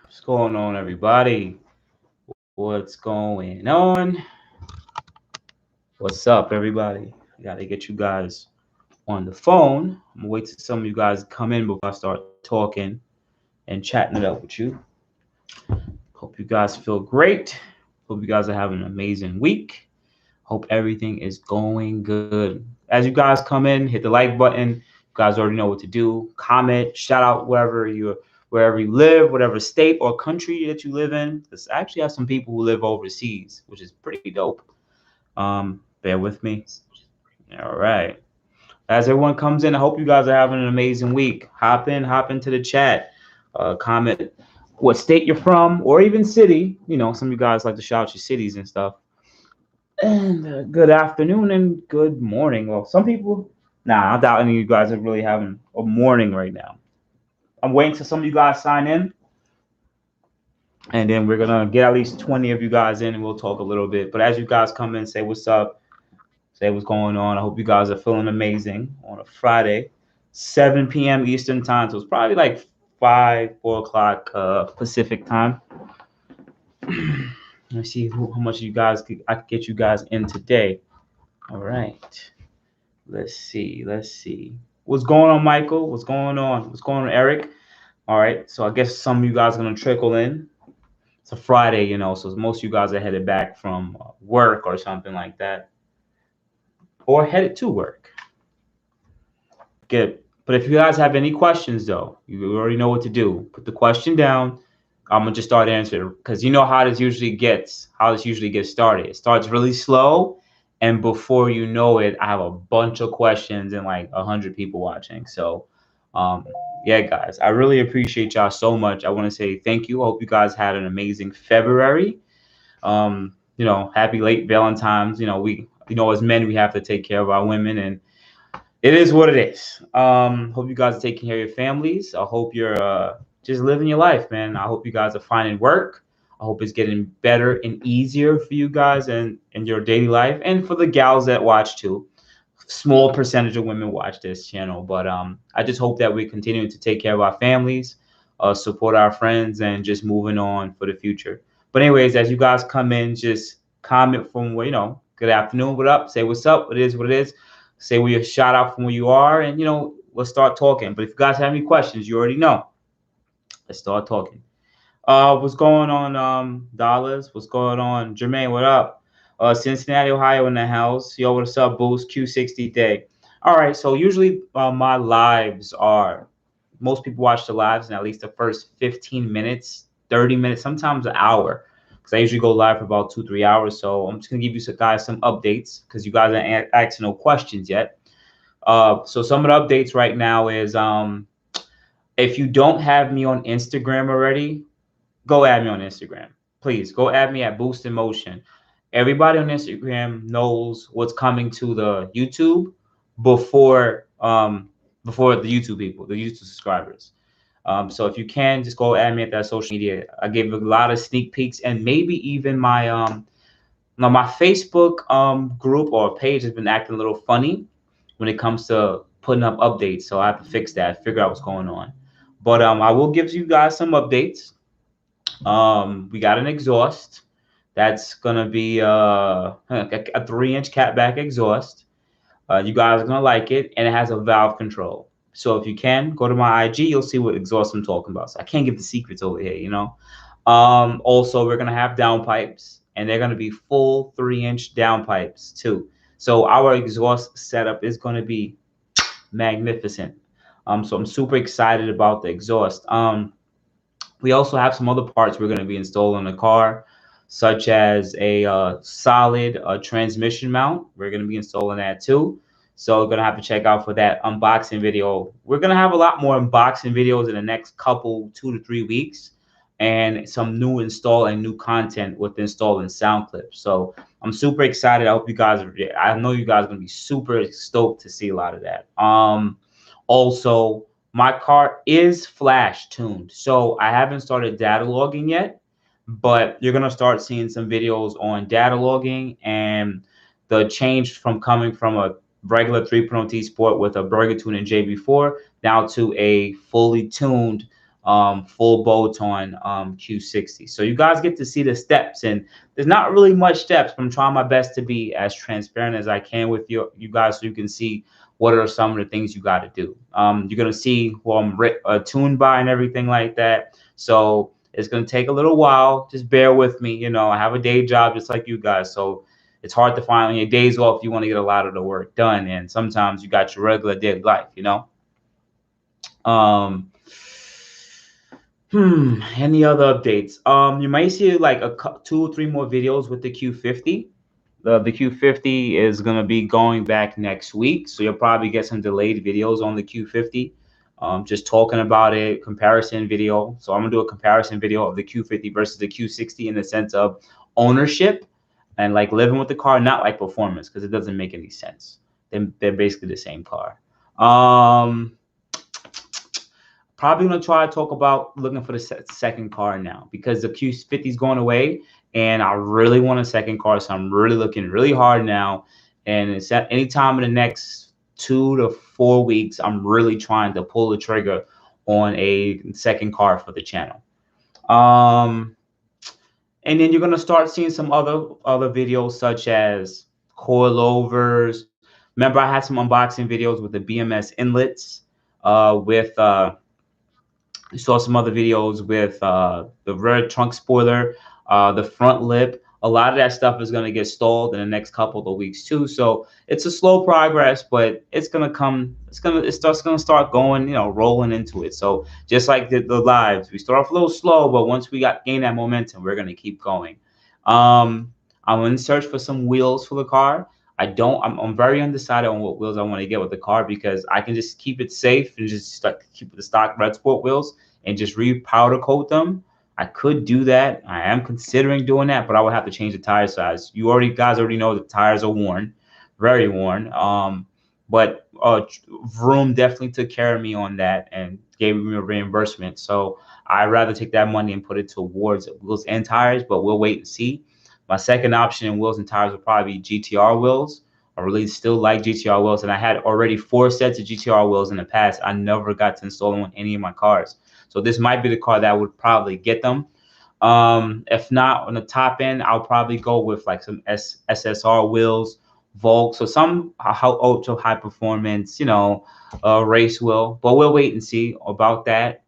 What's going on, everybody? What's going on? What's up, everybody? Gotta get you guys on the phone. I'm gonna wait till some of you guys come in before I start talking and chatting it up with you. Hope you guys feel great. Hope you guys are having an amazing week. Hope everything is going good. As you guys come in, hit the like button. You guys already know what to do. Comment, shout out wherever you live, whatever state or country that you live in. Because I actually have some people who live overseas, which is pretty dope. Bear with me. All right. As everyone comes in, I hope you guys are having an amazing week. Hop into the chat. Comment what state you're from, or even city. You know, some of you guys like to shout out your cities and stuff. And good afternoon and good morning. Well, some people, I doubt any of you guys are really having a morning right now. I'm waiting till some of you guys sign in, and then we're gonna get at least 20 of you guys in, and we'll talk a little bit. But as you guys come in, say what's up, say what's going on. I hope you guys are feeling amazing on a Friday, 7 p.m. Eastern time. So it's probably like 4 o'clock Pacific time. Let's see how much I could get you guys in today. All right. Let's see. What's going on, Michael? What's going on? What's going on, Eric? All right. So I guess some of you guys are going to trickle in. It's a Friday, you know, so most of you guys are headed back from work or something like that. Or headed to work. Good. But if you guys have any questions, though, you already know what to do. Put the question down. I'm going to just start answering. Because you know how this usually gets started. It starts really slow. And before you know it, I have a bunch of questions and like 100 people watching. So, yeah, guys, I really appreciate y'all so much. I want to say thank you. I hope you guys had an amazing February. You know, happy late Valentine's. You know, as men, we have to take care of our women, and it is what it is. Hope you guys are taking care of your families. I hope you're just living your life, man. I hope you guys are finding work. I hope it's getting better and easier for you guys and in your daily life, and for the gals that watch too. Small percentage of women watch this channel, but I just hope that we continue to take care of our families, support our friends, and just moving on for the future. But anyways, as you guys come in, just comment from where, you know, good afternoon, what up, say what's up, what it is, say where you shout out from where you are, and you know, let's start talking. But if you guys have any questions, you already know. Let's start talking. What's going on, Dollars? What's going on, Jermaine? What up? Cincinnati, Ohio in the house. Yo, what's up, Boost Q60 day? All right, so usually my lives are, most people watch the lives in at least the first 15 minutes, 30 minutes, sometimes an hour, because I usually go live for about 2-3 hours. So I'm just gonna give you guys some updates because you guys aren't asking no questions yet. So some of the updates right now is if you don't have me on Instagram already, go add me on Instagram. Please go add me at boostinmotion. Everybody on Instagram knows what's coming to the YouTube before the YouTube people, the YouTube subscribers. So if you can, just go add me at that social media. I gave a lot of sneak peeks, and maybe even my my Facebook group or page has been acting a little funny when it comes to putting up updates. So I have to fix that, figure out what's going on. But I will give you guys some updates. We got an exhaust that's gonna be a 3-inch catback exhaust. You guys are gonna like it, and it has a valve control. So if you can go to my IG, you'll see what exhaust I'm talking about. So I can't give the secrets over here, you know. Also, we're gonna have downpipes, and they're gonna be full 3-inch downpipes too. So our exhaust setup is gonna be magnificent. So I'm super excited about the exhaust. We also have some other parts we're going to be installing in the car, such as a solid transmission mount. We're going to be installing that too. So we're going to have to check out for that unboxing video. We're going to have a lot more unboxing videos in the next couple, 2 to 3 weeks, and some new install and new content with installing sound clips. So I'm super excited. I hope you guys I know you guys are going to be super stoked to see a lot of that. Also, my car is flash tuned, so I haven't started data logging yet, but you're going to start seeing some videos on data logging and the change from coming from a regular 3.0 T Sport with a Burger Tune and JB4 now to a fully tuned full bolt-on Q60. So you guys get to see the steps, and there's not really much steps, but I'm trying my best to be as transparent as I can with you guys, so you can see what are some of the things you got to do. You're gonna see who I'm tuned by and everything like that. So it's gonna take a little while. Just bear with me. You know, I have a day job just like you guys, so it's hard to find on your days off. You want to get a lot of the work done, and sometimes you got your regular day life. You know. Any other updates? You might see like 2 or 3 more videos with the Q50. The Q50 is gonna be going back next week, so you'll probably get some delayed videos on the Q50. Just talking about it, comparison video. So I'm gonna do a comparison video of the Q50 versus the Q60 in the sense of ownership and like living with the car, not like performance, because it doesn't make any sense. They're basically the same car. Probably gonna try to talk about looking for the second car now, because the Q50 is going away, and I really want a second car, so I'm really looking really hard now. And it's at any time in the next 2 to 4 weeks, I'm really trying to pull the trigger on a second car for the channel. And then you're gonna start seeing some other videos such as coilovers. Remember, I had some unboxing videos with the BMS inlets, you saw some other videos with the rear trunk spoiler, the front lip. A lot of that stuff is going to get stalled in the next couple of weeks too. So it's a slow progress, but it's going to come. It's going to start going, you know, rolling into it. So just like the lives, we start off a little slow, but once we gain that momentum, we're going to keep going. I'm in search for some wheels for the car. I'm very undecided on what wheels I want to get with the car, because I can just keep it safe and just keep the stock Red Sport wheels and just re-powder coat them. I could do that. I am considering doing that, but I would have to change the tire size. Guys already know the tires are worn, very worn. But Vroom definitely took care of me on that and gave me a reimbursement. So I'd rather take that money and put it towards wheels and tires, but we'll wait and see. My second option in wheels and tires would probably be GTR wheels. I really still like GTR wheels, and I had already 4 sets of GTR wheels in the past. I never got to install them on any of my cars. So this might be the car that would probably get them. If not, on the top end, I'll probably go with like some SSR wheels, Volks, or some ultra high performance, you know, race wheel. But we'll wait and see about that.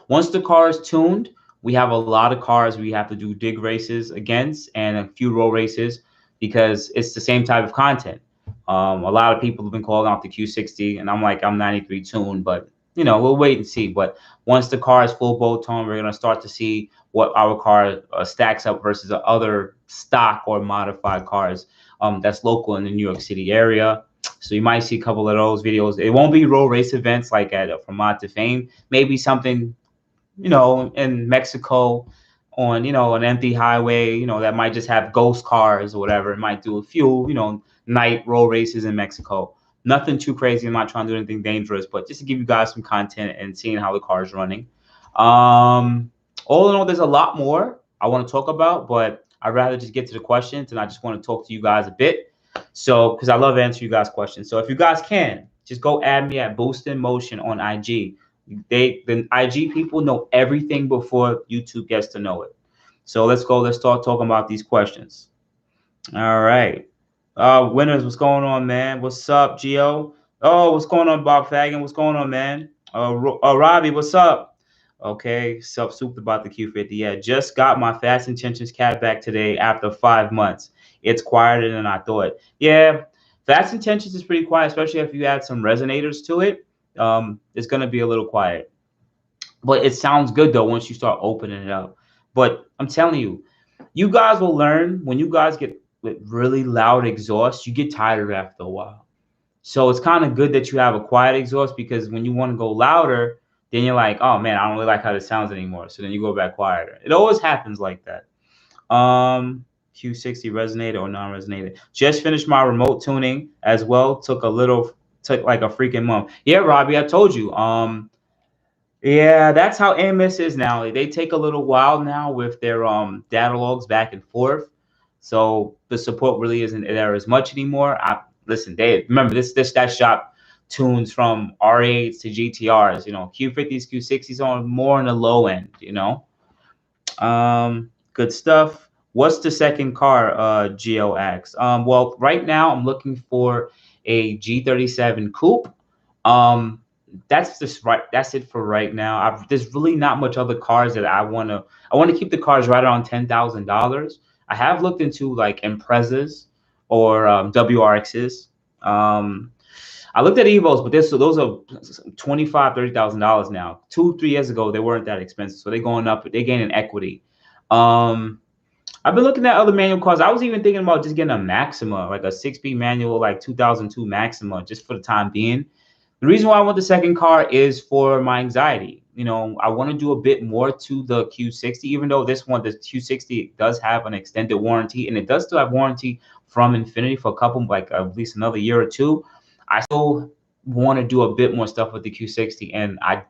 Once the car is tuned, we have a lot of cars we have to do dig races against and a few road races, because it's the same type of content. A lot of people have been calling out the Q60, and I'm like, I'm 93 tuned, but you know, we'll wait and see. But once the car is full bolt-on, we're gonna start to see what our car stacks up versus the other stock or modified cars that's local in the New York City area. So you might see a couple of those videos. It won't be road race events like at From Mod to Fame. Maybe something, you know, in Mexico on, you know, an empty highway, you know, that might just have ghost cars or whatever. It might do a few, you know, night road races in Mexico. Nothing too crazy. I'm not trying to do anything dangerous, but just to give you guys some content and seeing how the car is running. All in all, there's a lot more I want to talk about, but I'd rather just get to the questions, and I just want to talk to you guys a bit. So, because I love answering you guys' questions. So if you guys can, just go add me at boostinmotion on IG. The IG people know everything before YouTube gets to know it. So let's go. Let's start talking about these questions. All right. Winners, what's going on, man? What's up, Gio? Oh, what's going on, Bob Fagan? What's going on, man? Robbie, what's up? Okay, souped about the Q50. Yeah, just got my Fast Intentions CATBACK today after 5 months. It's quieter than I thought. Yeah, Fast Intentions is pretty quiet, especially if you add some resonators to it. It's gonna be a little quiet, but it sounds good though once you start opening it up. But I'm telling you, you guys will learn when you guys get with really loud exhaust, you get tired after a while. So it's kind of good that you have a quiet exhaust, because when you want to go louder, then you're like, oh man, I don't really like how this sounds anymore. So then you go back quieter. It always happens like that. Q60 resonator or non-resonator. Just finished my remote tuning as well. Took like a freaking month. Yeah, Robbie, I told you. Yeah, that's how AMS is now. They take a little while now with their data logs back and forth. So the support really isn't there as much anymore. Listen, they remember that shop tunes from R8s to GTRs. You know, Q50s, Q60s on more on the low end. You know, good stuff. What's the second car, GOX? Well, right now I'm looking for a G37 coupe. That's just right. That's it for right now. There's really not much other cars that I want to keep the cars right around $10,000. I have looked into like Imprezas or WRXs. I looked at Evos, but those are $25,000-$30,000 now. 2-3 years ago, they weren't that expensive, so they're going up. They're gaining equity. I've been looking at other manual cars. I was even thinking about just getting a Maxima, like a 6-speed manual, like 2002 Maxima, just for the time being. The reason why I want the second car is for my anxiety. You know, I want to do a bit more to the Q60, even though this one, the Q60, does have an extended warranty, and it does still have warranty from Infiniti for a couple, like at least another year or two. I still want to do a bit more stuff with the Q60, and I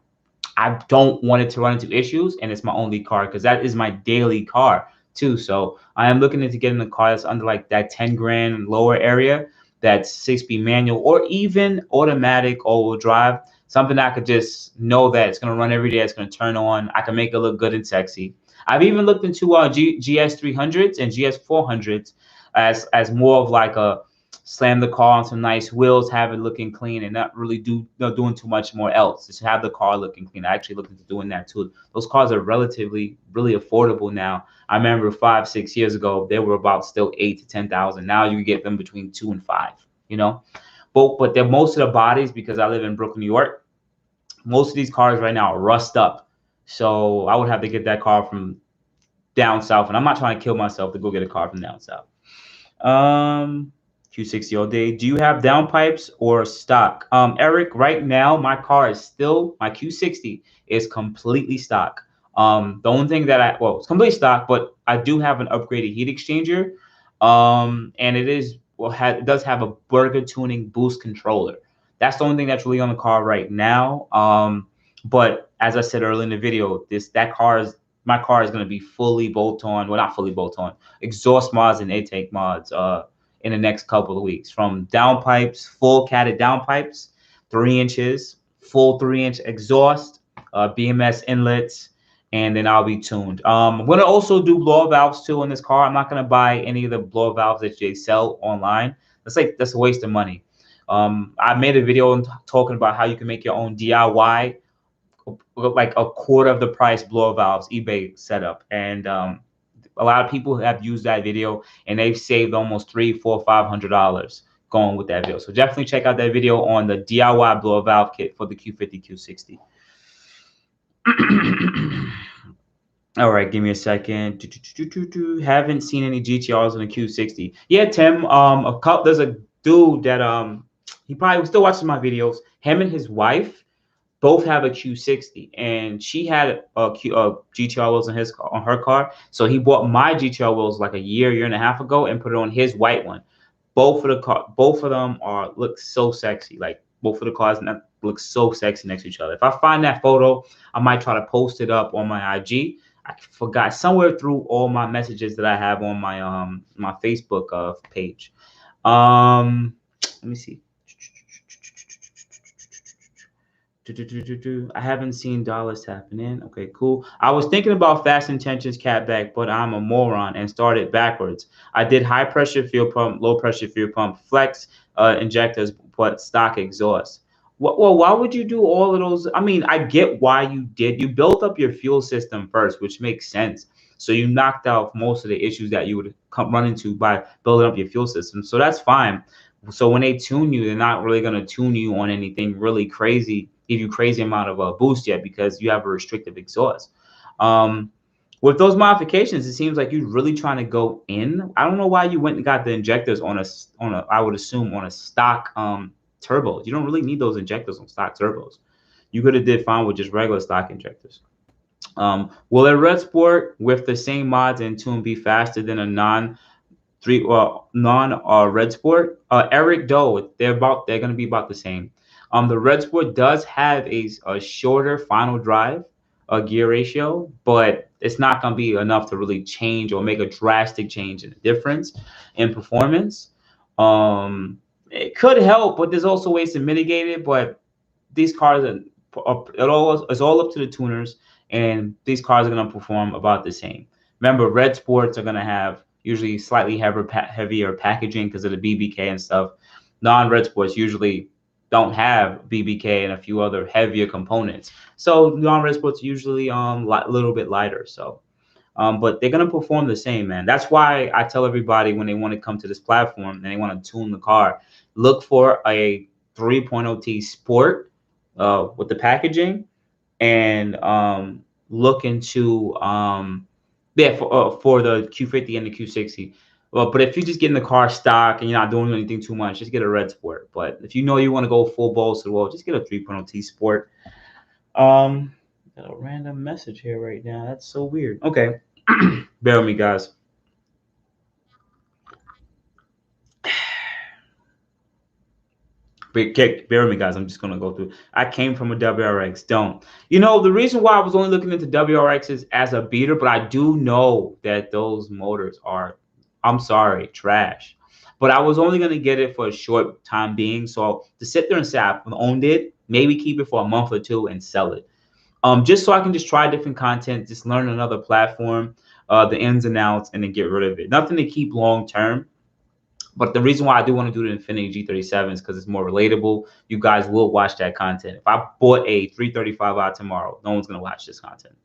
don't want it to run into issues, and it's my only car because that is my daily car too. So I am looking into getting a car that's under like that 10 grand lower area, that's 6-speed manual or even automatic all-wheel drive, something that I could just know that it's going to run every day, it's going to turn on, I can make it look good and sexy. I've even looked into GS300s and GS400s as more of like a slam the car on some nice wheels, have it looking clean, and not really doing too much more else. Just have the car looking clean. I actually looked into doing that too. Those cars are relatively really affordable now. I remember 5-6 years ago they were about still 8 to 10,000. Now you can get them between 2 and 5. You know, but they're most of the bodies, because I live in Brooklyn, New York. Most of these cars right now are rust up, so I would have to get that car from down south, and I'm not trying to kill myself to go get a car from down south. Q60 all day. Do you have downpipes or stock? Eric, right now my car is still, my Q60 is completely stock. The only thing that it's completely stock, but I do have an upgraded heat exchanger. And it does have a burger tuning boost controller. That's the only thing that's really on the car right now. But as I said earlier in the video, my car is going to be fully bolt-on, well, not fully bolt-on, exhaust mods and intake mods in the next couple of weeks. From downpipes, full catted downpipes, 3 inches, full 3-inch exhaust, BMS inlets, and then I'll be tuned. I'm going to also do blower valves too in this car. I'm not going to buy any of the blower valves that they sell online. That's a waste of money. I made a video talking about how you can make your own DIY, like a quarter of the price blower valves eBay setup, and a lot of people have used that video and they've saved almost $300, $400, $500 going with that video. So definitely check out that video on the DIY blower valve kit for the Q50 Q60. All right, give me a second. Haven't seen any GTRs on the Q60. Yeah, Tim. There's a dude that he probably still watches my videos. Him and his wife both have a Q60, and she had a GTR wheels on her car. So he bought my GTR wheels like a year and a half ago and put it on his white one. Both of them look so sexy. Like both of the cars look so sexy next to each other. If I find that photo, I might try to post it up on my IG. I forgot somewhere through all my messages that I have on my my Facebook page. Let me see. I haven't seen dollars tapping in. Okay, cool. I was thinking about Fast Intentions CATBACK, but I'm a moron and started backwards. I did high pressure fuel pump, low pressure fuel pump, flex injectors, but stock exhaust. Well, why would you do all of those? I mean, I get why you did. You built up your fuel system first, which makes sense. So you knocked out most of the issues that you would run into by building up your fuel system. So that's fine. So when they tune you, they're not really going to tune you on anything really crazy, give you crazy amount of a boost yet, because you have a restrictive exhaust. With those modifications, it seems like you're really trying to go in. I don't know why you went and got the injectors on a I would assume on a stock turbo. You don't really need those injectors on stock turbos. You could have did fine with just regular stock injectors. Will a red sport with the same mods and tune be faster than a non red sport? Eric Doe, they're going to be about the same. The red sport does have a shorter final drive gear ratio, but it's not going to be enough to really change or make a drastic change in the difference in performance. It could help, but there's also ways to mitigate it. But these cars it's all up to the tuners, and these cars are going to perform about the same. Remember, red sports are going to have usually slightly heavier packaging because of the BBK and stuff. Non-red sports usually don't have BBK and a few other heavier components. So non-red sports usually little bit lighter. So but they're gonna perform the same, man. That's why I tell everybody when they want to come to this platform and they want to tune the car, look for a 3.0T Sport with the packaging, and look into yeah for the Q50 and the Q60. Well, but if you just get in the car stock and you're not doing anything too much, just get a red Sport. But if you know you want to go full balls to the wall, just get a 3.0T Sport. Got a random message here right now. That's so weird. Okay. Bear with me, guys. Bear with me, guys. I'm just gonna go through. I came from a WRX. Don't. You know, the reason why I was only looking into WRXs as a beater, but I do know that those motors are, I'm sorry, trash. But I was only gonna get it for a short time being. So to sit there and say I owned it, maybe keep it for a month or two and sell it. Just so I can just try different content, just learn another platform, the ins and outs, and then get rid of it. Nothing to keep long term. But the reason why I do want to do the Infiniti G37 is because it's more relatable. You guys will watch that content. If I bought a 335 out tomorrow, no one's gonna watch this content.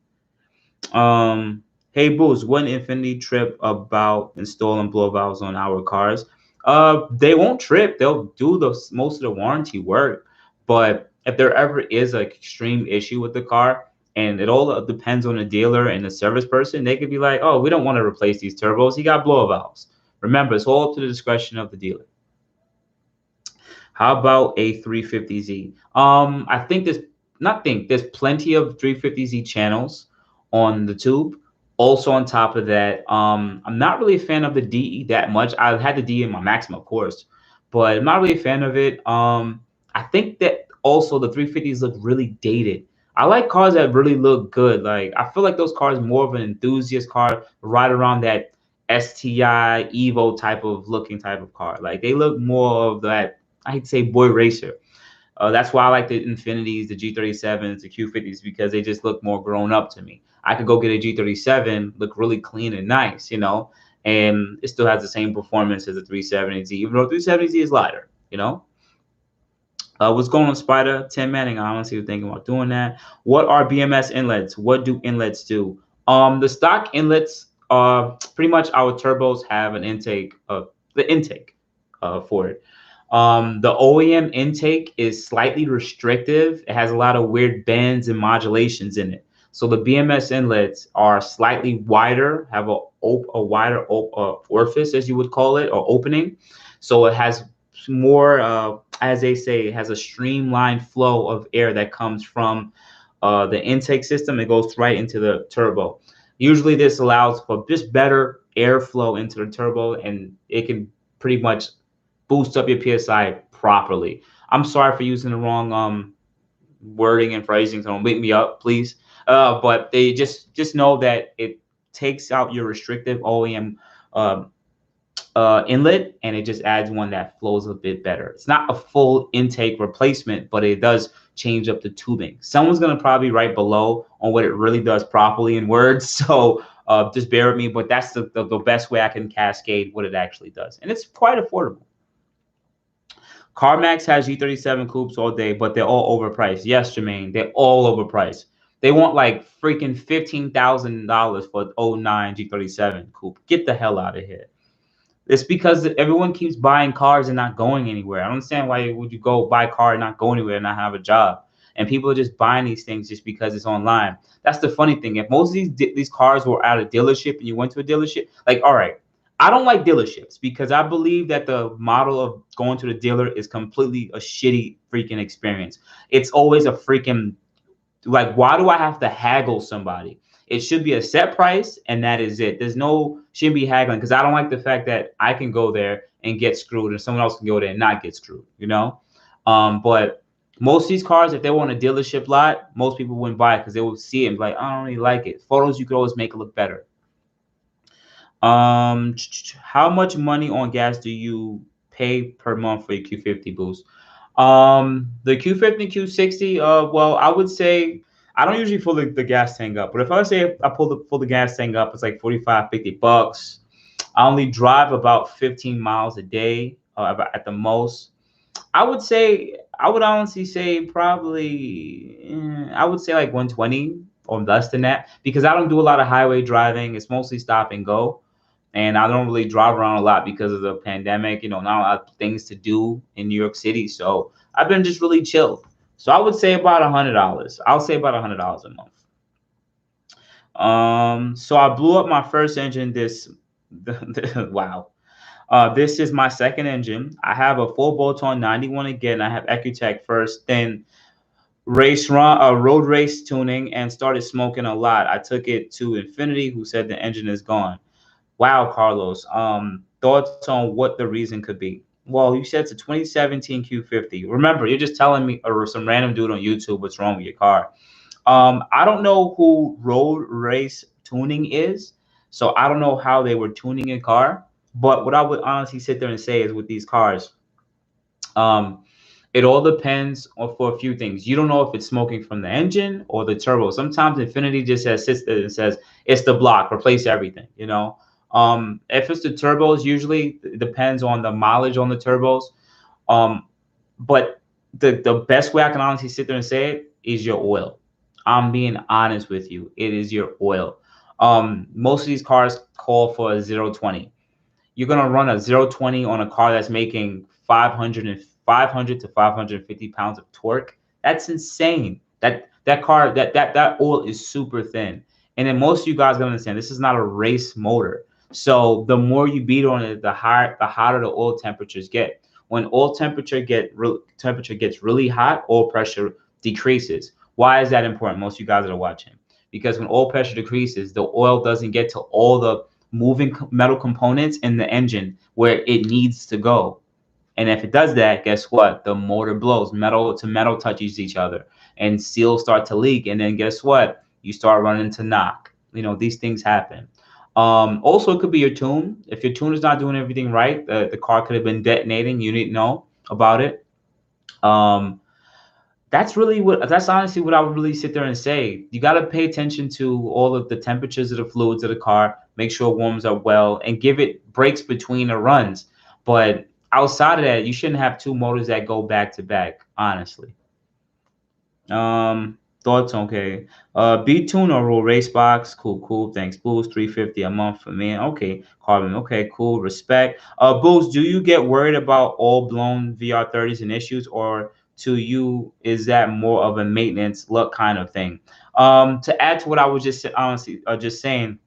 Hey Boost, what Infiniti trip about installing blow valves on our cars? They won't trip. They'll do the most of the warranty work. But if there ever is an extreme issue with the car, and it all depends on the dealer and the service person, they could be like, "Oh, we don't want to replace these turbos. He got blow valves." Remember, it's all up to the discretion of the dealer. How about a 350Z? I think there's plenty of 350Z channels on the tube. Also, on top of that, I'm not really a fan of the DE that much. I've had the DE in my Maxima, of course, but I'm not really a fan of it. I think that also the 350s look really dated. I like cars that really look good. Like I feel like those cars more of an enthusiast car, right around that STI Evo type of car. Like they look more of that, I'd say, boy racer. That's why I like the Infinitis, the G37s, the Q50s, because they just look more grown up to me. I could go get a G37, look really clean and nice, you know, and it still has the same performance as a 370Z, even though 370Z is lighter, you know. What's going on, Spider? Tim Manning, I honestly was thinking about doing that. What are BMS inlets? What do inlets do? The stock inlets are pretty much our turbos have an intake, the intake for it. The OEM intake is slightly restrictive. It has a lot of weird bends and modulations in it. So the BMS inlets are slightly wider, have a wider orifice, as you would call it, or opening. So it has more, as they say, it has a streamlined flow of air that comes from the intake system. It goes right into the turbo. Usually this allows for just better airflow into the turbo, and it can pretty much boost up your PSI properly. I'm sorry for using the wrong wording and phrasing, so don't wake me up, please. But they just know that it takes out your restrictive OEM inlet, and it just adds one that flows a bit better. It's not a full intake replacement, but it does change up the tubing. Someone's gonna probably write below on what it really does properly in words, so just bear with me. But that's the best way I can cascade what it actually does, and it's quite affordable. CarMax has G37 coupes all day, but they're all overpriced. Yes, Jermaine, they're all overpriced. They want like freaking $15,000 for an 09 G37 coupe. Get the hell out of here. It's because everyone keeps buying cars and not going anywhere. I don't understand why would you go buy a car and not go anywhere and not have a job. And people are just buying these things just because it's online. That's the funny thing. If most of these cars were at a dealership and you went to a dealership, like, all right, I don't like dealerships because I believe that the model of going to the dealer is completely a shitty freaking experience. It's always a freaking, like, why do I have to haggle somebody? It should be a set price, and that is it. Shouldn't be haggling, because I don't like the fact that I can go there and get screwed and someone else can go there and not get screwed, you know? But most of these cars, if they were on a dealership lot, most people wouldn't buy it because they would see it and be like, I don't really like it. Photos, you could always make it look better. How much money on gas do you pay per month for your Q50 boost? The Q50 Q60, well, I would say I don't usually fill the gas tank up, but if I say I pull the gas tank up, it's like 45, $50. I only drive about 15 miles a day, at the most. I would honestly say probably, I would say like 120 or less than that, because I don't do a lot of highway driving. It's mostly stop and go. And I don't really drive around a lot because of the pandemic, not a lot of things to do in New York City. So I've been just really chill. So I would say about $100. I'll say about $100 a month. So I blew up my first engine wow. This is my second engine. I have a full bolt-on 91 again. I have Ecutech first, then road race tuning, and started smoking a lot. I took it to Infiniti, who said the engine is gone. Wow, Carlos. Thoughts on what the reason could be? Well, you said it's a 2017 Q50. Remember, you're just telling me or some random dude on YouTube what's wrong with your car. I don't know who road race tuning is, so I don't know how they were tuning a car. But what I would honestly sit there and say is with these cars, um, it all depends on for a few things. You don't know if it's smoking from the engine or the turbo. Sometimes Infiniti just sits there and says it's the block, replace everything. If it's the turbos, usually it depends on the mileage on the turbos. But the best way I can honestly sit there and say it is your oil. I'm being honest with you. It is your oil. Most of these cars call for a 0-20. You're gonna run a 0-20 on a car that's making 500 to 550 pounds of torque. That's insane. That oil is super thin. And then most of you guys gotta understand this is not a race motor. So the more you beat on it, the hotter the oil temperatures get. When temperature gets really hot, oil pressure decreases. Why is that important? Most of you guys that are watching, because when oil pressure decreases, the oil doesn't get to all the moving metal components in the engine where it needs to go. And if it does that, guess what? The motor blows. Metal to metal touches each other, and seals start to leak. And then guess what? You start running into knock. These things happen. Also, it could be your tune. If your tune is not doing everything right, the car could have been detonating. You didn't know about it. That's honestly what I would really sit there and say. You got to pay attention to all of the temperatures of the fluids of the car, make sure it warms up well, and give it breaks between the runs. But outside of that, you shouldn't have two motors that go back to back, honestly. Thoughts? Okay. B tune or roll race box. Cool. Thanks. Boost, 350 a month for me. Okay. Carbon. Okay, cool. Respect. Boost, do you get worried about all blown VR30s and issues, or to you is that more of a maintenance luck kind of thing? To add to what I was just honestly just saying,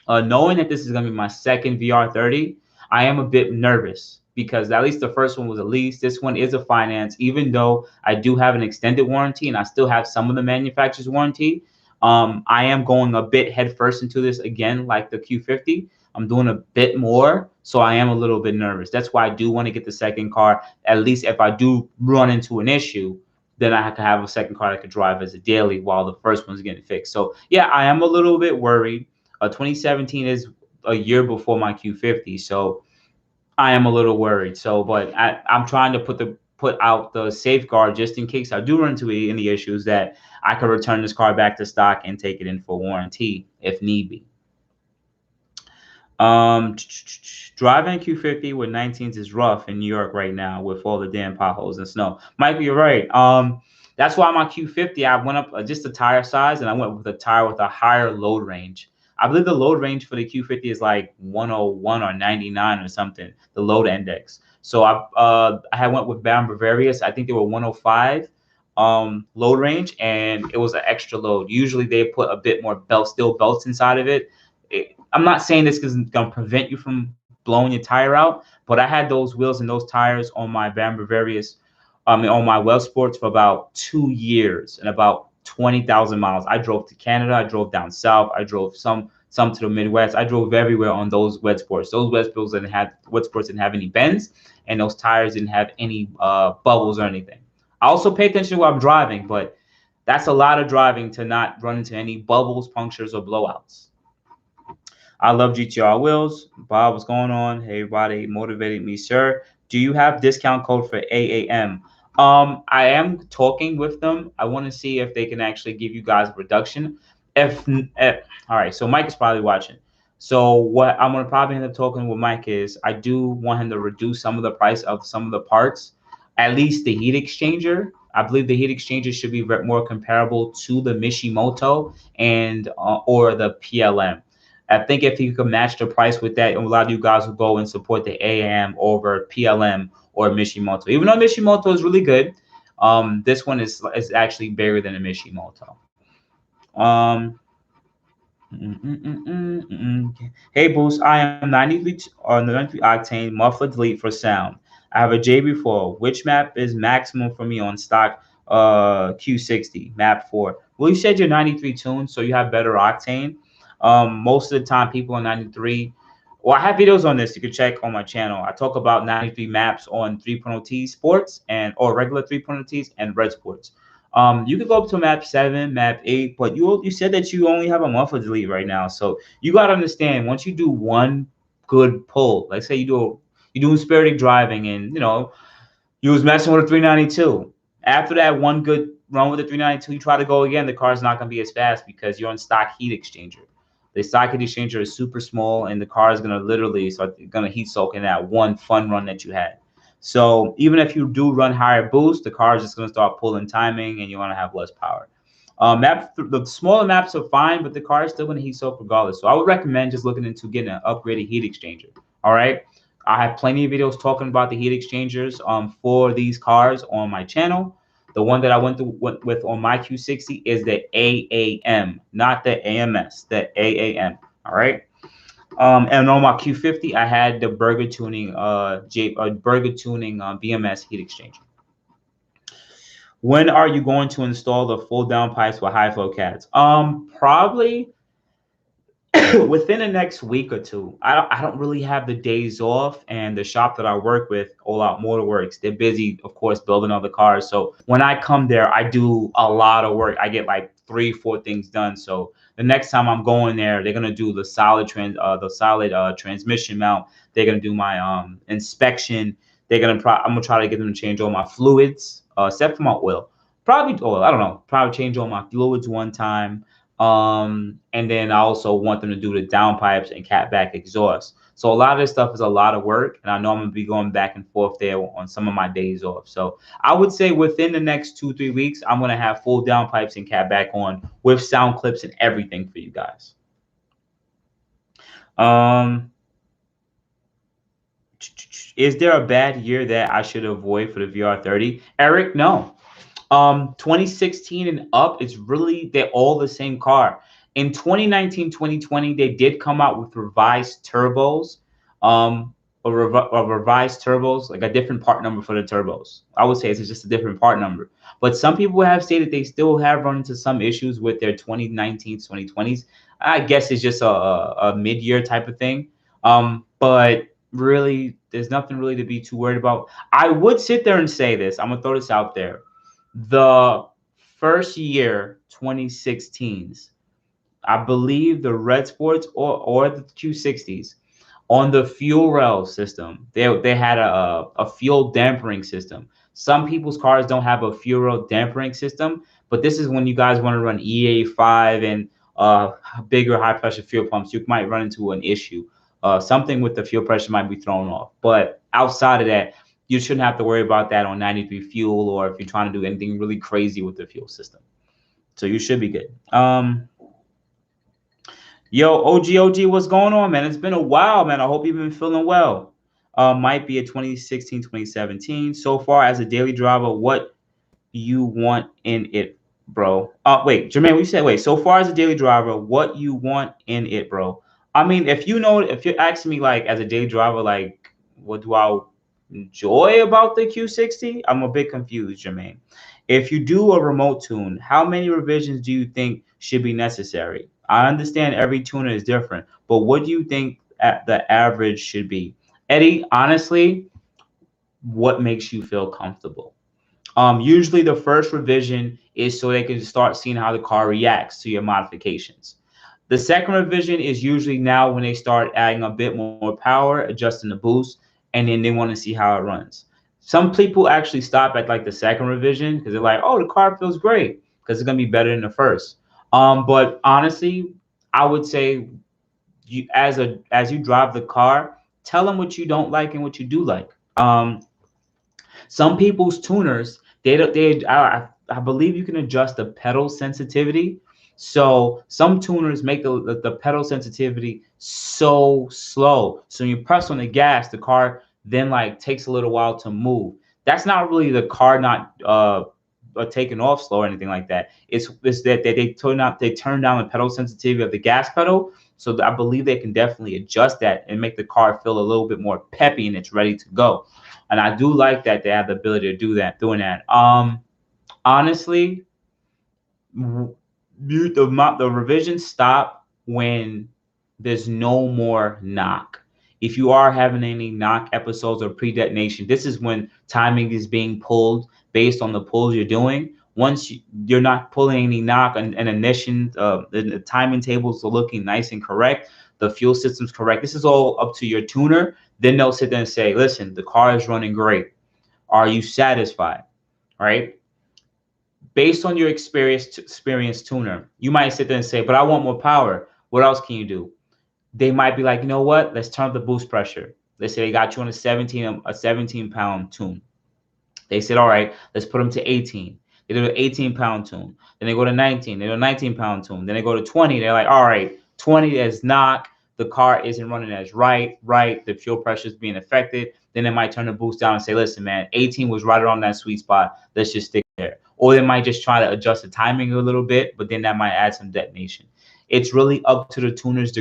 knowing that this is going to be my second VR30, I am a bit nervous because at least the first one was a lease. This one is a finance, even though I do have an extended warranty and I still have some of the manufacturer's warranty. I am going a bit headfirst into this again, like the Q50. I'm doing a bit more, so I am a little bit nervous. That's why I do want to get the second car. At least if I do run into an issue, then I can have a second car I could drive as a daily while the first one's getting fixed. So yeah, I am a little bit worried. 2017 is a year before my Q50, so I am a little worried. So, but I'm trying to put out the safeguard just in case I do run into any issues that I could return this car back to stock and take it in for warranty if need be. Driving Q50 with 19s is rough in New York right now with all the damn potholes and snow. Michael, you're right. That's why my Q50, I went up just the tire size, and I went with a tire with a higher load range. I believe the load range for the Q50 is like 101 or 99 or something, the load index. So I had went with BARUM Bavarius. I think they were 105 load range, and it was an extra load. Usually they put a bit more steel belts inside of it. I'm not saying this is going to prevent you from blowing your tire out, but I had those wheels and those tires on my BARUM Bavarius, on my Well Sports for about 2 years and about 20,000 miles. I drove to Canada. I drove down south. I drove some to the Midwest. I drove everywhere on those wet sports. Those wet sports didn't have any bends, and those tires didn't have any bubbles or anything. I also pay attention to what I'm driving, but that's a lot of driving to not run into any bubbles, punctures, or blowouts. I love GTR wheels. Bob, what's going on? Hey, everybody, motivated me, sir. Do you have discount code for AAM? I am talking with them. I want to see if they can actually give you guys a reduction. If all right, so Mike is probably watching. So what I'm gonna probably end up talking with Mike is I do want him to reduce some of the price of some of the parts, at least the heat exchanger. I believe the heat exchanger should be more comparable to the Mishimoto and or the PLM. I think if you could match the price with that, a lot of you guys will go and support the AM over PLM or Mishimoto. Even though Mishimoto is really good, this one is actually bigger than a Mishimoto. Um, Hey Boost, I am 93 on the 93 octane muffler delete for sound. I have a J4. Which map is maximum for me on stock Q60 map 4? Well, you said you're 93 tuned, so you have better octane. Most of the time people on 93. Well, I have videos on this you can check on my channel. I talk about 93 maps on 3.0T sports and or regular 3.0Ts and red sports. You could go up to map 7, map 8, but you said that you only have a month of delete right now. So you gotta understand once you do one good pull, like say you're doing spirited driving and you was messing with a 392. After that one good run with the 392, you try to go again, the car's not gonna be as fast because you're on stock heat exchanger. The stock heat exchanger is super small and the car is gonna literally start gonna heat soak in that one fun run that you had. So even if you do run higher boost, the car is just going to start pulling timing and you're going to have less power. The smaller maps are fine, but the car is still going to heat soak regardless. So I would recommend just looking into getting an upgraded heat exchanger. All right. I have plenty of videos talking about the heat exchangers for these cars on my channel. The one that I went with on my Q60 is the AAM, not the AMS, the AAM. All right. And on my Q50, I had the Burger Tuning BMS heat exchanger. When are you going to install the full down pipes with high flow cats? Probably within the next week or two. I don't really have the days off, and the shop that I work with, All Out Motorworks, they're busy, of course, building other cars. So when I come there, I do a lot of work. I get like 3-4 things done. So the next time I'm going there, they're gonna do the solid transmission mount. They're gonna do my inspection. I'm gonna try to get them to change all my fluids, except for my oil. Probably oil. I don't know. Probably change all my fluids one time. And then I also want them to do the downpipes and CATBACK exhaust. So a lot of this stuff is a lot of work, and I know I'm gonna be going back and forth there on some of my days off. So I would say within the next 2-3 weeks, I'm gonna have full downpipes and CATBACK on with sound clips and everything for you guys. Is there a bad year that I should avoid for the VR30? Eric, no. 2016 and up, they're all the same car. In 2019, 2020, they did come out with revised turbos, revised turbos, like a different part number for the turbos. I would say it's just a different part number. But some people have stated they still have run into some issues with their 2019s, 2020s. I guess it's just a mid-year type of thing. But really, there's nothing really to be too worried about. I would sit there and say this. I'm gonna throw this out there. The first year, 2016s, I believe the Red Sports or the Q60s on the fuel rail system, they had a fuel dampering system. Some people's cars don't have a fuel rail dampering system, but this is when you guys want to run EA5 and bigger high pressure fuel pumps, you might run into an issue. Something with the fuel pressure might be thrown off. But outside of that, you shouldn't have to worry about that on 93 fuel or if you're trying to do anything really crazy with the fuel system. So you should be good. Yo, OG, what's going on, man? It's been a while, man. I hope you've been feeling well. Might be a 2016, 2017. So far as a daily driver, what you want in it, bro? Wait, Jermaine, you said, wait, so far as a daily driver, what you want in it, bro? I mean, if you're asking me like as a daily driver, like what do I enjoy about the Q60? I'm a bit confused, Jermaine. If you do a remote tune, how many revisions do you think should be necessary? I understand every tuner is different, but what do you think the average should be? Eddie, honestly, what makes you feel comfortable? Usually the first revision is so they can start seeing how the car reacts to your modifications. The second revision is usually now when they start adding a bit more power, adjusting the boost, and then they want to see how it runs. Some people actually stop at like the second revision because they're like, oh, the car feels great because it's gonna be better than the first. But honestly, I would say you as you drive the car, tell them what you don't like and what you do like. Some people's tuners, I believe you can adjust the pedal sensitivity. So some tuners make the pedal sensitivity so slow. So when you press on the gas, the car then like takes a little while to move. That's not really the car not taking off slow or anything like that. It's that they turn down the pedal sensitivity of the gas pedal. So I believe they can definitely adjust that and make the car feel a little bit more peppy and it's ready to go. And I do like that they have the ability to do that, doing that. Honestly, the revisions stop when there's no more knock. If you are having any knock episodes or pre-detonation, this is when timing is being pulled based on the pulls you're doing. Once you're not pulling any knock and ignition, the timing tables are looking nice and correct, the fuel system's correct. This is all up to your tuner. Then they'll sit there and say, listen, the car is running great. Are you satisfied? Right? Based on your experienced tuner, you might sit there and say, but I want more power. What else can you do? They might be like, you know what? Let's turn up the boost pressure. Let's say they got you on a 17-pound tune. They said, all right, let's put them to 18. They do an 18-pound tune. Then they go to 19. They do a 19-pound tune. Then they go to 20. They're like, all right, 20 is knock. The car isn't running as right. The fuel pressure is being affected. Then they might turn the boost down and say, listen, man, 18 was right around that sweet spot. Let's just stick there. Or they might just try to adjust the timing a little bit, but then that might add some detonation. It's really up to the tuner's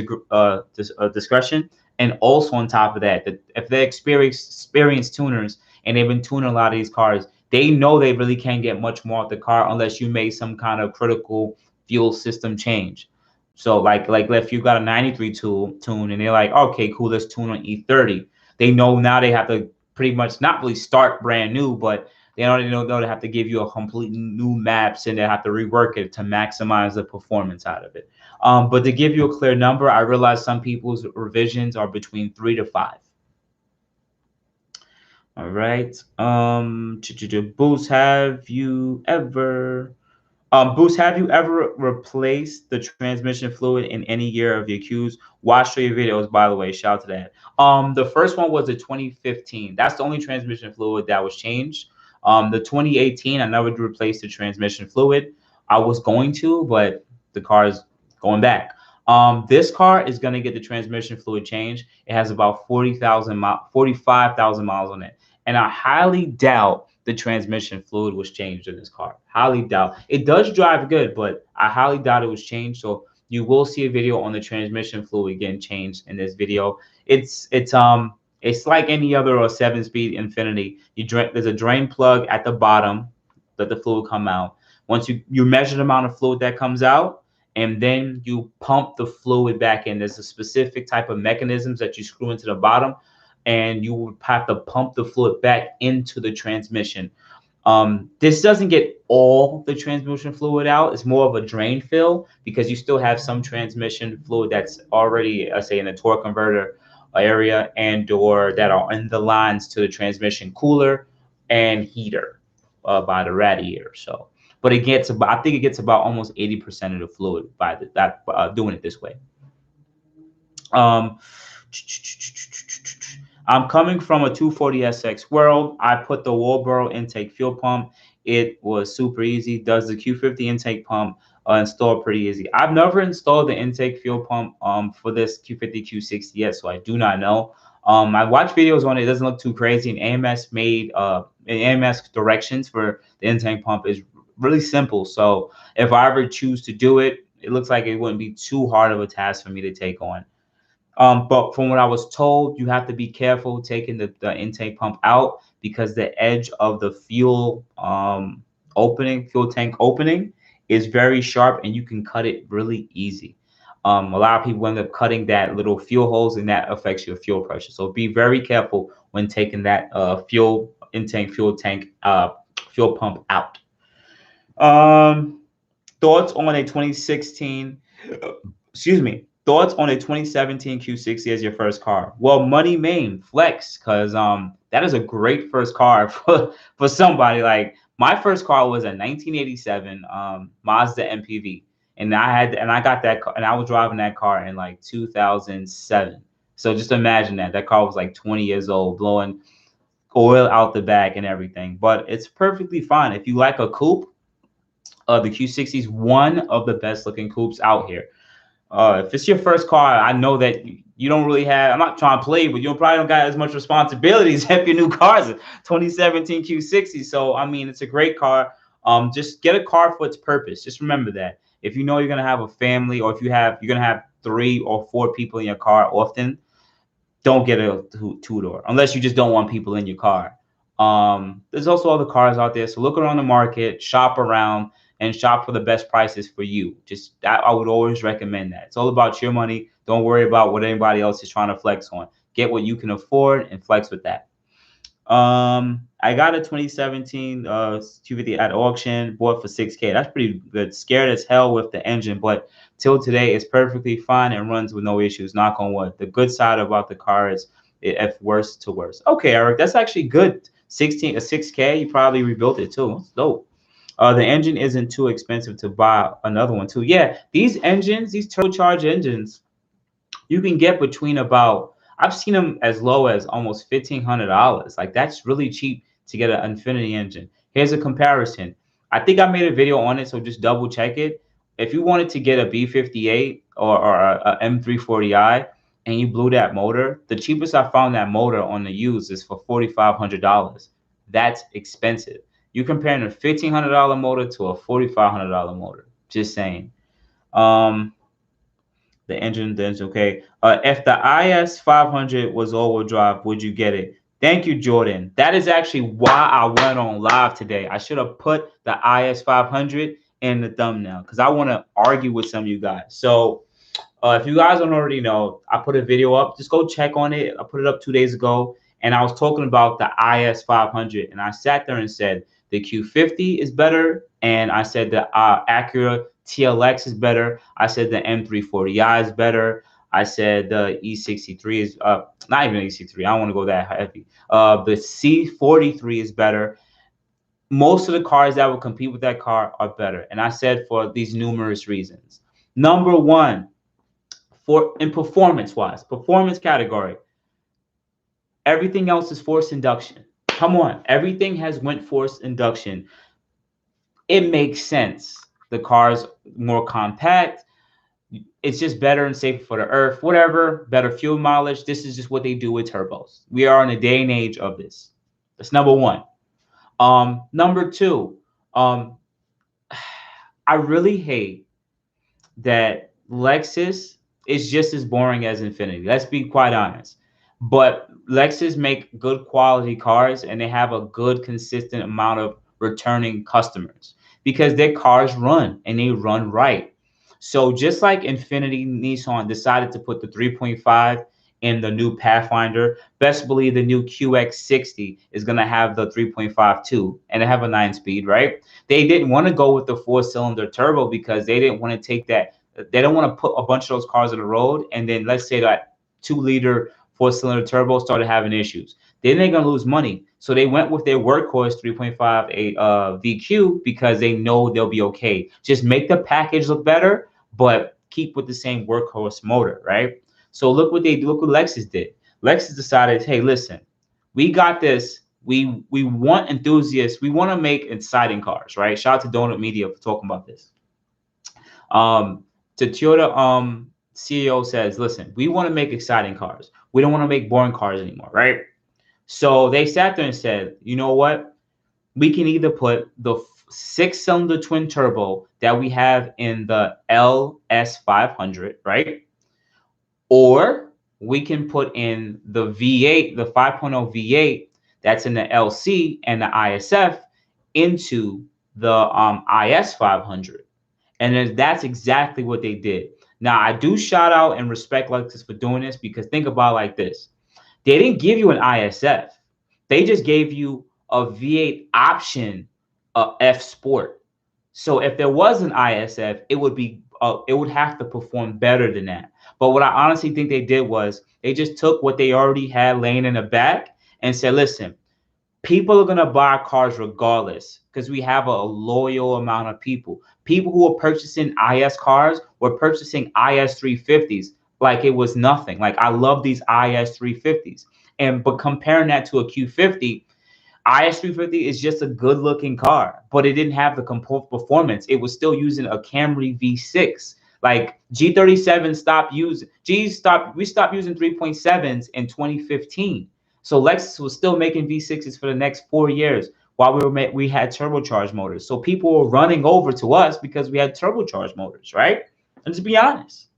discretion. And also on top of that, if they're experienced tuners and they've been tuning a lot of these cars, they know they really can't get much more off the car unless you made some kind of critical fuel system change. So like if you got a 93 tune and they're like, okay, cool, let's tune on E30. They know now they have to pretty much not really start brand new, but they already know they have to give you a complete new maps and they have to rework it to maximize the performance out of it. But to give you a clear number, I realize some people's revisions are between 3 to 5. All right. Boost, have you ever replaced the transmission fluid in any year of your Qs? Watch your videos, by the way. Shout out to that. The first one was the 2015. That's the only transmission fluid that was changed. The 2018, I never replaced the transmission fluid. I was going to, but the car is going back. This car is going to get the transmission fluid changed. It has about 45,000 miles on it. And I highly doubt the transmission fluid was changed in this car. Highly doubt. It does drive good, but I highly doubt it was changed. So you will see a video on the transmission fluid getting changed in this video. It's like any other 7-speed Infiniti. There's a drain plug at the bottom, let the fluid come out. Once you measure the amount of fluid that comes out, and then you pump the fluid back in. There's a specific type of mechanisms that you screw into the bottom, and you would have to pump the fluid back into the transmission. This doesn't get all the transmission fluid out. It's more of a drain fill because you still have some transmission fluid that's already, say, in the torque converter area and or that are in the lines to the transmission cooler and heater by the radiator. So, but it gets about, I think it gets about almost 80% of the fluid by doing it this way. I'm coming from a 240SX world. I put the Walboro intake fuel pump. It was super easy. Does the Q50 intake pump install pretty easy? I've never installed the intake fuel pump for this Q50 Q60 yet, so I do not know. I watched videos on it. It doesn't look too crazy. And AMS made AMS directions for the intake pump is really simple. So if I ever choose to do it, it looks like it wouldn't be too hard of a task for me to take on. But from what I was told, you have to be careful taking the intake pump out because the edge of the fuel tank opening is very sharp and you can cut it really easy. A lot of people end up cutting that little fuel holes and that affects your fuel pressure. So be very careful when taking that fuel pump out. Thoughts on a 2016, excuse me, thoughts on a 2017 Q60 as your first car? Well, money main flex, because that is a great first car for somebody. Like my first car was a 1987 Mazda MPV, and I got that car, and I was driving that car in like 2007. So just imagine that car was like 20 years old, blowing oil out the back and everything. But it's perfectly fine if you like a coupe. The Q60 is one of the best looking coupes out here. If it's your first car, I know that you don't really have, I'm not trying to play, but you probably don't got as much responsibilities if your new car is a 2017 Q60. So, I mean, it's a great car. Just get a car for its purpose. Just remember that. If you know you're going to have a family, or if you're going to have 3 or 4 people in your car often, don't get a two-door unless you just don't want people in your car. There's also other cars out there, so look around the market, shop around, and shop for the best prices for you. Just that, I would always recommend that. It's all about your money. Don't worry about what anybody else is trying to flex on. Get what you can afford and flex with that. I got a 2017 Q50 at auction, bought for $6K. That's pretty good. Scared as hell with the engine, but till today it's perfectly fine and runs with no issues. Knock on wood. The good side about the car is if worse to worse. Okay, Eric, that's actually good. 6K. You probably rebuilt it too. That's dope. The engine isn't too expensive to buy another one too. Yeah, these engines, these turbocharged engines, you can get between about, I've seen them as low as almost $1,500. Like that's really cheap to get an Infiniti engine. Here's a comparison. I think I made a video on it, so just double check it. If you wanted to get a B58 or a M340i and you blew that motor, the cheapest I found that motor on the used is for $4,500. That's expensive. You're comparing a $1,500 motor to a $4,500 motor. Just saying. The engine, okay. If the IS 500 was all-wheel drive, would you get it? Thank you, Jordan. That is actually why I went on live today. I should have put the IS 500 in the thumbnail because I want to argue with some of you guys. So if you guys don't already know, I put a video up. Just go check on it. I put it up 2 days ago, and I was talking about the IS 500, and I sat there and said the Q50 is better, and I said the Acura TLX is better. I said the M340i is better. I said the E63 is not even E63. I don't want to go that heavy. The C43 is better. Most of the cars that will compete with that car are better, and I said for these numerous reasons. Number one, in performance category, everything else is forced induction. Come on, everything has went forced induction. It makes sense. The car's more compact. It's just better and safer for the earth, whatever, better fuel mileage. This is just what they do with turbos. We are in a day and age of this. That's number one. Number two, I really hate that Lexus is just as boring as Infiniti. Let's be quite honest. But Lexus make good quality cars, and they have a good consistent amount of returning customers because their cars run and they run right. So just like Infiniti, Nissan decided to put the 3.5 in the new Pathfinder, best believe the new QX60 is going to have the 3.5 too, and they have a 9-speed, right? They didn't want to go with the 4-cylinder turbo because they didn't want to take that. They don't want to put a bunch of those cars on the road, and then let's say that 2-liter 4-cylinder turbo started having issues. Then they're going to lose money. So they went with their workhorse 3.5 VQ because they know they'll be okay. Just make the package look better, but keep with the same workhorse motor, right? So look what Lexus did. Lexus decided, hey, listen, we got this. We want enthusiasts. We want to make exciting cars, right? Shout out to Donut Media for talking about this. The Toyota CEO says, listen, we want to make exciting cars. We don't want to make boring cars anymore, right? So they sat there and said, you know what? We can either put the 6-cylinder twin turbo that we have in the LS500, right? Or we can put in the V8, the 5.0 V8 that's in the LC and the ISF into the IS500. And then that's exactly what they did. Now, I do shout out and respect Lexus for doing this because think about it like this. They didn't give you an ISF. They just gave you a V8 option, F Sport. So if there was an ISF, it would be it would have to perform better than that. But what I honestly think they did was they just took what they already had laying in the back and said, listen, people are going to buy cars regardless because we have a loyal amount of people. People who are purchasing IS cars were purchasing IS 350s like it was nothing. Like, I love these IS 350s. But comparing that to a Q50, IS 350 is just a good looking car, but it didn't have the performance. It was still using a Camry V6. Like, G37 stopped using, we stopped using 3.7s in 2015. So Lexus was still making V6s for the next 4 years while we had turbocharged motors. So people were running over to us because we had turbocharged motors, right? And to be honest,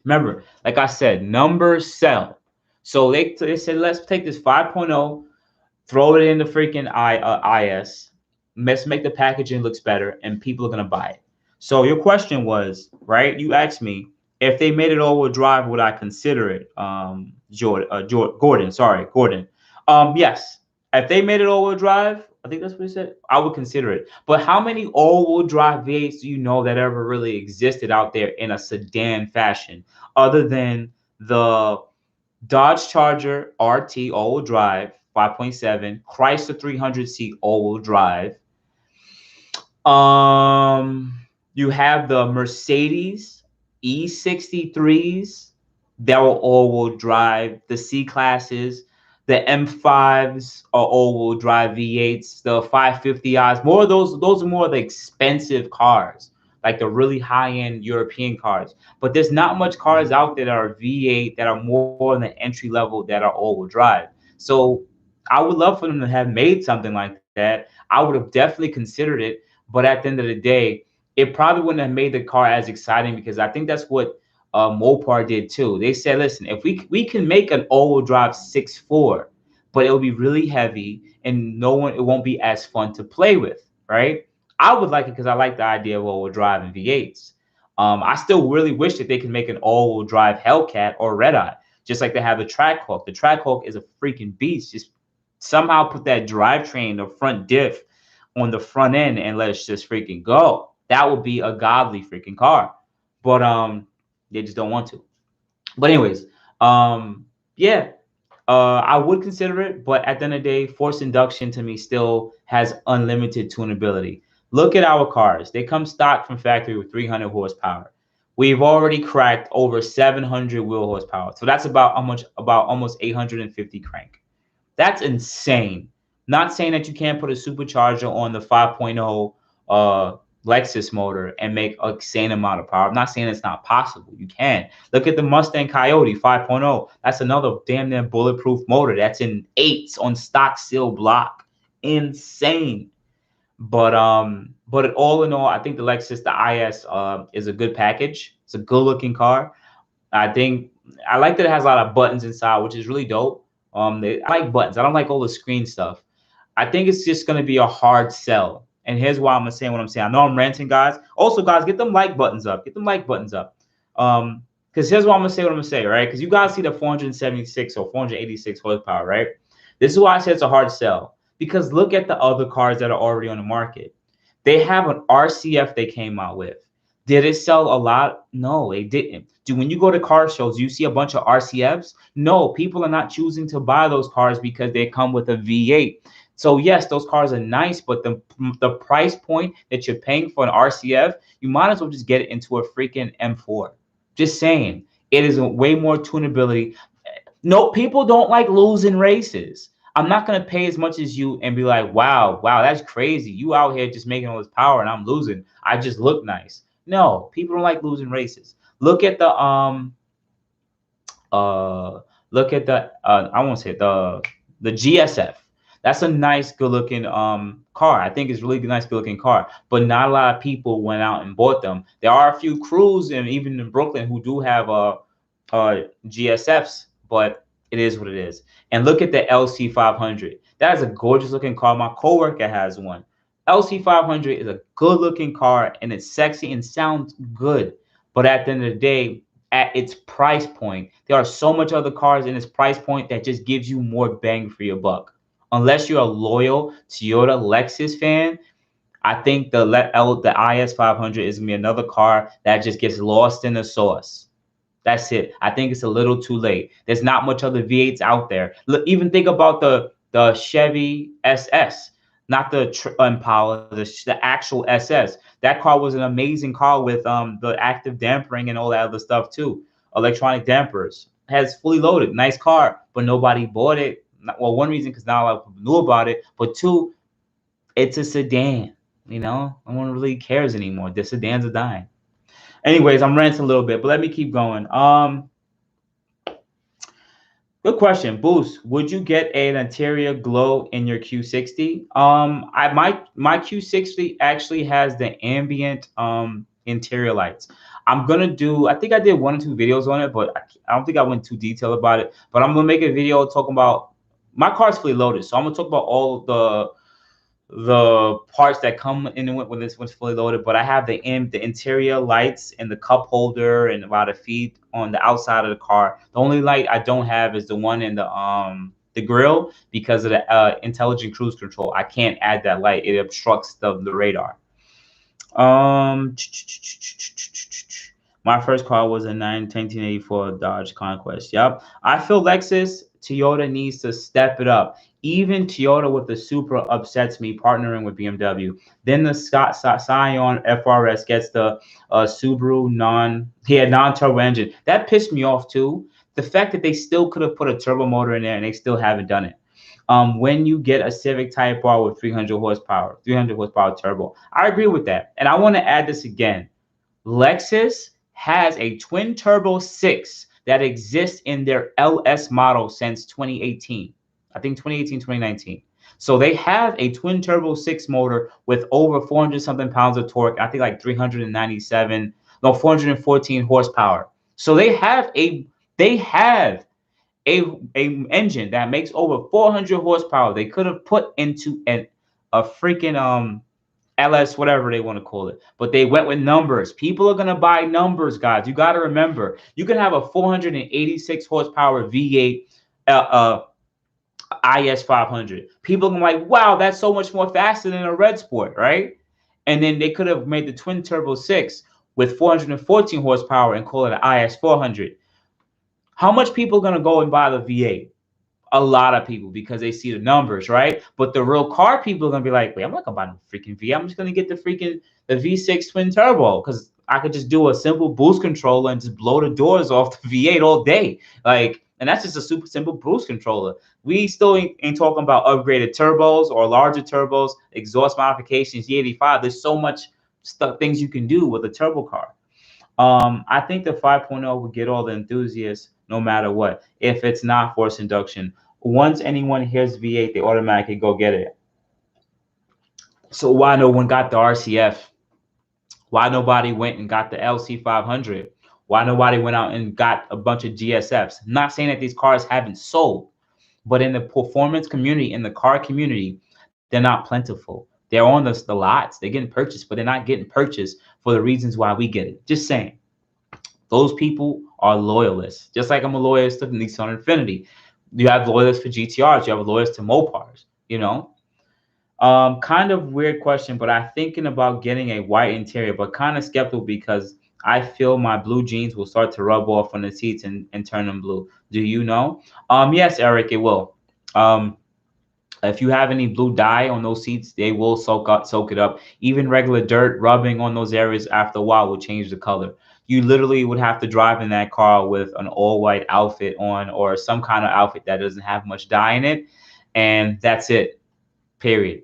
remember, like I said, numbers sell. So they said, let's take this 5.0, throw it in the freaking IS. Let's make the packaging looks better, and people are gonna buy it. So your question was, right? You asked me if they made it all-wheel drive, would I consider it? Gordon. Yes. If they made it all-wheel drive, I think that's what he said, I would consider it. But how many all-wheel drive V8s do you know that ever really existed out there in a sedan fashion, other than the Dodge Charger RT all-wheel drive 5.7, Chrysler 300C all-wheel drive? You have the Mercedes E63s that were all-wheel drive, the C classes, the M5s are all-wheel drive V8s, the 550is. More of those are more of the expensive cars, like the really high-end European cars. But there's not much cars out there that are V8 that are more in the entry level that are all-wheel drive. So I would love for them to have made something like that. I would have definitely considered it. But at the end of the day, it probably wouldn't have made the car as exciting, because I think that's what Mopar did too. They said, listen, if we can make an all-wheel drive 6.4, but it'll be really heavy and it won't be as fun to play with, right? I would like it because I like the idea of all-wheel drive and V8s. I still really wish that they could make an all-wheel drive Hellcat or Red Eye, just like they have the Trackhawk. The Trackhawk is a freaking beast. Just somehow put that drivetrain, the front diff, on the front end and let's just freaking go. That would be a godly freaking car. But they just don't want to. But anyways, yeah, I would consider it, but at the end of the day, forced induction to me still has unlimited tunability. Look at our cars. They come stock from factory with 300 horsepower. We've already cracked over 700 wheel horsepower. So that's about almost 850 crank. That's insane. Not saying that you can't put a supercharger on the 5.0 Lexus motor and make a insane amount of power. I'm not saying it's not possible. You can. Look at the Mustang Coyote 5.0. That's another damn near bulletproof motor. That's in 8s on stock steel block. Insane. But all in all, I think the Lexus, the IS, is a good package. It's a good looking car. I like that it has a lot of buttons inside, which is really dope. I like buttons. I don't like all the screen stuff. I think it's just going to be a hard sell. And here's why I'm saying what I'm saying. I know I'm ranting, guys. Also, guys, get them like buttons up. Get them like buttons up. Because here's why I'm going to say what I'm going to say, right? Because you guys see the 476 or 486 horsepower, right? This is why I said it's a hard sell. Because look at the other cars that are already on the market. They have an RCF they came out with. Did it sell a lot? No, it didn't. When you go to car shows, you see a bunch of RCFs? No, people are not choosing to buy those cars because they come with a V8. So yes, those cars are nice, but the price point that you're paying for an RCF, you might as well just get it into a freaking M4. Just saying, it is a way more tunability. No, people don't like losing races. I'm not going to pay as much as you and be like, wow, that's crazy. You out here just making all this power and I'm losing. I just look nice. No, people don't like losing races. Look at the I won't say the GSF. That's a nice, good-looking car. I think it's really nice, good-looking car. But not a lot of people went out and bought them. There are a few crews, and even in Brooklyn, who do have GSFs, but it is what it is. And look at the LC500. That is a gorgeous-looking car. My coworker has one. LC500 is a good-looking car, and it's sexy and sounds good. But at the end of the day, at its price point, there are so much other cars in its price point that just gives you more bang for your buck. Unless you're a loyal Toyota Lexus fan, I think the IS 500 is gonna be another car that just gets lost in the sauce. That's it. I think it's a little too late. There's not much other V8s out there. Look, even think about the Chevy SS, not the Impala, the actual SS. That car was an amazing car with the active dampering and all that other stuff too. Electronic dampers. Has fully loaded, nice car, but nobody bought it. Well, one reason because not a lot of people knew about it, but two, it's a sedan. You know, no one really cares anymore. The sedans are dying. Anyways, I'm ranting a little bit, but let me keep going. Good question, Boost. Would you get an interior glow in your Q60? My Q60 actually has the ambient interior lights. I'm gonna do. I think I did 1 or 2 videos on it, but I don't think I went too detailed about it. But I'm gonna make a video talking about my car's fully loaded, so I'm gonna talk about all the parts that come in when this one's fully loaded. But I have the interior lights and the cup holder and about a feet on the outside of the car. The only light I don't have is the one in the grill because of the intelligent cruise control. I can't add that light. It obstructs the radar. My first car was a 1984 Dodge Conquest. Yep. I feel Toyota needs to step it up. Even Toyota with the Supra upsets me partnering with BMW. Then the Scion FRS gets the Subaru non-turbo engine. That pissed me off too. The fact that they still could have put a turbo motor in there and they still haven't done it. When you get a Civic Type R with 300 horsepower turbo. I agree with that. And I want to add this again. Lexus has a twin turbo 6 that exists in their LS model since 2018. I think 2018, 2019. So they have a twin turbo 6 motor with over 400 something pounds of torque. I think like 414 horsepower. So they have a engine that makes over 400 horsepower. They could have put into a freaking LS, whatever they want to call it, but they went with numbers. People are going to buy numbers, guys. You got to remember, you can have a 486 horsepower V8 IS 500. People are like, wow, that's so much more faster than a Red Sport, right? And then they could have made the twin turbo 6 with 414 horsepower and call it an IS 400. How much people are going to go and buy the V8? A lot of people, because they see the numbers, right? But the real car people are gonna be like, wait, I'm not gonna buy no freaking V. I'm just gonna get the V6 twin turbo because I could just do a simple boost controller and just blow the doors off the V8 all day. Like, and that's just a super simple boost controller. We still ain't talking about upgraded turbos or larger turbos, exhaust modifications, E85. There's so much things you can do with a turbo car. I think the 5.0 will get all the enthusiasts no matter what. If it's not forced induction, once anyone hears V8, they automatically go get it. So why no one got the RCF? Why nobody went and got the LC500? Why nobody went out and got a bunch of GSFs? I'm not saying that these cars haven't sold, but in the performance community, in the car community, they're not plentiful. They're on the lots. They're getting purchased, but they're not getting purchased for the reasons why we get it. Just saying. Those people are loyalists. Just like I'm a loyalist to Nissan Infiniti. You have loyalists for GTRs. You have loyalists to Mopars, you know? Kind of weird question, but I'm thinking about getting a white interior, but kind of skeptical because I feel my blue jeans will start to rub off on the seats and turn them blue. Do you know? Yes, Eric, it will. If you have any blue dye on those seats, they will soak it up. Even regular dirt rubbing on those areas after a while will change the color. You literally would have to drive in that car with an all-white outfit on or some kind of outfit that doesn't have much dye in it, and that's it, period.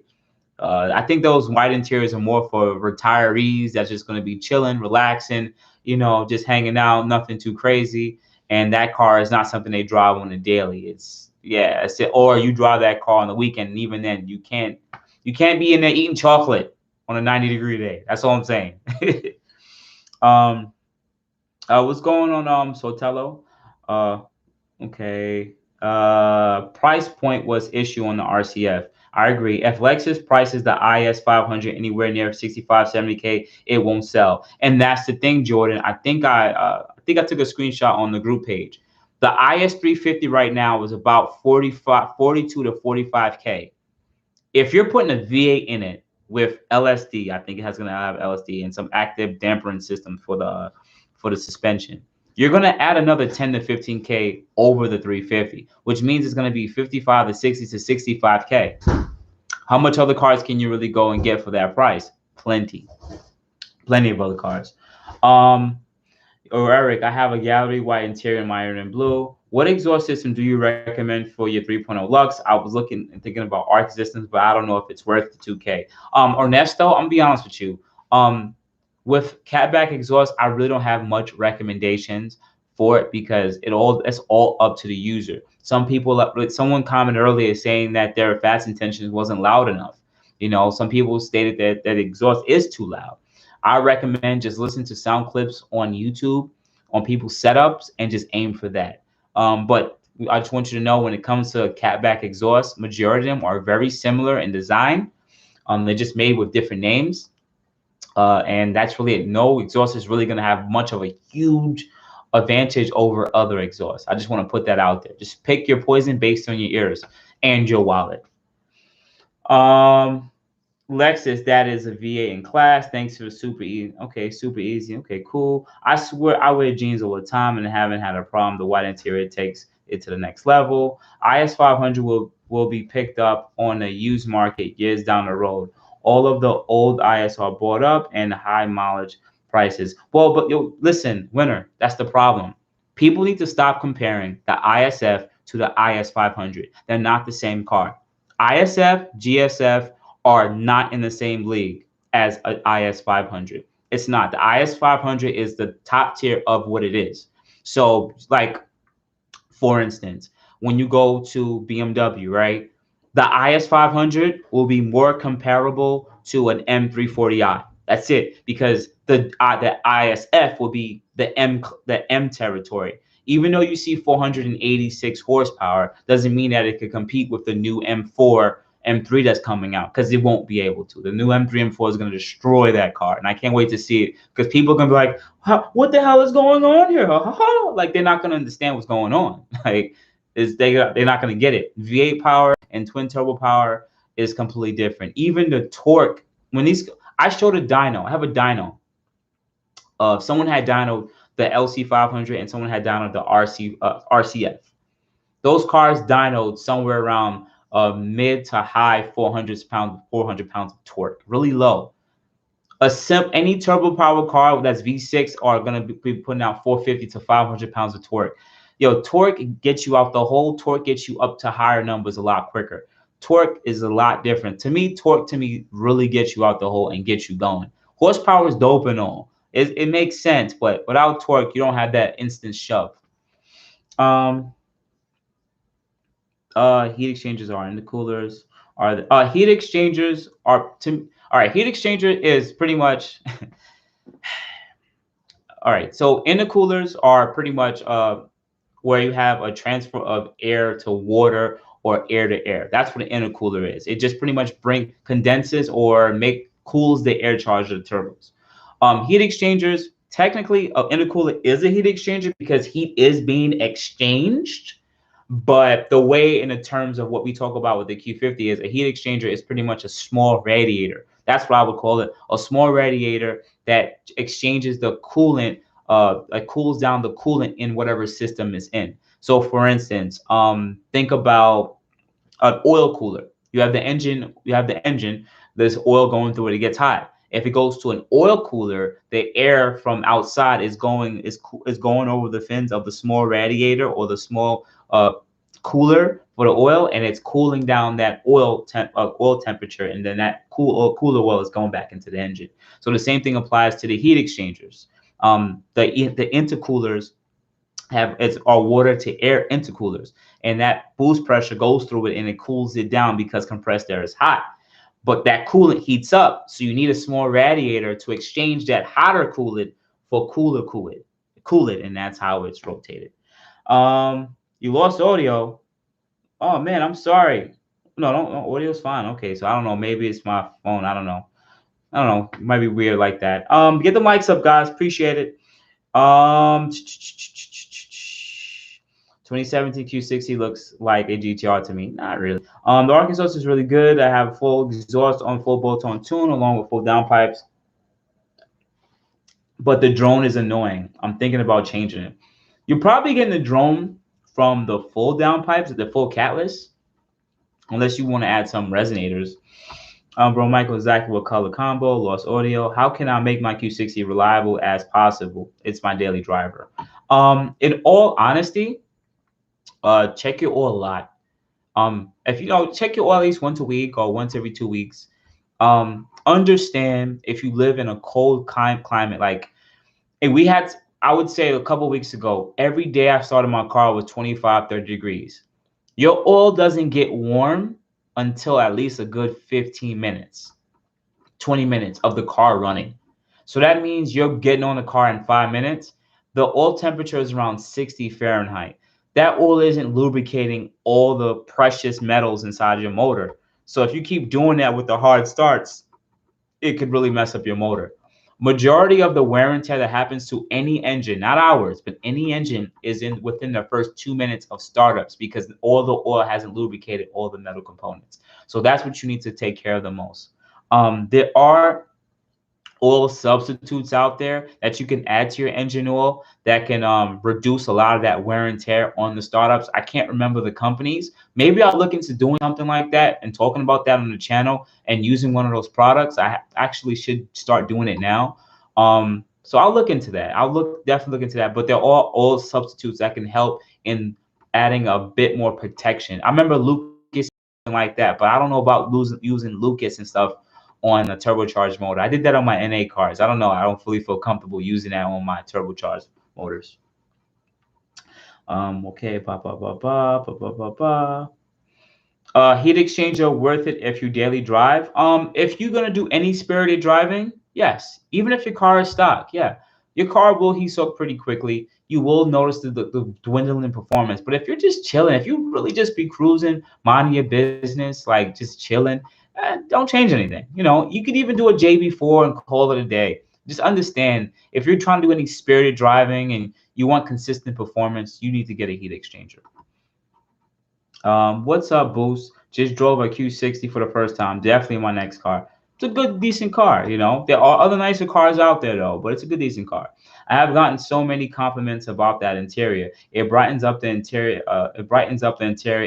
I think those white interiors are more for retirees that's just going to be chilling, relaxing, you know, just hanging out, nothing too crazy. And that car is not something they drive on a daily. It's it. Or you drive that car on the weekend, and even then you can't be in there eating chocolate on a 90-degree day. That's all I'm saying. What's going on, Sotelo? Okay. Price point was issue on the RCF. I agree. If Lexus prices the IS 500 anywhere near 65, 70K, it won't sell. And that's the thing, Jordan. I think I took a screenshot on the group page. The IS 350 right now is about 42 to 45K. If you're putting a V8 in it with LSD. I think it has going to have LSD and some active dampering system for the suspension. You're going to add another 10 to 15K over the 350, which means it's going to be 55 to 60 to 65K. How much other cars can you really go and get for that price? Plenty of other cars. Eric, I have a gallery white interior and my iron blue. What exhaust system do you recommend for your 3.0 Lux? I was looking and thinking about ARC systems, but I don't know if it's worth the 2K. Ernesto, I'm gonna be honest with you. With CATBACK exhaust, I really don't have much recommendations for it because it's all up to the user. Some people, someone commented earlier saying that their fast intentions wasn't loud enough. You know, some people stated that exhaust is too loud. I recommend just listen to sound clips on YouTube on people's setups and just aim for that. But I just want you to know when it comes to CATBACK exhaust, majority of them are very similar in design. They're just made with different names. And that's really it. No exhaust is really going to have much of a huge advantage over other exhausts. I just want to put that out there. Just pick your poison based on your ears and your wallet. Lexus, that is a VA in class. Thanks for super easy. Okay, super easy. Okay, cool. I swear I wear jeans all the time and haven't had a problem. The white interior takes it to the next level. IS500 will be picked up on the used market years down the road. All of the old IS are bought up and high mileage prices. Well, but yo, listen, winner, that's the problem. People need to stop comparing the ISF to the IS500. They're not the same car. ISF, GSF are not in the same league as an IS500. It's not. The IS500 is the top tier of what it is. So, like, for instance, when you go to BMW, right, the IS500 will be more comparable to an M340i. That's it, because the ISF will be the M territory. Even though you see 486 horsepower, doesn't mean that it could compete with the new M4, M3 that's coming out, because it won't be able to. The new M3, M4 is going to destroy that car, and I can't wait to see it, because people are going to be like, what the hell is going on here? Like, they're not going to understand what's going on. Like, they're not going to get it. V8 power and twin turbo power is completely different. Even the torque, I showed a dyno. I have a dyno. Someone had dyno the LC500 and someone had dyno the RCF. Those cars dynoed somewhere around mid to high 400 pounds of torque, really low. Any turbo power car that's V6 are going to be putting out 450 to 500 pounds of torque. Yo, torque gets you out the hole. Torque gets you up to higher numbers a lot quicker. Torque is a lot different. To me, torque really gets you out the hole and gets you going. Horsepower is dope and all. It makes sense, but without torque, you don't have that instant shove. Heat exchangers are in the coolers. Heat exchangers are all right. Heat exchanger is pretty much all right. So intercoolers are pretty much where you have a transfer of air to water or air to air. That's what an intercooler is. It just pretty much condenses or cools the air charge of the turbos. Heat exchangers, technically, an intercooler is a heat exchanger because heat is being exchanged. But the way in the terms of what we talk about with the Q50 is a heat exchanger is pretty much a small radiator. That's what I would call it, a small radiator that exchanges the coolant, like cools down the coolant in whatever system is in. So for instance, think about an oil cooler. You have the engine, there's oil going through it, it gets hot. If it goes to an oil cooler, the air from outside is going over the fins of the small radiator or the small cooler for the oil, and it's cooling down that oil temperature, and then that cooler oil is going back into the engine. So the same thing applies to the heat exchangers. The intercoolers are water to air intercoolers, and that boost pressure goes through it and it cools it down because compressed air is hot. But that coolant heats up, so you need a small radiator to exchange that hotter coolant for cooler coolant, and that's how it's rotated. You lost audio. Oh man, I'm sorry. No, audio's fine. Okay, so I don't know. Maybe it's my phone. I don't know. It might be weird like that. Get the mics up, guys. Appreciate it. 2017 Q60 looks like a GTR to me. Not really. The ARC exhaust is really good. I have full exhaust on full bolt-on tune along with full downpipes. But the drone is annoying. I'm thinking about changing it. You're probably getting the drone from the full downpipes, the full catless, unless you want to add some resonators. Bro, Michael, exactly what color combo, lost audio. How can I make my Q60 reliable as possible? It's my daily driver. In all honesty, check your oil a lot. If you know, check your oil at least once a week or once every 2 weeks. Understand if you live in a cold climate, like, and we had, I would say a couple weeks ago, every day I started my car was 25, 30 degrees. Your oil doesn't get warm until at least a good 15 minutes, 20 minutes of the car running. So that means you're getting on the car in 5 minutes. The oil temperature is around 60 Fahrenheit. That oil isn't lubricating all the precious metals inside your motor. So if you keep doing that with the hard starts, it could really mess up your motor. Majority of the wear and tear that happens to any engine, not ours, but any engine, is within the first 2 minutes of startups because all the oil hasn't lubricated all the metal components. So that's what you need to take care of the most. There are oil substitutes out there that you can add to your engine oil that can reduce a lot of that wear and tear on the startups. I can't remember the companies. Maybe I'll look into doing something like that and talking about that on the channel and using one of those products. I actually should start doing it now. So I'll look into that. Definitely look into that. But there are oil substitutes that can help in adding a bit more protection. I remember Lucas like that, but I don't know about using Lucas and stuff on a turbocharged motor. I did that on my NA cars. I don't know. I don't fully feel comfortable using that on my turbocharged motors. Okay. Heat exchanger worth it if you daily drive? If you're gonna do any spirited driving, yes. Even if your car is stock, yeah, your car will heat soak pretty quickly. You will notice the dwindling performance. But if you're just chilling, if you really just be cruising, minding your business, like just chilling, don't change anything. You know, you could even do a JB4 and call it a day. Just understand, if you're trying to do any spirited driving and you want consistent performance, you need to get a heat exchanger. What's up, Boost? Just drove a Q60 for the first time. Definitely my next car. It's a good, decent car. You know, there are other nicer cars out there though, but it's a good, decent car. I have gotten so many compliments about that interior. It brightens up the interior.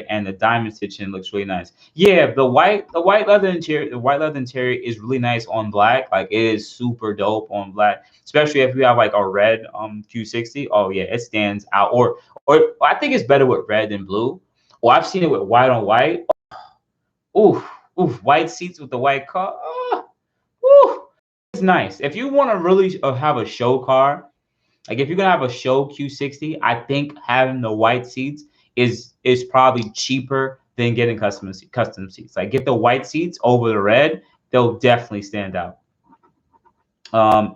And the diamond stitching looks really nice. Yeah, the white leather interior is really nice on black. Like, it is super dope on black, especially if you have like a red Q60. Oh yeah, it stands out. Or I think it's better with red than blue. Or I've seen it with white on white. Oof, white seats with the white car. It's nice. If you want to really have a show car, like if you're gonna have a show Q60, I think having the white seats is probably cheaper than getting custom seats. Like, get the white seats over the red; they'll definitely stand out.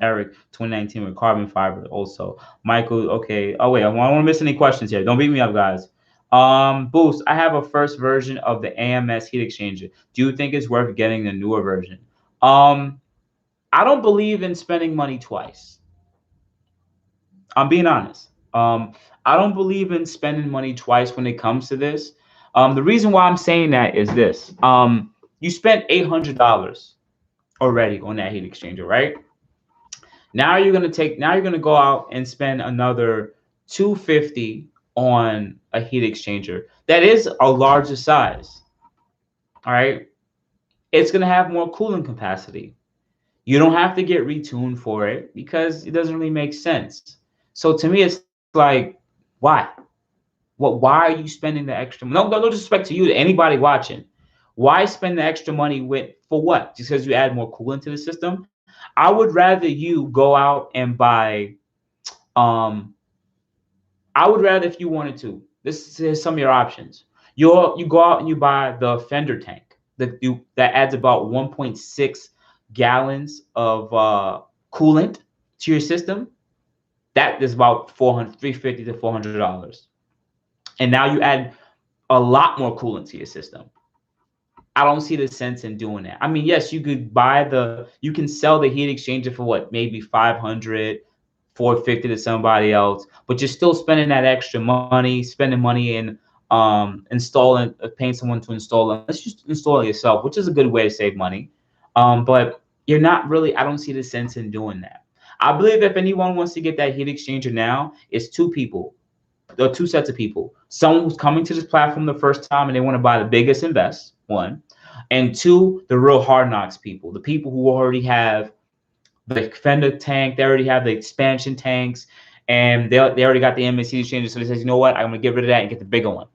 Eric, 2019 with carbon fiber also. Michael, okay. Oh wait, I don't want to miss any questions here. Don't beat me up, guys. Boost, I have a first version of the AMS heat exchanger. Do you think it's worth getting the newer version? I don't believe in spending money twice. I'm being honest. I don't believe in spending money twice when it comes to this. The reason why I'm saying that is this. You spent $800 already on that heat exchanger, right? Now you're gonna go out and spend another $250 on a heat exchanger that is a larger size. All right, it's gonna have more cooling capacity. You don't have to get retuned for it because it doesn't really make sense. So to me, it's like, why? Why are you spending the extra? No disrespect to you, to anybody watching. Why spend the extra money for what? Just because you add more coolant to the system? I would rather you go out and buy. I would rather, if you wanted to. This is some of your options. You go out and you buy the fender tank that adds about 1.6 gallons of coolant to your system. That is about $350 to $400. And now you add a lot more coolant to your system. I don't see the sense in doing that. I mean, yes, you can sell the heat exchanger for what, maybe $500, $450 to somebody else, but you're still spending that extra money, spending money in installing, paying someone to install it. Let's just install it yourself, which is a good way to save money. But you're not really, I don't see the sense in doing that. I believe if anyone wants to get that heat exchanger now, it's two people. There are two sets of people. Someone who's coming to this platform the first time and they want to buy the biggest and best, one. And two, the real hard knocks people, the people who already have the fender tank, they already have the expansion tanks, and they already got the MSC exchange. So they says, you know what, I'm going to get rid of that and get the bigger one.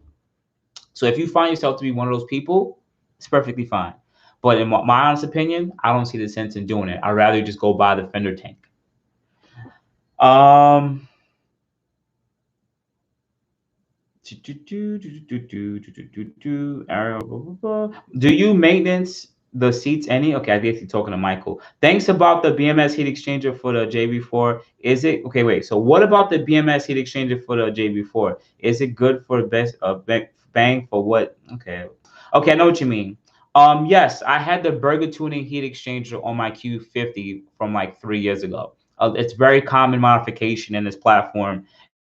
So if you find yourself to be one of those people, it's perfectly fine. But in my honest opinion, I don't see the sense in doing it. I'd rather just go buy the fender tank. Do you maintenance the seats any? Okay, I guess you're talking to Michael. Thanks about the BMS heat exchanger for the JB4. Is it okay? Wait. So what about the BMS heat exchanger for the JB4? Is it good for best bang for what? Okay. Okay, I know what you mean. Yes, I had the Burger Tuning heat exchanger on my Q50 from like 3 years ago. It's very common modification in this platform,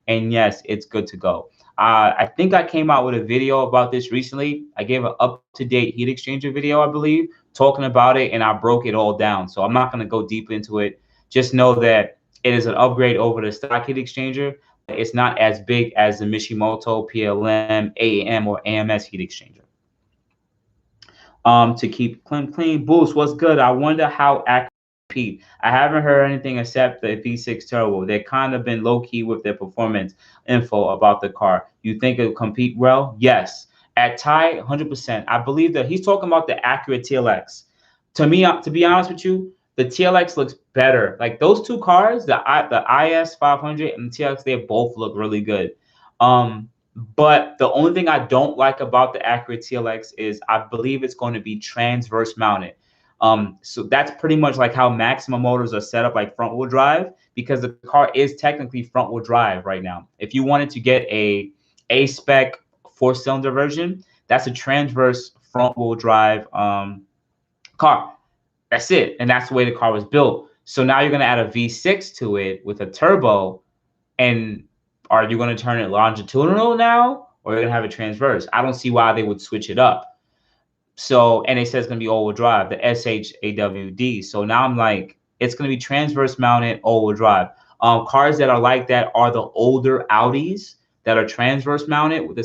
and yes, it's good to go. I think I came out with a video about this recently. I gave an up-to-date heat exchanger video, I believe, talking about it, and I broke it all down. So I'm not going to go deep into it. Just know that it is an upgrade over the stock heat exchanger. It's not as big as the Mishimoto, PLM, AAM, or AMS heat exchanger. To keep clean. Boost, what's good? I wonder how accurate. I haven't heard anything except the V6 turbo. They've kind of been low-key with their performance info about the car. You think it'll compete well? Yes. At Ty, 100%. I believe that he's talking about the accurate TLX. To me, to be honest with you, the TLX looks better. Like those two cars, the IS 500 and the TLX, they both look really good. But the only thing I don't like about the accurate TLX is I believe it's going to be transverse mounted. So that's pretty much like how Maxima motors are set up, like front wheel drive, because the car is technically front wheel drive right now. If you wanted to get a spec 4-cylinder version, that's a transverse front wheel drive car. That's it. And that's the way the car was built. So now you're going to add a V6 to it with a turbo. And are you going to turn it longitudinal now, or you're going to have it transverse? I don't see why they would switch it up. So, and it says it's going to be all-wheel drive, the SHAWD. So now I'm like, it's going to be transverse mounted all-wheel drive. Cars that are like that are the older Audis that are transverse mounted with a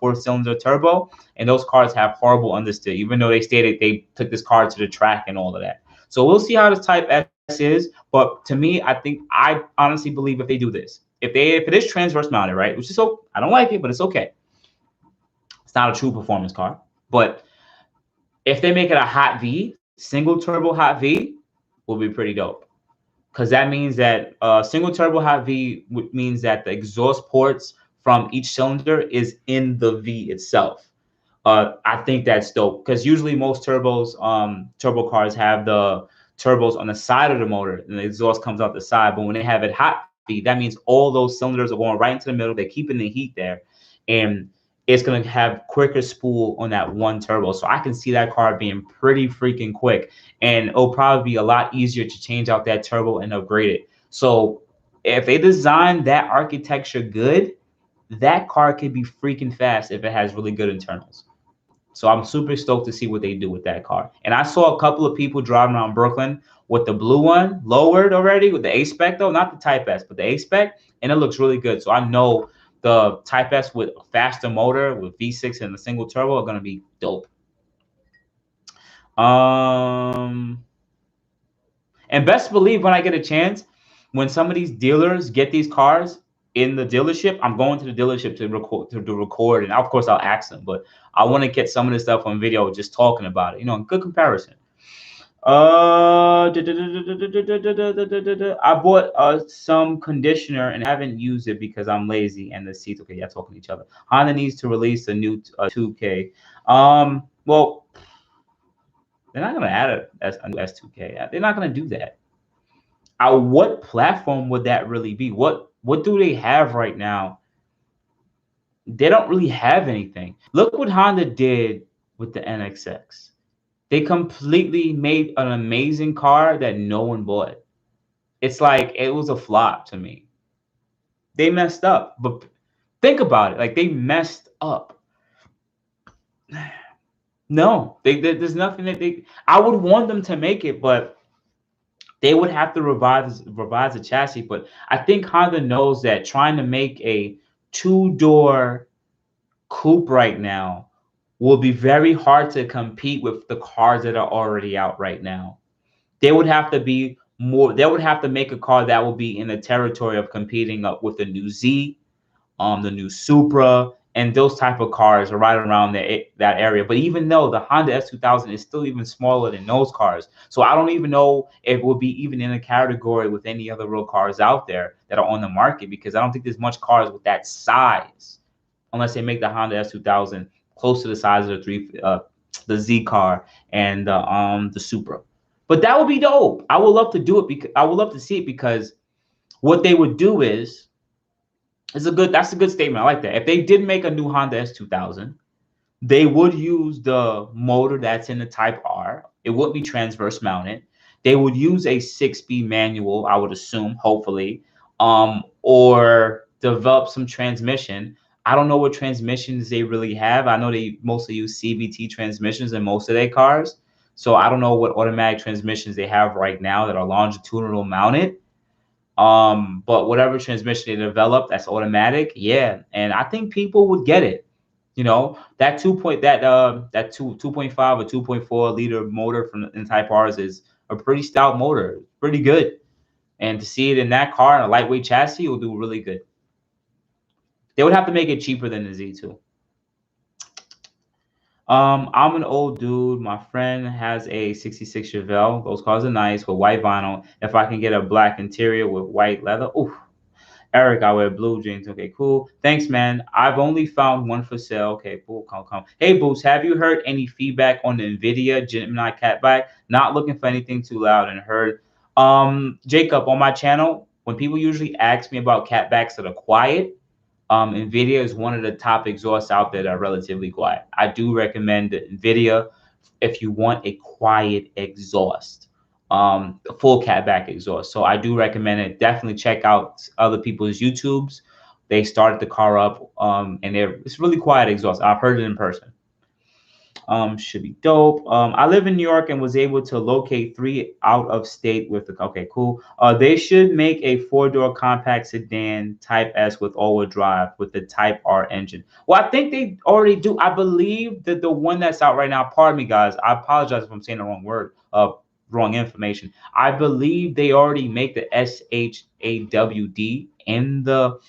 4-cylinder turbo, and those cars have horrible understeer, even though they stated they took this car to the track and all of that. So we'll see how this Type S is, but to me, I honestly believe if they do this, if it is transverse mounted, right, which is so, I don't like it, but it's okay. It's not a true performance car. But if they make it a hot V, single turbo hot V, will be pretty dope. Because that means that single turbo hot V means that the exhaust ports from each cylinder is in the V itself. I think that's dope. Because usually most turbo cars have the turbos on the side of the motor and the exhaust comes out the side. But when they have it hot V, that means all those cylinders are going right into the middle. They're keeping the heat there. And it's going to have quicker spool on that one turbo. So I can see that car being pretty freaking quick. And it'll probably be a lot easier to change out that turbo and upgrade it. So if they design that architecture good, that car could be freaking fast if it has really good internals. So I'm super stoked to see what they do with that car. And I saw a couple of people driving around Brooklyn with the blue one lowered already with the A-Spec though, not the Type S, but the A-Spec, and it looks really good. So I know the Type S with a faster motor with V6 and a single turbo are going to be dope. And best believe when I get a chance, when some of these dealers get these cars in the dealership, I'm going to the dealership to record. And of course I'll ask them, but I want to get some of this stuff on video, just talking about it, good comparison. I bought some conditioner and haven't used it because I'm lazy and the seats. Okay, yeah, talking to each other. Honda needs to release a new 2K. Well, they're not gonna add a new S2K. They're not gonna do that. What platform would that really be? What do they have right now? They don't really have anything. Look what Honda did with the NXX. They completely made an amazing car that no one bought. it's like it was a flop to me. They messed up. But think about it. Like, they messed up. No, there's nothing that they. I would want them to make it, but they would have to revise the chassis. But I think Honda knows that trying to make a two-door coupe right now will be very hard to compete with the cars that are already out right now. They would have to be more. They would have to make a car that will be in the territory of competing up with the new Z, the new Supra, and those type of cars are right around that area. But even though the Honda S2000 is still even smaller than those cars, so I don't even know if it will be even in a category with any other real cars out there that are on the market, because I don't think there's much cars with that size, unless they make the Honda S2000 close to the size of the Z car and the Supra. But that would be dope. I would love to do it because I would love to see it, because what they would do is that's a good statement. I like that. If they did make a new Honda S2000, they would use the motor that's in the Type R. It would be transverse mounted. They would use a 6-speed manual, I would assume, hopefully, or develop some transmission. I don't know what transmissions they really have. I know they mostly use CVT transmissions in most of their cars. So I don't know what automatic transmissions they have right now that are longitudinal mounted. But whatever transmission they develop that's automatic, yeah. And I think people would get it. You know, that 2.5 or 2.4 liter motor from in Type R's is a pretty stout motor, pretty good. And to see it in that car in a lightweight chassis will do really good. They would have to make it cheaper than the Z2. I'm an old dude. My friend has a 66 Chevelle. Those cars are nice with white vinyl. If I can get a black interior with white leather, oof. Eric, I wear blue jeans. Okay, cool. Thanks, man. I've only found one for sale. Okay, cool. Come. Hey, Boots, have you heard any feedback on the NVIDIA Gemini CATBACK? Not looking for anything too loud and heard. Jacob, on my channel, when people usually ask me about CATBACKs that are quiet, NVIDIA is one of the top exhausts out there that are relatively quiet. I do recommend NVIDIA if you want a quiet exhaust, full CATBACK exhaust. So I do recommend it. Definitely check out other people's YouTubes. They started the car up, and it's really quiet exhaust. I've heard it in person. Should be dope. I live in New York and was able to locate 3 out of state with the. Okay, cool. They should make a 4-door compact sedan Type S with all-wheel drive with the Type R engine. Well, I think they already do. I believe that the one that's out right now. Pardon me, guys. I apologize if I'm saying the wrong word. Wrong information. I believe they already make the SHAWD in the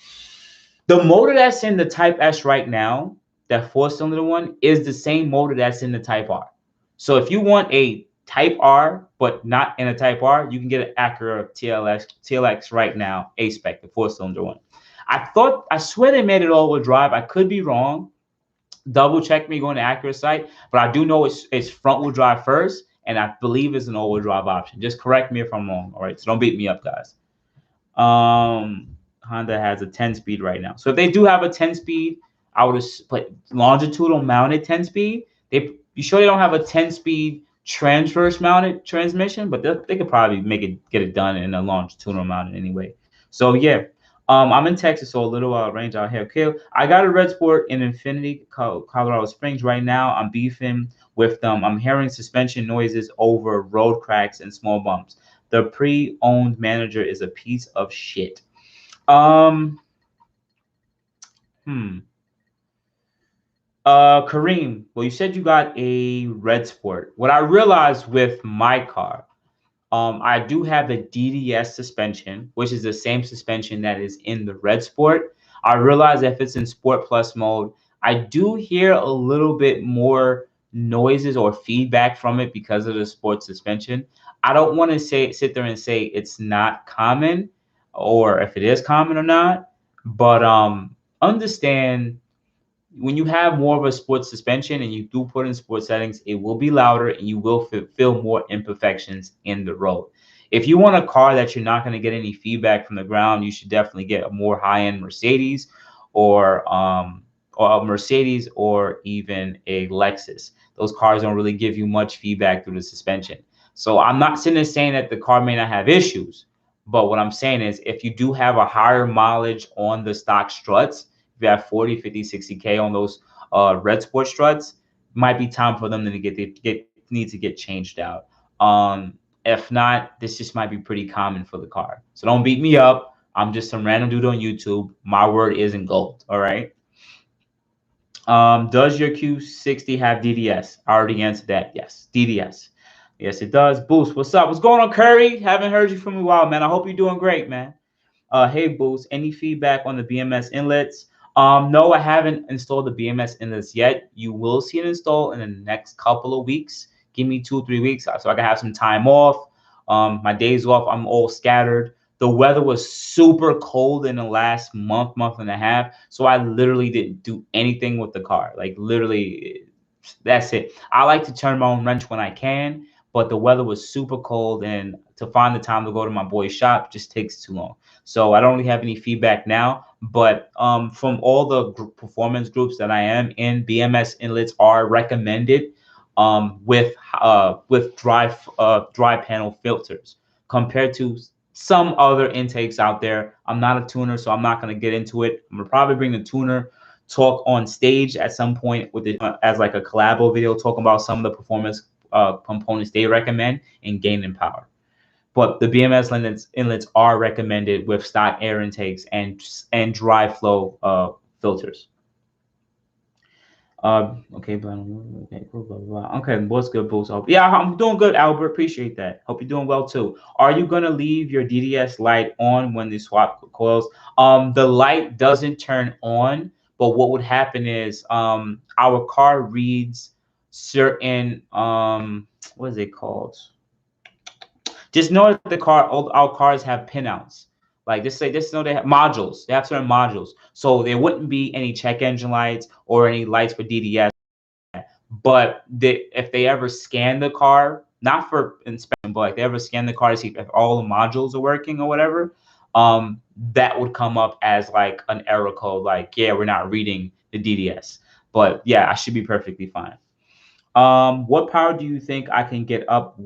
motor that's in the Type S right now. That 4-cylinder one is the same motor that's in the Type R. So if you want a Type R, but not in a Type R, you can get an Acura TLX right now, A-Spec, the 4-cylinder one. I swear they made it all-wheel drive. I could be wrong. Double check me going to Acura site, but I do know it's front-wheel drive first, and I believe it's an all-wheel drive option. Just correct me if I'm wrong, all right? So don't beat me up, guys. Honda has a 10-speed right now. So if they do have a 10-speed, I would put longitudinal mounted 10-speed. You sure they don't have a 10-speed transverse mounted transmission? But they could probably get it done in a longitudinal mounted anyway. So yeah, I'm in Texas, so a little range out here. Okay, I got a red sport in Infiniti, Colorado Springs right now. I'm beefing with them. I'm hearing suspension noises over road cracks and small bumps. The pre-owned manager is a piece of shit. Kareem, well, you said you got a red sport. What I realized with my car, I do have the Dds suspension, which is the same suspension that is in the red sport. I realize if it's in Sport Plus mode, I do hear a little bit more noises or feedback from it because of the sport suspension. I don't want to sit there and say it's not common, or if it is common or not, but understand when you have more of a sports suspension and you do put in sports settings, it will be louder and you will feel more imperfections in the road. If you want a car that you're not going to get any feedback from the ground, you should definitely get a more high-end Mercedes or a Mercedes or even a Lexus. Those cars don't really give you much feedback through the suspension. So I'm not sitting there saying that the car may not have issues, But what I'm saying is, if you do have a higher mileage on the stock struts, if you have 40, 50, 60K on those red sport struts, might be time for them to need to get changed out. If not, this just might be pretty common for the car. So don't beat me up. I'm just some random dude on YouTube. My word isn't gold. All right. Does your Q60 have DDS? I already answered that. Yes, DDS. Yes, it does. Boost, what's up? What's going on, Curry? Haven't heard you from a while, man. I hope you're doing great, man. Hey, Boost, any feedback on the BMS inlets? No, I haven't installed the BMS inlets yet. You will see it installed in the next couple of weeks. Give me 2-3 weeks so I can have some time off. My days off, I'm all scattered. The weather was super cold in the last month and a half. So I literally didn't do anything with the car. Like literally, that's it. I like to turn my own wrench when I can, but the weather was super cold, and to find the time to go to my boy's shop just takes too long. So I don't really have any feedback now, but from all the performance groups that I am in, BMS inlets are recommended with dry panel filters compared to some other intakes out there. I'm not a tuner, so I'm not going to get into it. I'm gonna probably bring the tuner talk on stage at some point with it as like a collabo video talking about some of the performance components they recommend in gain and power. But the BMS inlets are recommended with stock air intakes and dry flow filters. Okay, but okay, blah, blah, blah. Okay, what's good, Boost? Yeah, I'm doing good, Albert. Appreciate that. Hope you're doing well too. Are you gonna leave your DDS light on when you swap coils? The light doesn't turn on, but what would happen is our car reads certain what is it called? Just know that all our cars have pinouts. Like just know they have modules. They have certain modules. So there wouldn't be any check engine lights or any lights for DDS. But if they ever scan the car, not for inspection, but like they ever scan the car to see if all the modules are working or whatever, that would come up as like an error code. Like, yeah, we're not reading the DDS. But yeah, I should be perfectly fine. What power do you think I can get up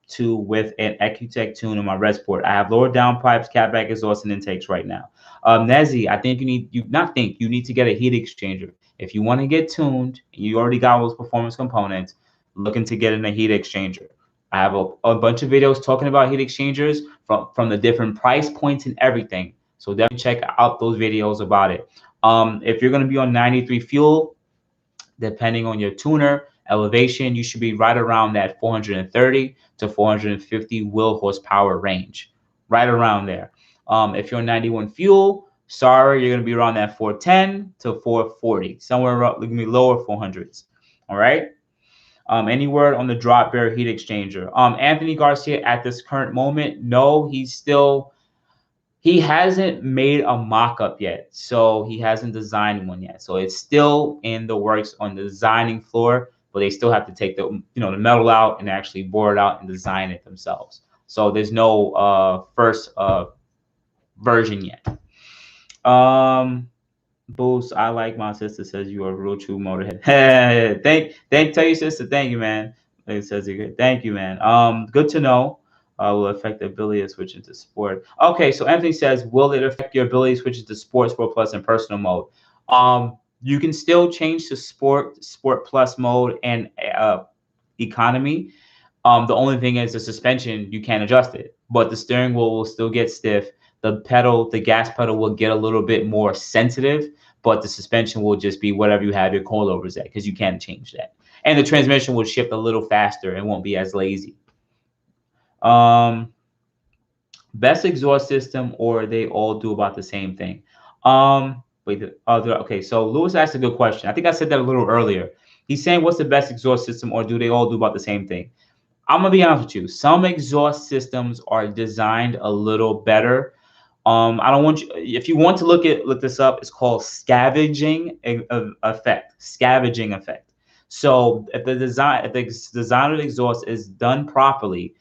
to with an Ecutech tune in my red sport? I have lower downpipes, catback exhaust, and intakes right now. Nezzy, I think you need to get a heat exchanger. If you want to get tuned, you already got those performance components, looking to get in a heat exchanger. I have a bunch of videos talking about heat exchangers from the different price points and everything. So definitely check out those videos about it. If you're going to be on 93 fuel, depending on your tuner elevation, you should be right around that 430 to 450 wheel horsepower range, right around there. If you're on 91 fuel, sorry, you're going to be around that 410 to 440, somewhere around lower 400s. All right. Any word on the drop bear heat exchanger? Anthony Garcia at this current moment, no, he hasn't made a mock-up yet, so he hasn't designed one yet. So it's still in the works on the designing floor, but they still have to take the the metal out and actually bore it out and design it themselves. So there's no first version yet. Boost, I like my sister says you are a real true motorhead. Tell your sister, thank you, man. It says thank you, man. Good to know. Will affect the ability to switch into sport. Okay, so Anthony says, will it affect your ability to switch into sport plus, and personal mode? You can still change to sport plus mode and economy. The only thing is the suspension, you can't adjust it, but the steering wheel will still get stiff. The gas pedal will get a little bit more sensitive, but the suspension will just be whatever you have your coilovers at, because you can't change that. And the transmission will shift a little faster and won't be as lazy. Best exhaust system, or they all do about the same thing? Okay, so Lewis asked a good question. I think I said that a little earlier. He's saying, what's the best exhaust system, or do they all do about the same thing? I'm gonna be honest with you. Some exhaust systems are designed a little better. I don't want you. If you want to look this up, it's called scavenging effect. Scavenging effect. So if the design of the exhaust is done properly,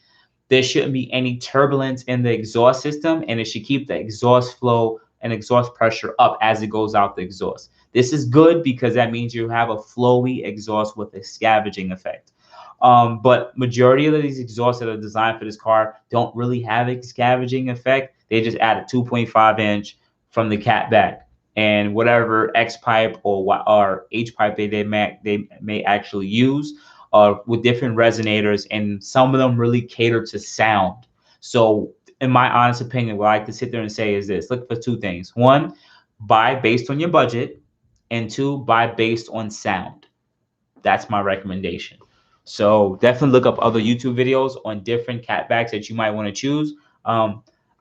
there shouldn't be any turbulence in the exhaust system, and it should keep the exhaust flow and exhaust pressure up as it goes out the exhaust. This is good because that means you have a flowy exhaust with a scavenging effect. But majority of these exhausts that are designed for this car don't really have a scavenging effect. They just add a 2.5 inch from the CATBACK, and whatever X pipe or H pipe they may actually use with different resonators, and some of them really cater to sound. So in my honest opinion, what I like to sit there and say is this: look for two things. One, buy based on your budget, and two, buy based on sound. That's my recommendation. So definitely look up other YouTube videos on different CATBACks that you might want to choose.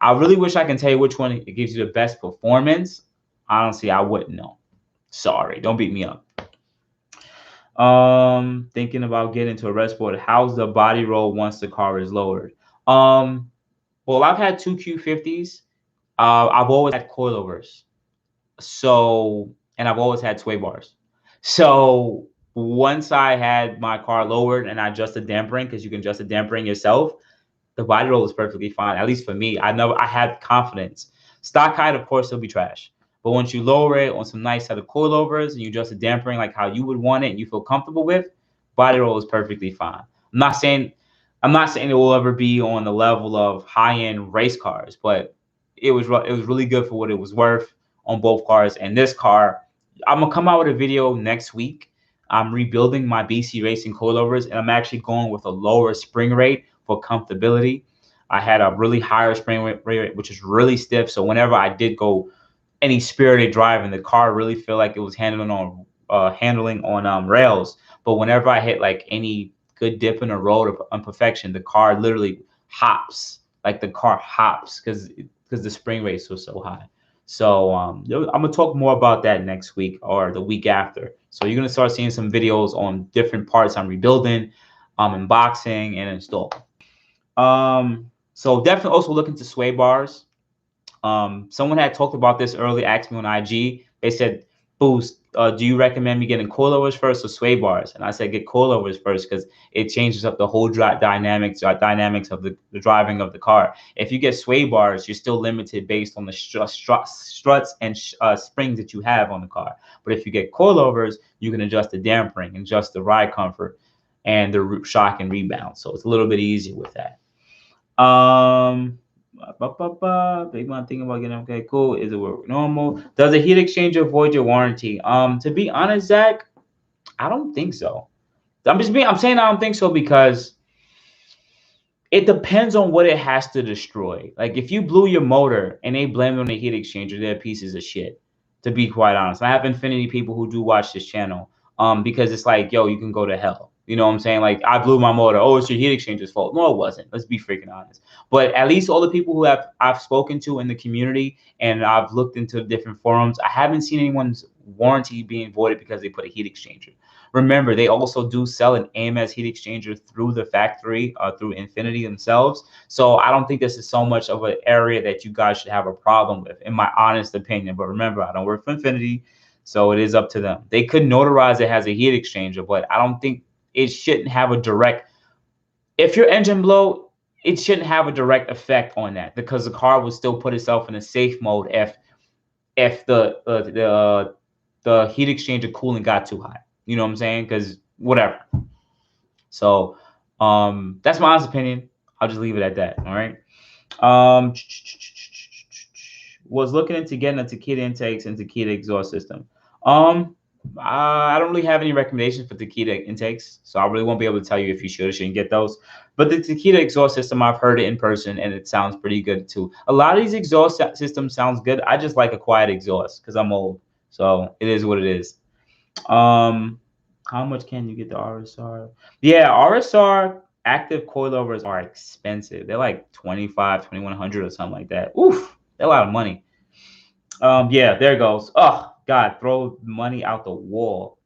I really wish I can tell you which one gives you the best performance. Honestly, I wouldn't know. Sorry, don't beat me up. Thinking about getting into a rest board. How's the body roll once the car is lowered? Well, I've had two Q50s. I've always had coilovers. And I've always had sway bars. So once I had my car lowered and I adjusted dampering, because you can adjust the dampering yourself, the body roll is perfectly fine. At least for me, I had confidence. Stock height, of course, it'll be trash. But once you lower it on some nice set of coilovers and you adjust the dampering like how you would want it and you feel comfortable with, body roll is perfectly fine. I'm not saying it will ever be on the level of high-end race cars, but it was really good for what it was worth on both cars. And this car, I'm gonna come out with a video next week. I'm rebuilding my BC Racing coilovers, and I'm actually going with a lower spring rate for comfortability. I had a really higher spring rate, which is really stiff. So whenever I did go any spirited driving, the car really felt like it was handling on rails. But whenever I hit like any good dip in a road of imperfection, the car literally hops. Like the car hops because the spring rates were so high. So I'm gonna talk more about that next week or the week after. So you're gonna start seeing some videos on different parts I'm rebuilding, unboxing and installing. So definitely also look into sway bars. Someone had talked about this earlier, asked me on IG. They said, Boost, do you recommend me getting coilovers first or sway bars? And I said, get coilovers first because it changes up the whole dynamics of the driving of the car. If you get sway bars, you're still limited based on the struts and springs that you have on the car. But if you get coilovers, you can adjust the dampering, adjust the ride comfort, and the shock and rebound. So it's a little bit easier with that. Big one thing about getting okay, cool. Is it work normal? Does a heat exchanger void your warranty? To be honest, Zach, I don't think so. I'm saying I don't think so because it depends on what it has to destroy. Like if you blew your motor and they blame it on the heat exchanger, they're pieces of shit. To be quite honest, I have infiniti people who do watch this channel. Because it's like, yo, you can go to hell. You know what I'm saying? Like, I blew my motor. Oh, it's your heat exchanger's fault. No, it wasn't. Let's be freaking honest. But at least all the people who I've spoken to in the community and I've looked into different forums, I haven't seen anyone's warranty being voided because they put a heat exchanger. Remember, they also do sell an AMS heat exchanger through the factory, through Infiniti themselves. So I don't think this is so much of an area that you guys should have a problem with, in my honest opinion. But remember, I don't work for Infiniti, so it is up to them. They could notarize it as a heat exchanger, but I don't think it shouldn't have a direct, if your engine blow, it shouldn't have a direct effect on that because the car will still put itself in a safe mode if the heat exchanger coolant got too high. You know what I'm saying? Because whatever. So that's my honest opinion. I'll just leave it at that. All right. Was looking into getting a Takeda intakes and Takeda exhaust system. I don't really have any recommendations for Takeda intakes, so I really won't be able to tell you if you should or shouldn't get those. But the Takeda exhaust system, I've heard it in person, and it sounds pretty good too. A lot of these exhaust systems sounds good. I just like a quiet exhaust because I'm old, so it is what it is. How much can you get the Rsr? Yeah, Rsr Active Coilovers are expensive. They're like $2,100 or something like that. Oof, they're a lot of money. Yeah, there it goes. Oh God, throw money out the wall.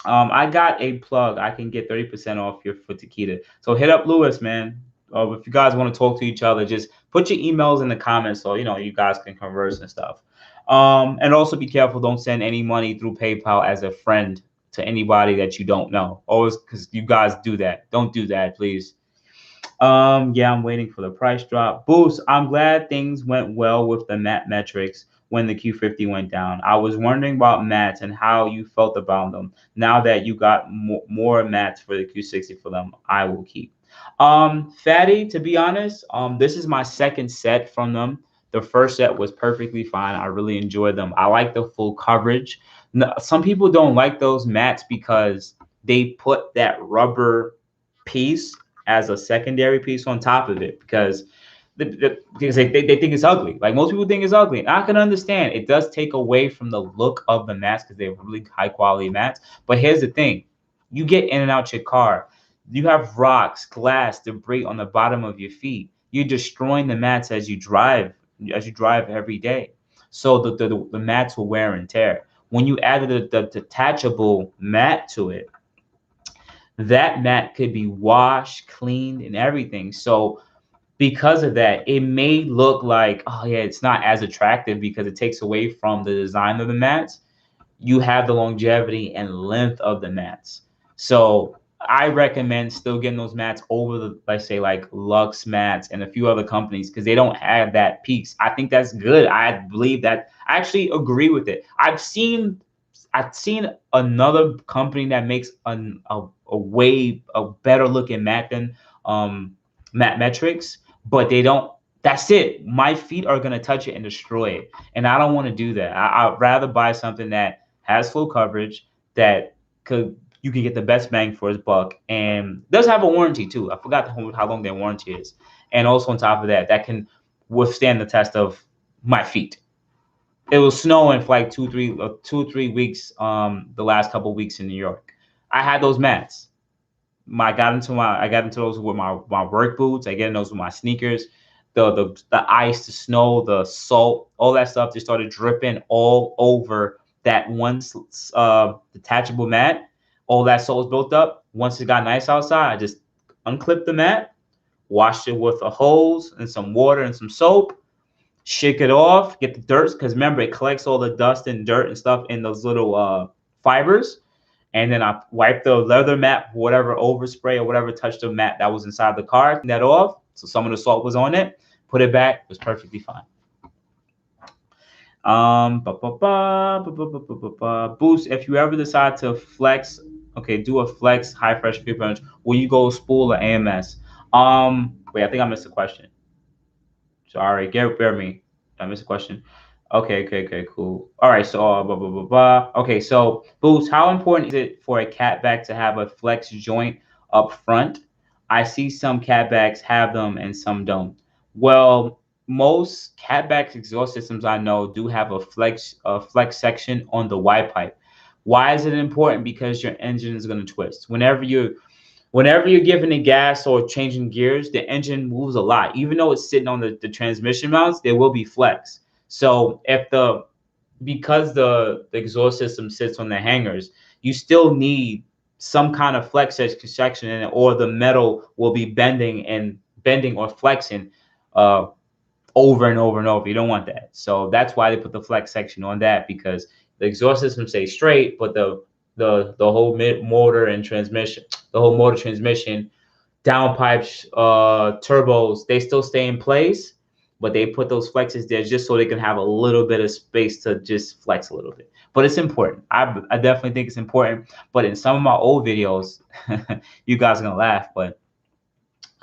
I got a plug. I can get 30% off your for Takeda. So hit up Lewis, man. If you guys want to talk to each other, just put your emails in the comments so you guys can converse and stuff. And also be careful. Don't send any money through PayPal as a friend to anybody that you don't know. Always, because you guys do that. Don't do that, please. Yeah, I'm waiting for the price drop. Boost, I'm glad things went well with the map metrics. when the Q50 went down. I was wondering about mats and how you felt about them. Now that you got more mats for the Q60 for them, I will keep. Fatty, to be honest, this is my second set from them. The first set was perfectly fine. I really enjoyed them. I like the full coverage. Some people don't like those mats because they put that rubber piece as a secondary piece on top of it because because they think it's ugly. Like most people think it's ugly. And I can understand it does take away from the look of the mats because they're really high quality mats. But here's the thing: you get in and out your car, you have rocks, glass, debris on the bottom of your feet. You're destroying the mats as you drive every day. So the mats will wear and tear. When you added the detachable mat to it, that mat could be washed, cleaned, and everything. So because of that, it may look like, oh yeah, it's not as attractive because it takes away from the design of the mats. You have the longevity and length of the mats. So I recommend still getting those mats over the, let's say, like Luxe mats and a few other companies because they don't have that piece. I think that's good. I believe that. I actually agree with it. I've seen another company that makes a way a better looking mat than Mat Metrics, but they don't. That's it. My feet are gonna touch it and destroy it, and I don't want to do that. I'd rather buy something that has full coverage that could you can get the best bang for its buck and does have a warranty too. I forgot how long their warranty is, and also on top of that, that can withstand the test of my feet. It was snowing for like 2 or 3 weeks the last couple of weeks in New York. I had those mats. I got into those with my work boots. I get in those with my sneakers. The ice, the snow, the salt, all that stuff just started dripping all over that one detachable mat. All that salt was built up. Once it got nice outside, I just unclipped the mat, washed it with a hose and some water and some soap, shake it off, get the dirt, because remember it collects all the dust and dirt and stuff in those little fibers. And then I wiped the leather mat, whatever overspray or whatever touched the mat that was inside the car, cleaned that off. So some of the salt was on it. Put it back, it was perfectly fine. Boost, if you ever decide to flex, okay, do a flex high pressure fuel punch, will you go spool or AMS? Wait, I think I missed a question. Sorry, bear me. I missed a question. Okay, cool. All right, so blah blah blah blah. Okay, so Boost, how important is it for a catback to have a flex joint up front? I see some catbacks have them and some don't. Well, most catback exhaust systems I know do have a flex section on the YPIPE. Why is it important? Because your engine is going to twist whenever you're giving it gas or changing gears, the engine moves a lot. Even though it's sitting on the transmission mounts, there will be flex. So because the exhaust system sits on the hangers, you still need some kind of flex section in it, or the metal will be bending or flexing over and over and over. You don't want that. So that's why they put the flex section on that, because the exhaust system stays straight, but the whole motor and transmission, downpipes, turbos, they still stay in place, but they put those flexes there just so they can have a little bit of space to just flex a little bit. But it's important. I definitely think it's important. But in some of my old videos, you guys are gonna laugh, but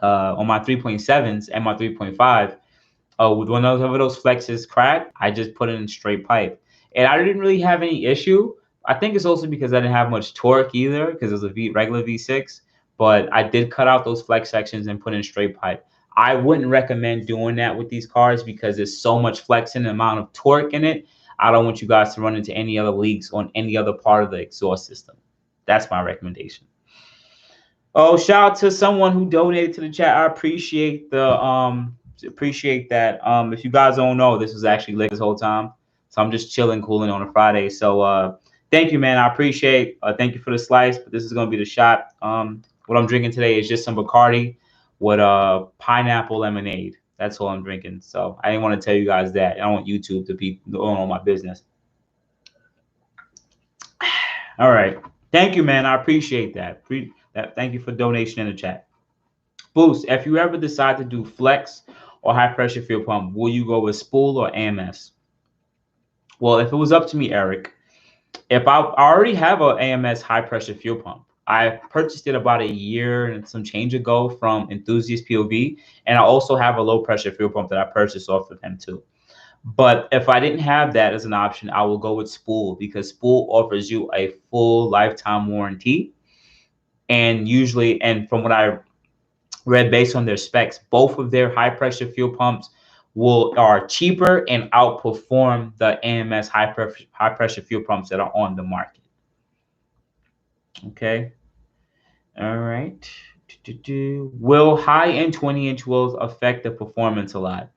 on my 3.7s and my 3.5, with one of those flexes cracked, I just put it in straight pipe, and I didn't really have any issue. I think it's also because I didn't have much torque either, because it was a regular V6. But I did cut out those flex sections and put in straight pipe. I wouldn't recommend doing that with these cars because there's so much flex in the amount of torque in it. I don't want you guys to run into any other leaks on any other part of the exhaust system. That's my recommendation. Oh, shout out to someone who donated to the chat. I appreciate that. If you guys don't know, this was actually lit this whole time. So I'm just chilling, cooling on a Friday. So thank you, man. I appreciate. Thank you for the slice. But this is gonna be the shot. What I'm drinking today is just some Bacardi with pineapple lemonade. That's all I'm drinking. So I didn't want to tell you guys that. I don't want YouTube to be knowing all my business. All right. Thank you, man. I appreciate that. Thank you for donation in the chat. Boost, if you ever decide to do flex or high pressure fuel pump, will you go with spool or AMS? Well, if it was up to me, Eric, if I already have a AMS high pressure fuel pump, I purchased it about a year and some change ago from Enthusiast POV, and I also have a low pressure fuel pump that I purchased off of him too. But if I didn't have that as an option, I will go with Spool, because Spool offers you a full lifetime warranty. And usually, and from what I read based on their specs, both of their high pressure fuel pumps are cheaper and outperform the AMS high pressure fuel pumps that are on the market. Okay. All right. Will high end 20-inch wheels affect the performance a lot?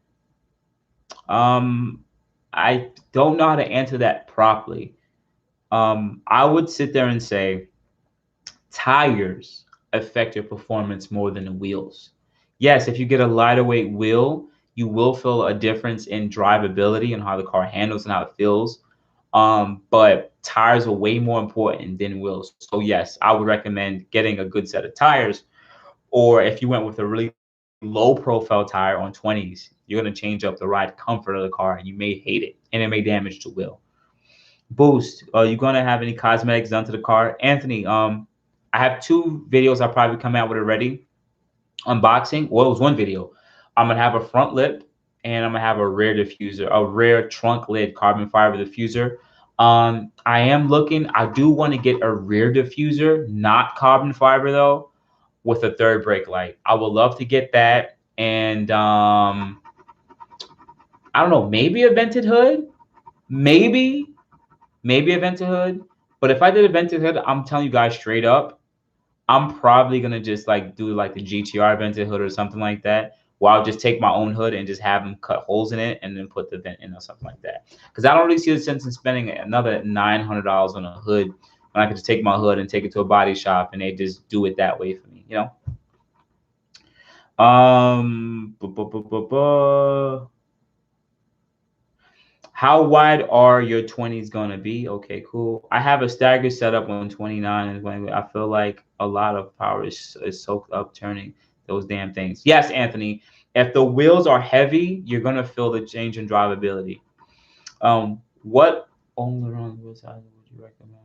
I don't know how to answer that properly. I would sit there and say tires affect your performance more than the wheels. Yes, if you get a lighter weight wheel, you will feel a difference in drivability and how the car handles and how it feels. But tires are way more important than wheels. So yes, I would recommend getting a good set of tires. Or if you went with a really low profile tire on 20s, you're going to change up the ride comfort of the car and you may hate it and it may damage the wheel. Boost, are you going to have any cosmetics done to the car? Anthony, I have 2 videos I'll probably come out with already. Unboxing. Well, it was 1 video. I'm going to have a front lip and I'm going to have a rear diffuser, a rear trunk lid carbon fiber diffuser. I do want to get a rear diffuser, not carbon fiber though, with a third brake light. I would love to get that. And I don't know, maybe a vented hood, maybe a vented hood. But if I did a vented hood, I'm telling you guys straight up, I'm probably gonna just like do like the GTR vented hood or something like that, where I'll just take my own hood and just have them cut holes in it and then put the vent in or something like that. Because I don't really see the sense in spending another $900 on a hood when I could just take my hood and take it to a body shop and they just do it that way for me, you know. How wide are your 20s gonna be? Okay, cool. I have a staggered setup on 29, and I feel like a lot of power is soaked up turning those damn things. Yes, Anthony. If the wheels are heavy, you're gonna feel the change in drivability. What all around wheel size would you recommend?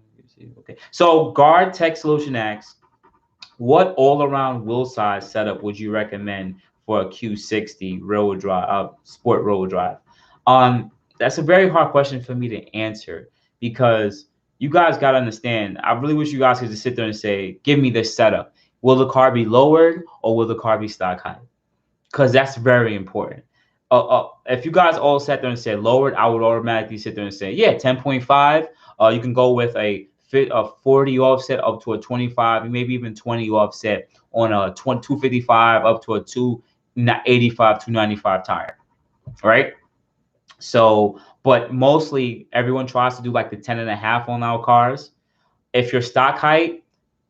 Okay, so Guard Tech Solution asks, what all-around wheel size setup would you recommend for a Q60 rear-wheel drive, sport rear-wheel drive? That's a very hard question for me to answer, because you guys got to understand. I really wish you guys could just sit there and say, give me this setup. Will the car be lowered or will the car be stock height? Because that's very important. If you guys all sat there and said lowered, I would automatically sit there and say, yeah, 10.5. You can go with a 40 offset up to a 25, maybe even 20 offset on a 255 up to a 285, 295 tire, right? So, but mostly everyone tries to do like the 10.5 on our cars. If your stock height,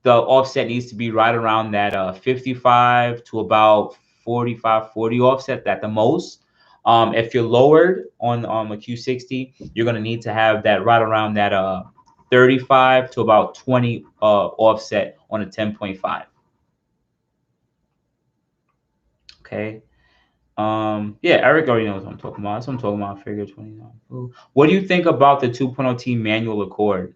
the offset needs to be right around that 55 to about 45, 40 offset at the most. If you're lowered on a Q60, you're going to need to have that right around that 35 to about 20 offset on a 10.5. Okay. Yeah, Eric already knows what I'm talking about. That's what I'm talking about. Figure 29. Ooh. What do you think about the 2.0T manual Accord?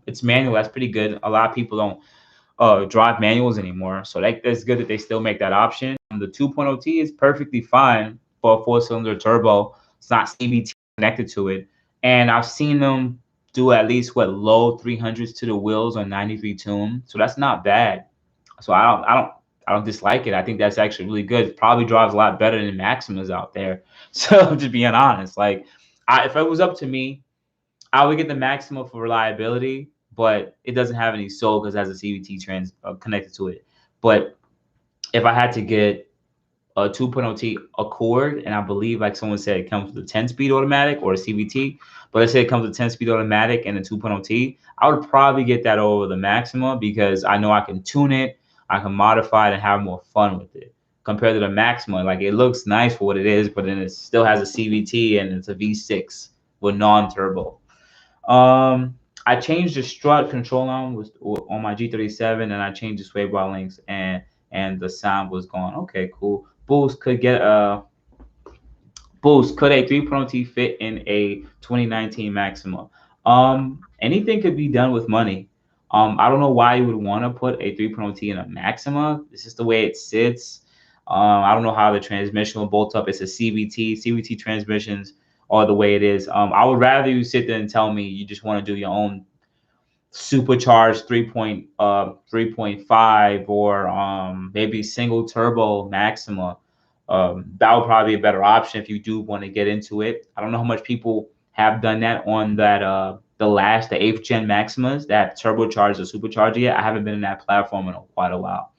It's manual. That's pretty good. A lot of people don't drive manuals anymore, so that's good that they still make that option. The 2.0T is perfectly fine for a 4-cylinder turbo. It's not CVT connected to it, and I've seen them do at least low 300s to the wheels on 93 tune, so that's not bad. So I don't dislike it. I think that's actually really good. It probably drives a lot better than Maximas out there. So just being honest, like if it was up to me, I would get the Maxima for reliability, but it doesn't have any soul because it has a CVT connected to it. But if I had to get a 2.0T Accord, and I believe, like someone said, it comes with a 10-speed automatic or a CVT, but let's say it comes with a 10-speed automatic and a 2.0T, I would probably get that over the Maxima because I know I can tune it, I can modify it, and have more fun with it. Compared to the Maxima, like it looks nice for what it is, but then it still has a CVT and it's a V6 with non-turbo. I changed the strut control arm on my G37, and I changed the sway bar links, and the sound was gone. Okay, cool. Boost could get Boost, could a 3.0T fit in a 2019 Maxima? Anything could be done with money. I don't know why you would want to put a 3.0T in a Maxima. It's just the way it sits. I don't know how the transmission will bolt up. It's a CVT. CVT transmissions are the way it is. I would rather you sit there and tell me you just want to do your own supercharged 3.5 or maybe single turbo Maxima. That would probably be a better option if you do want to get into it. I don't know how much people have done that on that the 8th gen Maximas that turbocharged or supercharged yet. I haven't been in that platform in quite a while.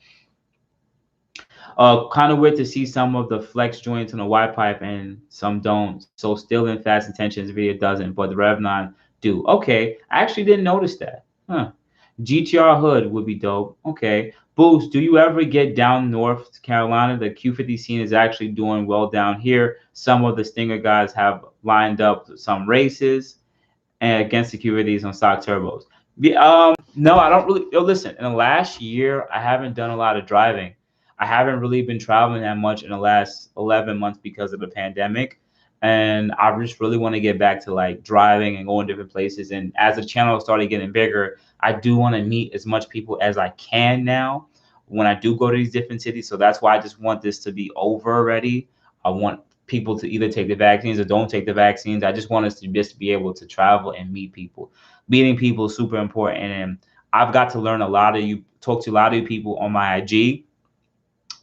Kind of weird to see some of the flex joints on the YPIPE and some don't. So STILLEN Fast Intentions video doesn't, but the Rev9 do. Okay, I actually didn't notice that. Huh. GTR hood would be dope. Okay. Boost, do you ever get down North Carolina? The Q50 scene is actually doing well down here. Some of the Stinger guys have lined up some races and against the Q50s on stock turbos. No, I don't really. Listen, in the last year, I haven't done a lot of driving. I haven't really been traveling that much in the last 11 months because of the pandemic. And I just really want to get back to like driving and going different places. And as the channel started getting bigger, I do want to meet as much people as I can now when I do go to these different cities. So that's why I just want this to be over already. I want people to either take the vaccines or don't take the vaccines. I just want us to just be able to travel and meet people. Meeting people is super important. And I've got to learn a lot of you, talk to a lot of you people on my IG,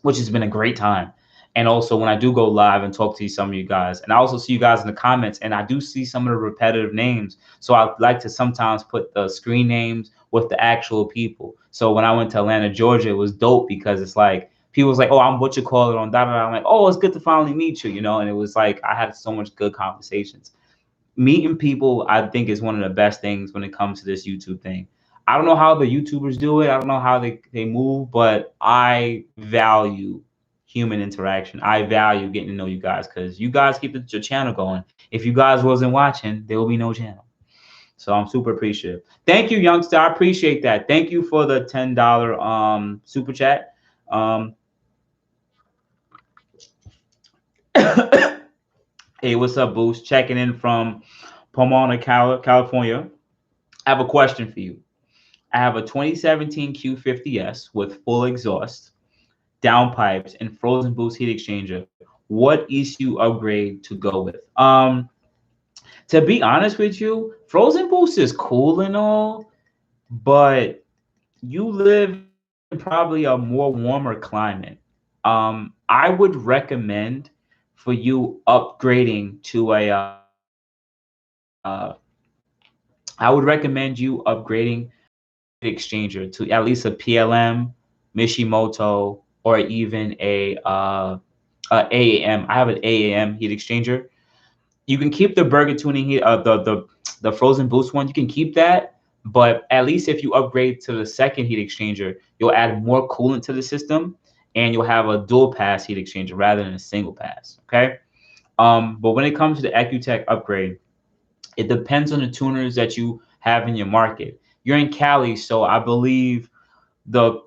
which has been a great time. And also when I do go live and talk to some of you guys, and I also see you guys in the comments, and I do see some of the repetitive names. So I like to sometimes put the screen names with the actual people. So when I went to Atlanta, Georgia, it was dope because it's like, people was like, oh, I'm what you call it on da da da. I'm like, oh, it's good to finally meet you, you know? And it was like, I had so much good conversations. Meeting people, I think, is one of the best things when it comes to this YouTube thing. I don't know how the YouTubers do it. I don't know how they move, but I value human interaction. I value getting to know you guys because you guys keep your channel going. If you guys wasn't watching, there will be no channel. So I'm super appreciative. Thank you, youngster. I appreciate that. Thank you for the $10 super chat. Hey, what's up, Boost? Checking in from Pomona, California. I have a question for you. I have a 2017 Q50S with full exhaust, downpipes, and frozen boost heat exchanger. What ECU upgrade to go with? To be honest with you, frozen boost is cool and all, but you live in probably a more warmer climate. I would recommend for you upgrading to a I would recommend you upgrading exchanger to at least a PLM, Mishimoto, or even a AAM. I have an AAM heat exchanger. You can keep the burger tuning heat, the frozen boost one. You can keep that, but at least if you upgrade to the second heat exchanger, you'll add more coolant to the system, and you'll have a dual pass heat exchanger rather than a single pass. Okay. But when it comes to the EcuTech upgrade, it depends on the tuners that you have in your market. You're in Cali, so I believe the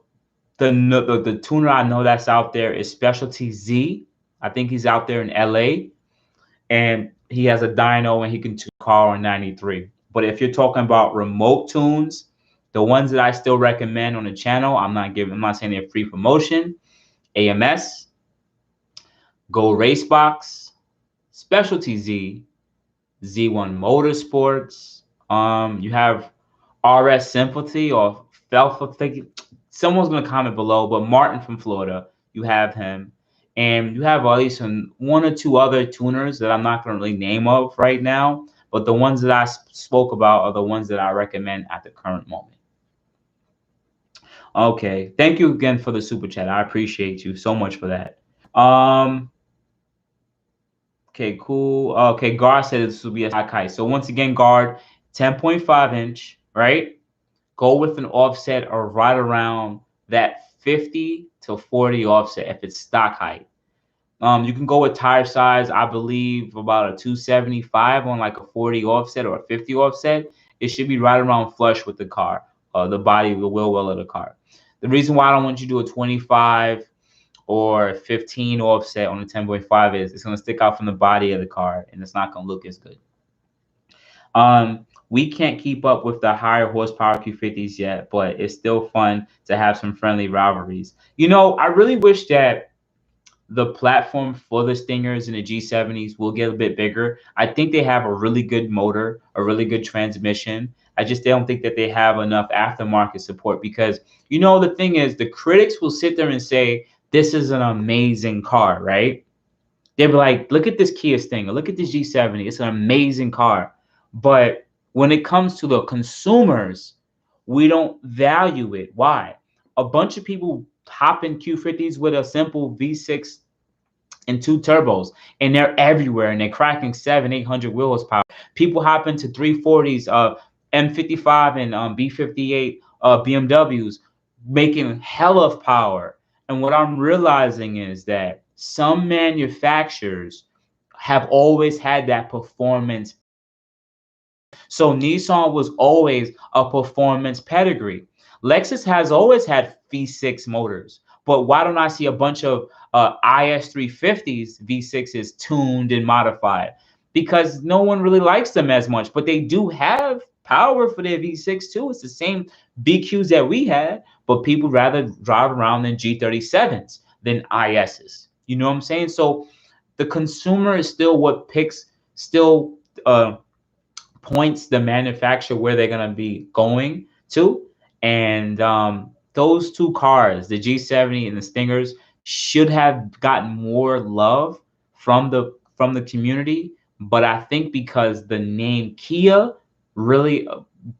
tuner I know that's out there is Specialty Z. I think he's out there in LA, and he has a dyno and he can tune car on 93. But if you're talking about remote tunes, the ones that I still recommend on the channel, I'm not saying they're free promotion. AMS, Go Racebox, Specialty Z, Z1 Motorsports. You have RS Sympathy or Felfa. Someone's gonna comment below, but Martin from Florida, you have him, and you have at least one or two other tuners that I'm not gonna really name of right now. But the ones that I spoke about are the ones that I recommend at the current moment. Okay, thank you again for the super chat. I appreciate you so much for that. Okay, cool. Okay, Guard said this will be a high kite. So once again, Guard, 10.5 inch, right? Go with an offset or right around that 50 to 40 offset if it's stock height. You can go with tire size, I believe about a 275 on like a 40 offset or a 50 offset. It should be right around flush with the car, the body, the wheel well of the car. The reason why I don't want you to do a 25 or 15 offset on the 10.5 is, it's going to stick out from the body of the car, and it's not going to look as good. We can't keep up with the higher horsepower Q50s yet, but it's still fun to have some friendly rivalries. You know, I really wish that the platform for the Stingers and the G70s will get a bit bigger. I think they have a really good motor, a really good transmission. I just don't think that they have enough aftermarket support, because, you know, the thing is, the critics will sit there and say, this is an amazing car, right? They'll be like, look at this Kia Stinger, look at this G70, it's an amazing car. But when it comes to the consumers, we don't value it. Why? A bunch of people hop in Q50s with a simple V6 and 2 turbos, and they're everywhere, and they're cracking 700-800 wheel horsepower. People hop into 340s, M55 and B58 BMWs, making hell of power. And what I'm realizing is that some manufacturers have always had that performance. So Nissan was always a performance pedigree. Lexus has always had V6 motors, but why don't I see a bunch of IS350s V6s tuned and modified? Because no one really likes them as much, but they do have power for their V6 too. It's the same BQs that we had, but people rather drive around in G37s than ISs. You know what I'm saying? So the consumer is still what picks, still points the manufacturer where they're going to be going to. And those two cars, the G70 and the Stingers, should have gotten more love from the community. But I think because the name Kia really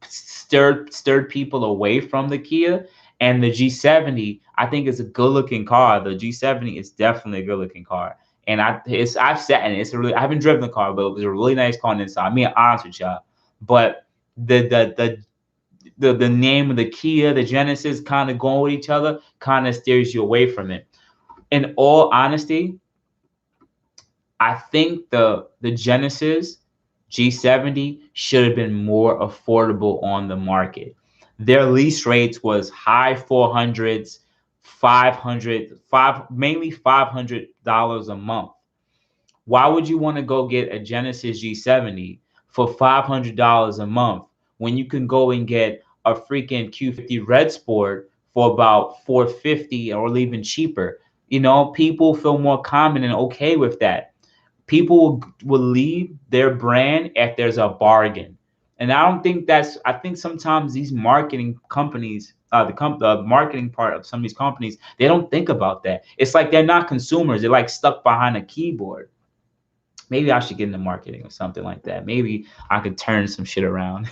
stirred people away from the Kia, and the G70, I think, is a good-looking car. The G70 is definitely a good-looking car. And I've sat in it. It's a really, I haven't driven the car, but it was a really nice car on the inside. I mean, honest with y'all. But the name of the Kia, the Genesis, kind of going with each other, kind of steers you away from it. In all honesty, I think the Genesis G70 should have been more affordable on the market. Their lease rates was high 400s, mainly $500 a month. Why would you want to go get a Genesis G70 for $500 a month when you can go and get a freaking Q50 Red Sport for about $450 or even cheaper? You know, people feel more confident and okay with that. People will leave their brand if there's a bargain. And I don't think that's, I think sometimes these marketing companies, the marketing part of some of these companies, they don't think about that. It's like they're not consumers. They're like stuck behind a keyboard. Maybe I should get into marketing or something like that. Maybe I could turn some shit around.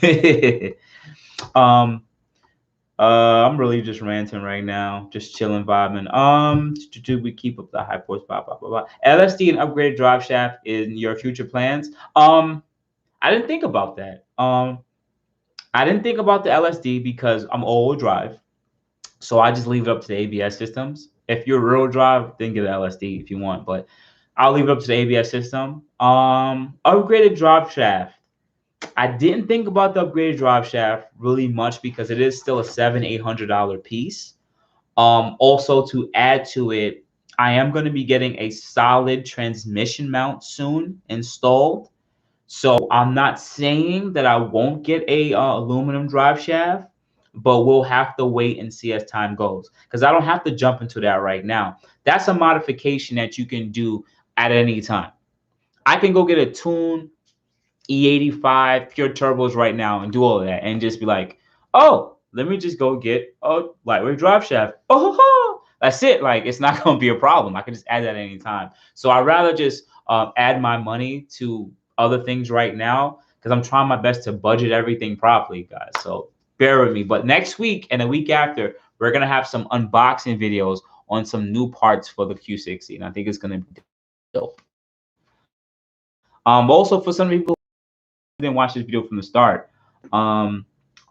I'm really just ranting right now, just chilling, vibing. We keep up the high force, blah blah blah blah. LSD and upgraded drive shaft in your future plans. I didn't think about that. I didn't think about the LSD because I'm all-wheel drive, so I just leave it up to the ABS systems. If you're rear-wheel drive, then get an LSD if you want, but I'll leave it up to the ABS system. Upgraded drive shaft. I didn't think about the upgraded drive shaft really much because it is still a $700-800 piece. Also, to add to it, I am going to be getting a solid transmission mount soon installed. So I'm not saying that I won't get a aluminum drive shaft, but we'll have to wait and see as time goes, because I don't have to jump into that right now. That's a modification that you can do at any time. I can go get a tune E85 pure turbos right now and do all of that and just be like, oh, let me just go get a lightweight drive shaft. Oh, that's it. Like, it's not going to be a problem. I can just add that at any time. So I'd rather just add my money to other things right now, because I'm trying my best to budget everything properly, guys. So bear with me. But next week and the week after, we're going to have some unboxing videos on some new parts for the Q60. And I think it's going to be dope. Also, for some people who didn't watch this video from the start,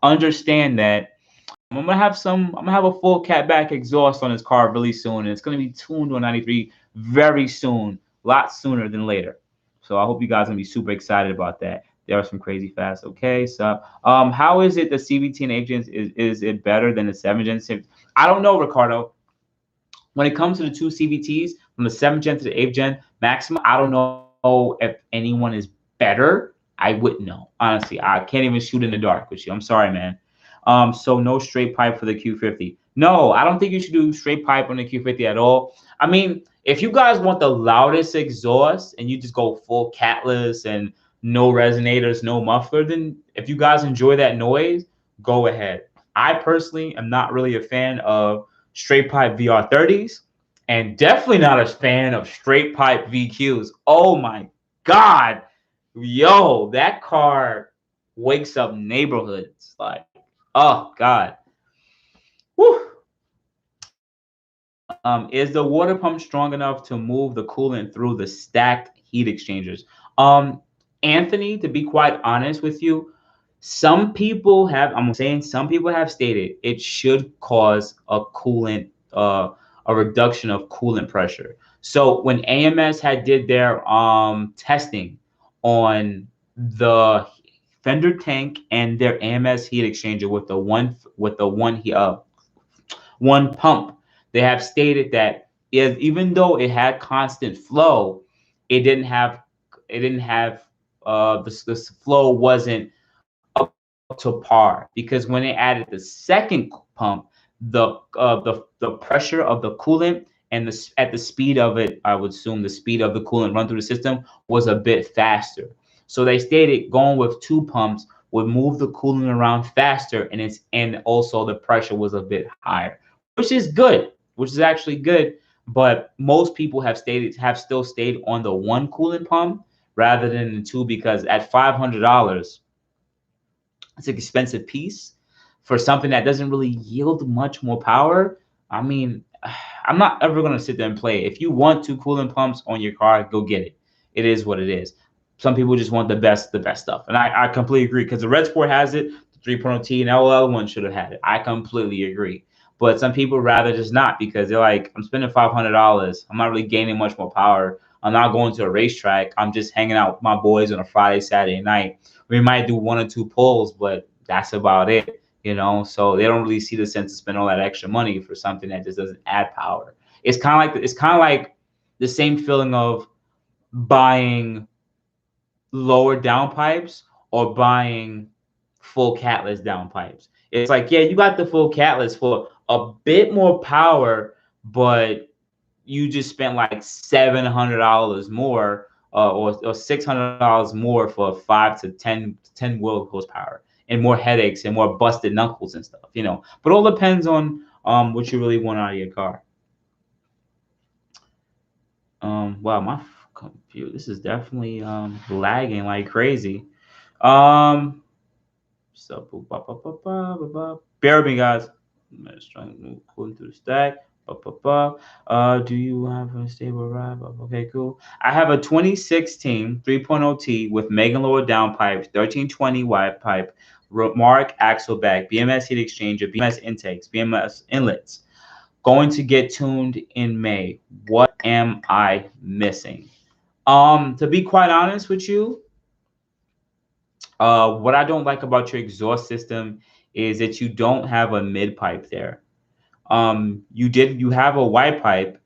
understand that I'm gonna have a full CATBACK exhaust on this car really soon, and it's gonna be tuned on 93 very soon, a lot sooner than later. So I hope you guys are gonna be super excited about that. There are some crazy fast. Okay, so how is it the CVT and 8 gens is it better than the 7 gen? I don't know, Ricardo. When it comes to the two CVTs from the 7th gen to the 8th gen Maxima, I don't know if anyone is better. I wouldn't know. Honestly, I can't even shoot in the dark with you. I'm sorry, man. So no straight pipe for the Q50. No, I don't think you should do straight pipe on the Q50 at all. I mean, if you guys want the loudest exhaust and you just go full catless and no resonators, no muffler, then if you guys enjoy that noise, go ahead. I personally am not really a fan of straight pipe VR30s and definitely not a fan of straight pipe VQs. Oh my God. Yo, that car wakes up neighborhoods. Like, oh God. Whew. Is the water pump strong enough to move the coolant through the stacked heat exchangers? Anthony, to be quite honest with you, some people have, I'm saying some people have stated it should cause a reduction of coolant pressure. So when AMS had did their testing on the fender tank and their AMS heat exchanger with the one pump, they have stated that even though it had constant flow, the flow wasn't up to par, because when they added the second pump, the pressure of the coolant and at the speed of it, I would assume the speed of the coolant run through the system was a bit faster. So they stated going with two pumps would move the coolant around faster, and also the pressure was a bit higher, which is good, which is actually good. But most people have still stayed on the one coolant pump rather than the two, because at $500, it's an expensive piece for something that doesn't really yield much more power. I mean, I'm not ever going to sit there and play. If you want two coolant pumps on your car, go get it. It is what it is. Some people just want the best stuff. And I completely agree, because the Red Sport has it, the 3.0T, and all other ones should have had it. I completely agree. But some people rather just not, because they're like, I'm spending $500. I'm not really gaining much more power. I'm not going to a racetrack. I'm just hanging out with my boys on a Friday, Saturday night. We might do one or two pulls, but that's about it, you know? So they don't really see the sense to spend all that extra money for something that just doesn't add power. It's kind of like the same feeling of buying lower downpipes or buying full catless downpipes. It's like, yeah, you got the full catless for a bit more power, but you just spent like $700 more or $600 more for 5 to 10 wheel horsepower and more headaches and more busted knuckles and stuff, you know. But it all depends on what you really want out of your car. Wow, my computer, this is definitely lagging like crazy. So bear with me, guys. I'm just trying to move cooling through the stack. Do you have a stable ride? Okay, cool. I have a 2016 3.0T with Megan lower downpipes, 1320 YPIPE, Mark AXLEBACK, BMS heat exchanger, BMS intakes, BMS inlets. Going to get tuned in May. What am I missing? To be quite honest with you, what I don't like about your exhaust system is that you don't have a mid pipe there. You have a YPIPE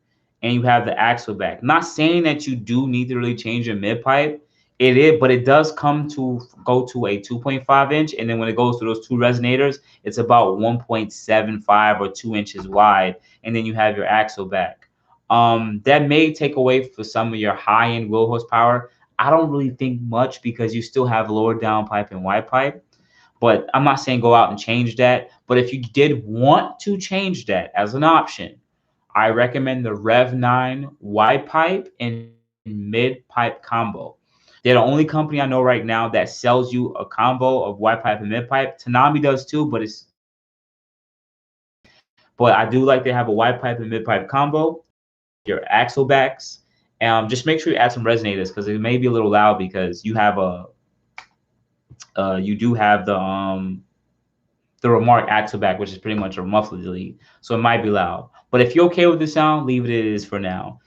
and you have the AXLEBACK. Not saying that you do need to really change your mid pipe. It is, but it does go to a 2.5 inch, and then when it goes to those two resonators, it's about 1.75 or 2 inches wide, and then you have your AXLEBACK. That may take away for some of your high-end wheel horsepower. I don't really think much, because you still have lower downpipe and YPIPE. But I'm not saying go out and change that. But if you did want to change that as an option, I recommend the Rev 9 YPIPE and mid-pipe combo. They're the only company I know right now that sells you a combo of YPIPE and mid-pipe. Tanami does too, but I do like they have a YPIPE and mid-pipe combo. Your AXLEBACKs. Just make sure you add some resonators, because it may be a little loud, because you have you do have the Remark AXLEBACK, which is pretty much a muffler delete, so it might be loud. But if you're okay with the sound, leave it as is for now.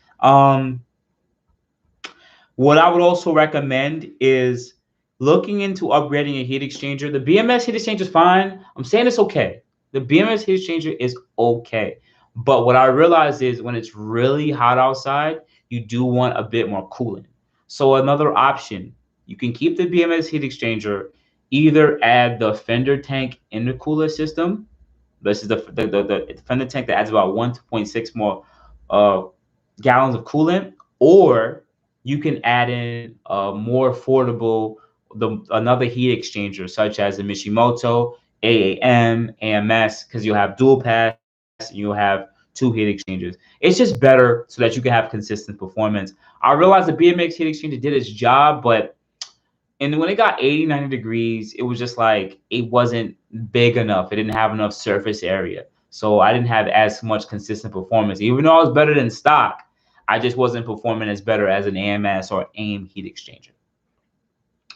What I would also recommend is looking into upgrading a heat exchanger. The BMS heat exchanger is fine. I'm saying it's okay. The BMS heat exchanger is okay, But what I realized is when it's really hot outside, you do want a bit more coolant. So another option, you can keep the BMS heat exchanger, either add the fender tank in the cooler system. This is the fender tank that adds about 1.6 more uh, gallons of coolant, or you can add in a more affordable another heat exchanger such as the Mishimoto, AAM, AMS, because you'll have dual pass and you'll have two heat exchangers. It's just better so that you can have consistent performance. I realized the BMX heat exchanger did its job, but and when it got 80, 90 degrees, it was just like it wasn't big enough. It didn't have enough surface area. So I didn't have as much consistent performance. Even though I was better than stock, I just wasn't performing as better as an AMS or AIM heat exchanger.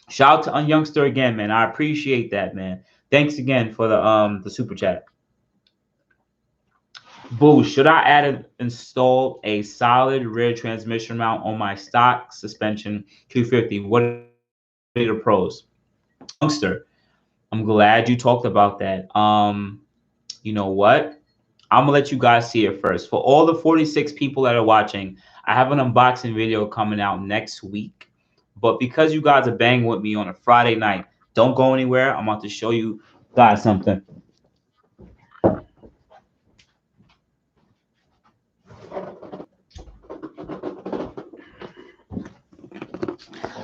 Shout out to Unyoungster again, man. I appreciate that, man. Thanks again for the super chat. Boo, should I add and install a solid rear transmission mount on my stock suspension Q50? What are the pros? Youngster, I'm glad you talked about that. You know what? I'm gonna let you guys see it first. For all the 46 people that are watching, I have an unboxing video coming out next week. But because you guys are banging with me on a Friday night, don't go anywhere. I'm about to show you guys something.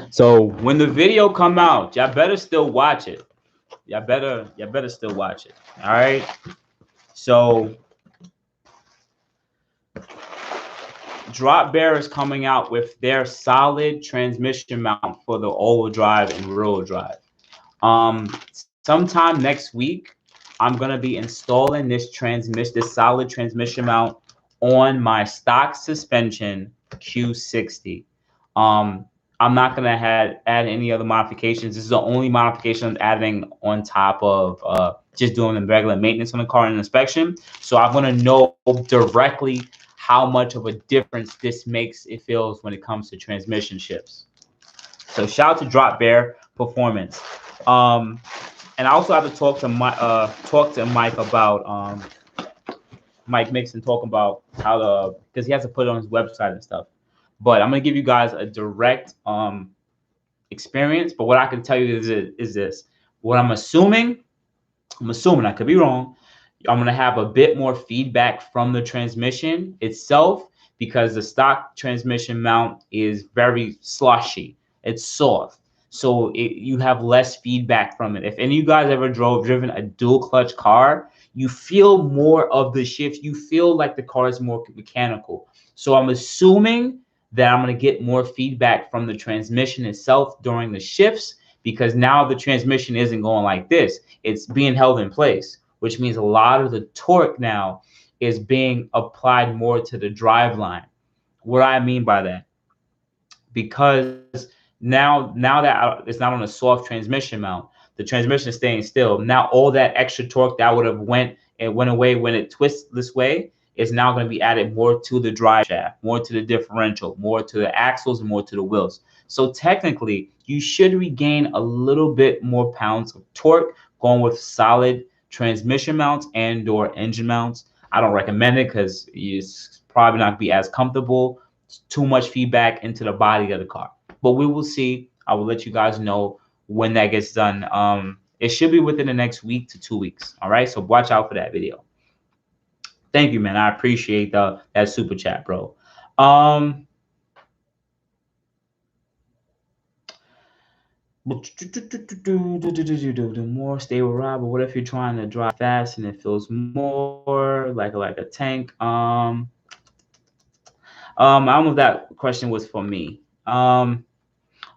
So when the video come out, y'all better still watch it. Y'all better still watch it. All right. So Drop Bear is coming out with their solid transmission mount for the all-wheel drive and rear-wheel drive. Sometime next week, I'm gonna be installing this solid transmission mount on my stock suspension Q60. I'm not gonna add any other modifications. This is the only modification I'm adding on top of just doing the regular maintenance on the car and inspection. So I'm gonna know directly how much of a difference this makes it feels when it comes to transmission shifts. So shout out to Drop Bear Performance. And I also have to talk to Mike about Mike Mixon talking about how because he has to put it on his website and stuff. But I'm gonna give you guys a direct experience. But what I can tell you is this: what I'm assuming, I could be wrong. I'm gonna have a bit more feedback from the transmission itself because the stock transmission mount is very slushy. It's soft, so you have less feedback from it. If any of you guys ever driven a dual clutch car, you feel more of the shift. You feel like the car is more mechanical. So I'm assuming that I'm gonna get more feedback from the transmission itself during the shifts because now the transmission isn't going like this. It's being held in place, which means a lot of the torque now is being applied more to the drive line. What do I mean by that? Because now that it's not on a soft transmission mount, the transmission is staying still. Now all that extra torque that would have went away when it twists this way is now going to be added more to the drive shaft, more to the differential, more to the axles, and more to the wheels. So technically, you should regain a little bit more pounds of torque going with solid transmission mounts and or engine mounts. I don't recommend it because it's probably not going to be as comfortable. It's too much feedback into the body of the car. But we will see. I will let you guys know when that gets done. It should be within the next week to 2 weeks. All right, so watch out for that video. Thank you, man. I appreciate that super chat, bro. The more stable ride, but what if you're trying to drive fast and it feels more like a tank? I don't know if that question was for me.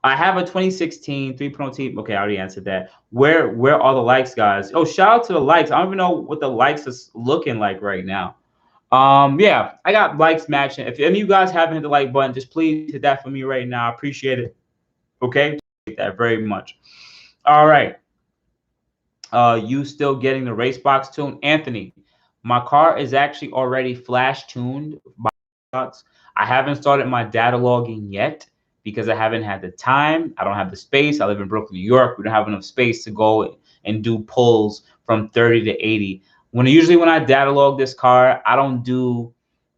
I have a 2016 3.0T. Okay, I already answered that. Where are the likes, guys? Oh, shout out to the likes. I don't even know what the likes is looking like right now. Yeah, I got likes matching. If any of you guys haven't hit the like button, just please hit that for me right now. I appreciate it. Okay, appreciate that very much. All right. You still getting the race box tune, Anthony? My car is actually already flash tuned by box. I haven't started my data logging yet because I haven't had the time. I don't have the space. I live in Brooklyn, New York. We don't have enough space to go and do pulls from 30 to 80. Usually when I data log this car, I don't do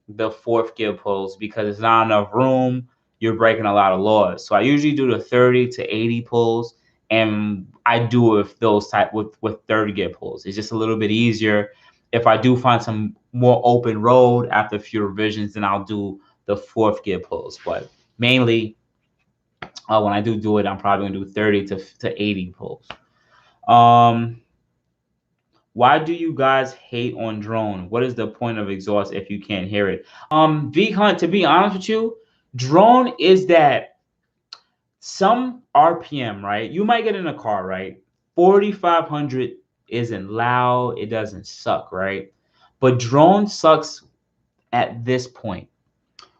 the 4th gear pulls because it's not enough room. You're breaking a lot of laws. So I usually do the 30 to 80 pulls, and I do it with those type with 30 gear pulls. It's just a little bit easier. If I do find some more open road after a few revisions, then I'll do the 4th gear pulls. But mainly, when I do it, I'm probably gonna do 30 to 80 pulls. Why do you guys hate on drone? What is the point of exhaust if you can't hear it? V Hunt, to be honest with you, drone is that some RPM, right? You might get in a car, right? 4,500 isn't loud, it doesn't suck, right? But drone sucks at this point.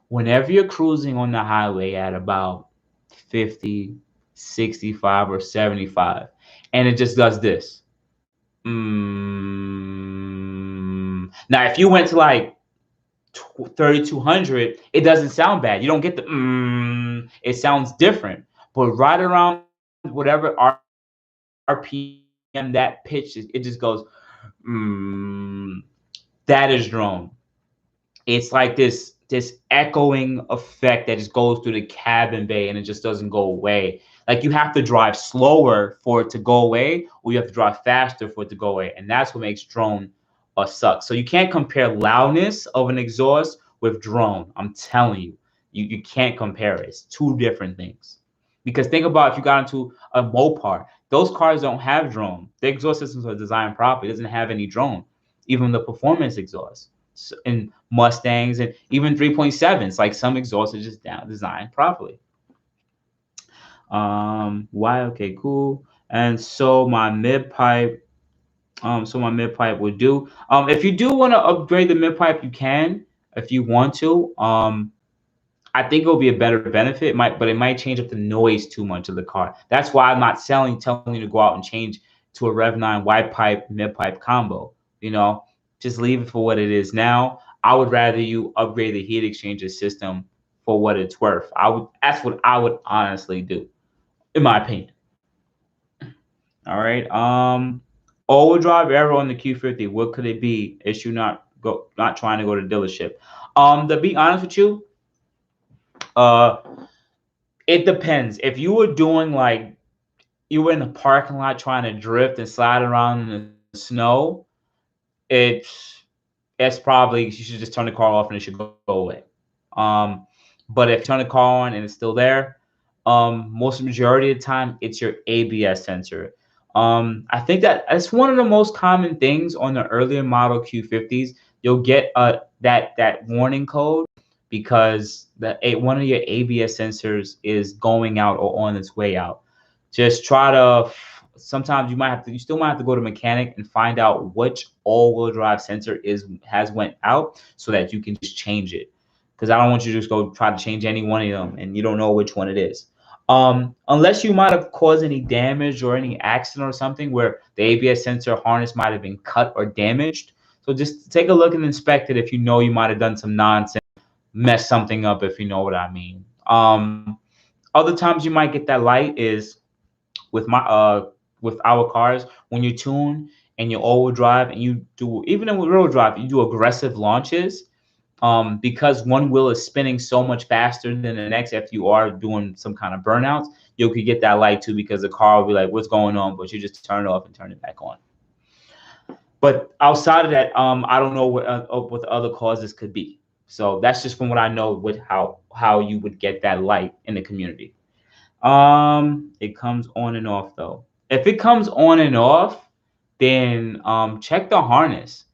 Whenever you're cruising on the highway at about 50, 65, or 75, and it just does this. Now, if you went to like 3,200, it doesn't sound bad. You don't get the it sounds different. But right around whatever RPM that pitch is, it just goes that is drone. It's like this echoing effect that just goes through the cabin bay and it just doesn't go away. Like you have to drive slower for it to go away, or you have to drive faster for it to go away, and that's what makes drone suck. So you can't compare loudness of an exhaust with drone. I'm telling you, you can't compare it. It's two different things. Because think about if you got into a Mopar, those cars don't have drone. The exhaust systems are designed properly. It doesn't have any drone, even the performance exhaust. And Mustangs and even 3.7s, like some exhausts are just designed properly. Why? Okay, cool. And so my mid pipe, would do. If you do want to upgrade the mid pipe, you can if you want to. I think it'll be a better benefit, but it might change up the noise too much of the car. That's why I'm not telling you to go out and change to a Rev 9 YPIPE mid pipe combo. Just leave it for what it is now. I would rather you upgrade the heat exchanger system for what it's worth. That's what I would honestly do, in my opinion. All right. Overdrive error on the Q50. What could it be? Issue not trying to go to dealership. To be honest with you, it depends. If you were doing like you were in the parking lot trying to drift and slide around in the snow, it's probably you should just turn the car off and it should go away. But if you turn the car on and it's still there, most majority of the time it's your ABS sensor. I think that's one of the most common things on the earlier model Q50s. You'll get that warning code because one of your ABS sensors is going out or on its way out. Just try to. Sometimes you still might have to go to mechanic and find out which all-wheel drive sensor has went out so that you can just change it. Because I don't want you to just go try to change any one of them and you don't know which one it is. Unless you might have caused any damage or any accident or something where the ABS sensor harness might have been cut or damaged. So just take a look and inspect it if you know you might have done some nonsense, messed something up, if you know what I mean. Other times you might get that light is with our cars when you tune and you all-wheel drive and you do, even in rear-wheel drive, you do aggressive launches. Because one wheel is spinning so much faster than the next, if you are doing some kind of burnouts, you could get that light too because the car will be like, what's going on? But you just turn it off and turn it back on. But outside of that, I don't know what the other causes could be. So that's just from what I know with how you would get that light in the community. It comes on and off though. If it comes on and off, then check the harness.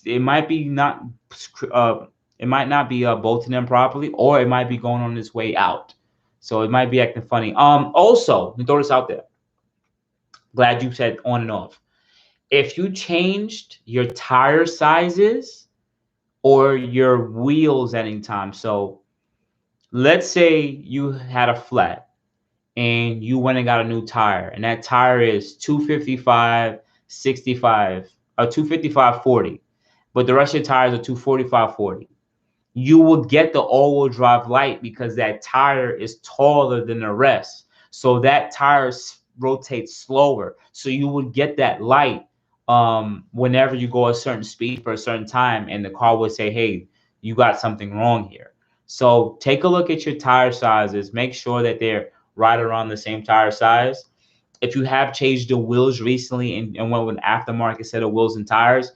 It might be not bolting them properly, or it might be going on its way out. So it might be acting funny. Also, let me throw this out there. Glad you said on and off. If you changed your tire sizes or your wheels at any time, so let's say you had a flat and you went and got a new tire, and that tire is 255, 65, or 255, 40, but the rest of your tires are 245, 40. You will get the all-wheel drive light because that tire is taller than the rest. So that tire rotates slower. So you would get that light whenever you go a certain speed for a certain time, and the car would say, hey, you got something wrong here. So take a look at your tire sizes. Make sure that they're right around the same tire size. If you have changed the wheels recently and went with an aftermarket set of wheels and tires,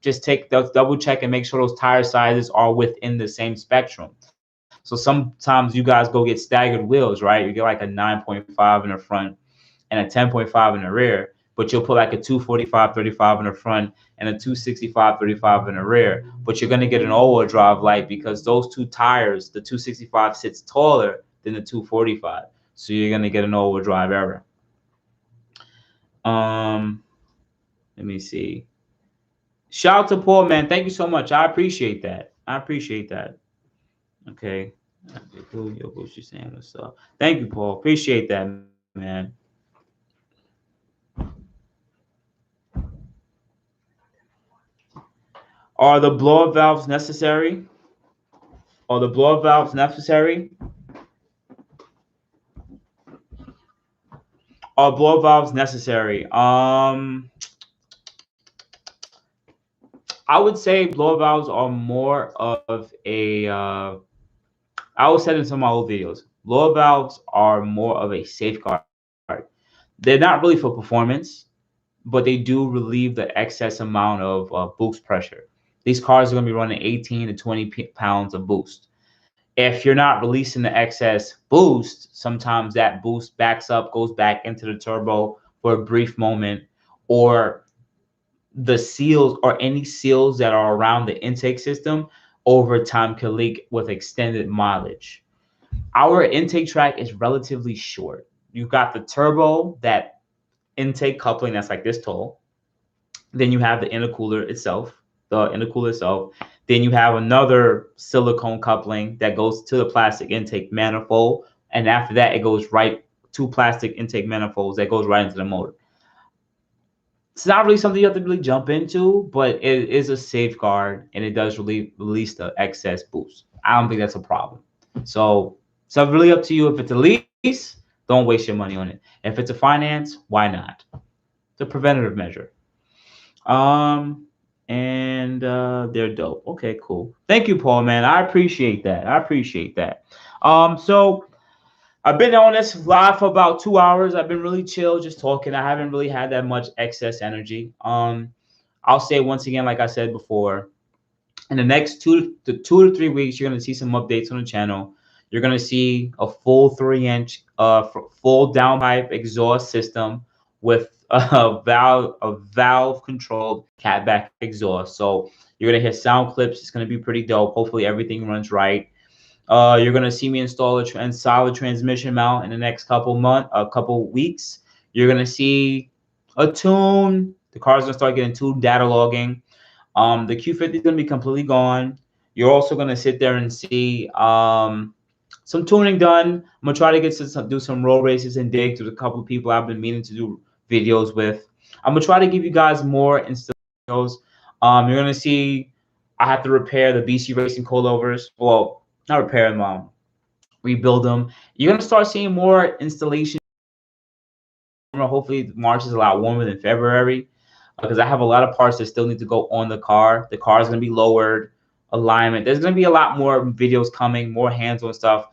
just take those, double check and make sure those tire sizes are within the same spectrum. So sometimes you guys go get staggered wheels, right? You get like a 9.5 in the front and a 10.5 in the rear, but you'll put like a 245/35 in the front and a 265/35 in the rear. But you're gonna get an all-wheel drive light because those two tires, the 265 sits taller than the 245, so you're gonna get an all-wheel drive error. Let me see. Shout out to Paul, man. Thank you so much. I appreciate that. I appreciate that. Okay. Yo, what you saying? What's up? Thank you, Paul. Appreciate that, man. Are the blow-up valves necessary? Are the blow-up valves necessary? Are blow-up valves necessary? I would say blow-up valves are more of a. I always said in some of my old videos, blow-up valves are more of a safeguard. They're not really for performance, but they do relieve the excess amount of boost pressure. These cars are going to be running 18 to 20 pounds of boost. If you're not releasing the excess boost, sometimes that boost backs up, goes back into the turbo for a brief moment, or the seals or any seals that are around the intake system over time can leak with extended mileage. Our intake track is relatively short. You've got the turbo, that intake coupling that's like this tall. Then you have the intercooler itself, Then you have another silicone coupling that goes to the plastic intake manifold. And after that, it goes right to plastic intake manifolds that goes right into the motor. It's not really something you have to really jump into, but it is a safeguard and it does release the excess boost. I don't think that's a problem. So really up to you. If it's a lease, don't waste your money on it. If it's a finance, why not? It's a preventative measure. And they're dope. Okay, cool. Thank you, Paul, man. I appreciate that. So I've been on this live for about 2 hours. I've been really chill, just talking. I haven't really had that much excess energy. I'll say once again, like I said before, in the next 2 to 3 weeks, you're gonna see some updates on the channel. You're gonna see a full 3-inch full downpipe exhaust system with a valve controlled CATBACK exhaust. So you're gonna hear sound clips. It's gonna be pretty dope. Hopefully everything runs right. You're gonna see me install a solid transmission mount in the next couple weeks. You're gonna see a tune. The car's gonna start getting tuned, data logging. The Q50 is gonna be completely gone. You're also gonna sit there and see some tuning done. I'm gonna try to do some road races and digs with a couple of people I've been meaning to do videos with. I'm gonna try to give you guys more videos. You're gonna see I have to repair the BC Racing coilovers. Well, not repair them, rebuild them. You're gonna start seeing more installation. Hopefully March is a lot warmer than February, because I have a lot of parts that still need to go on the car. The car is gonna be lowered, alignment. There's gonna be a lot more videos coming, more hands-on stuff.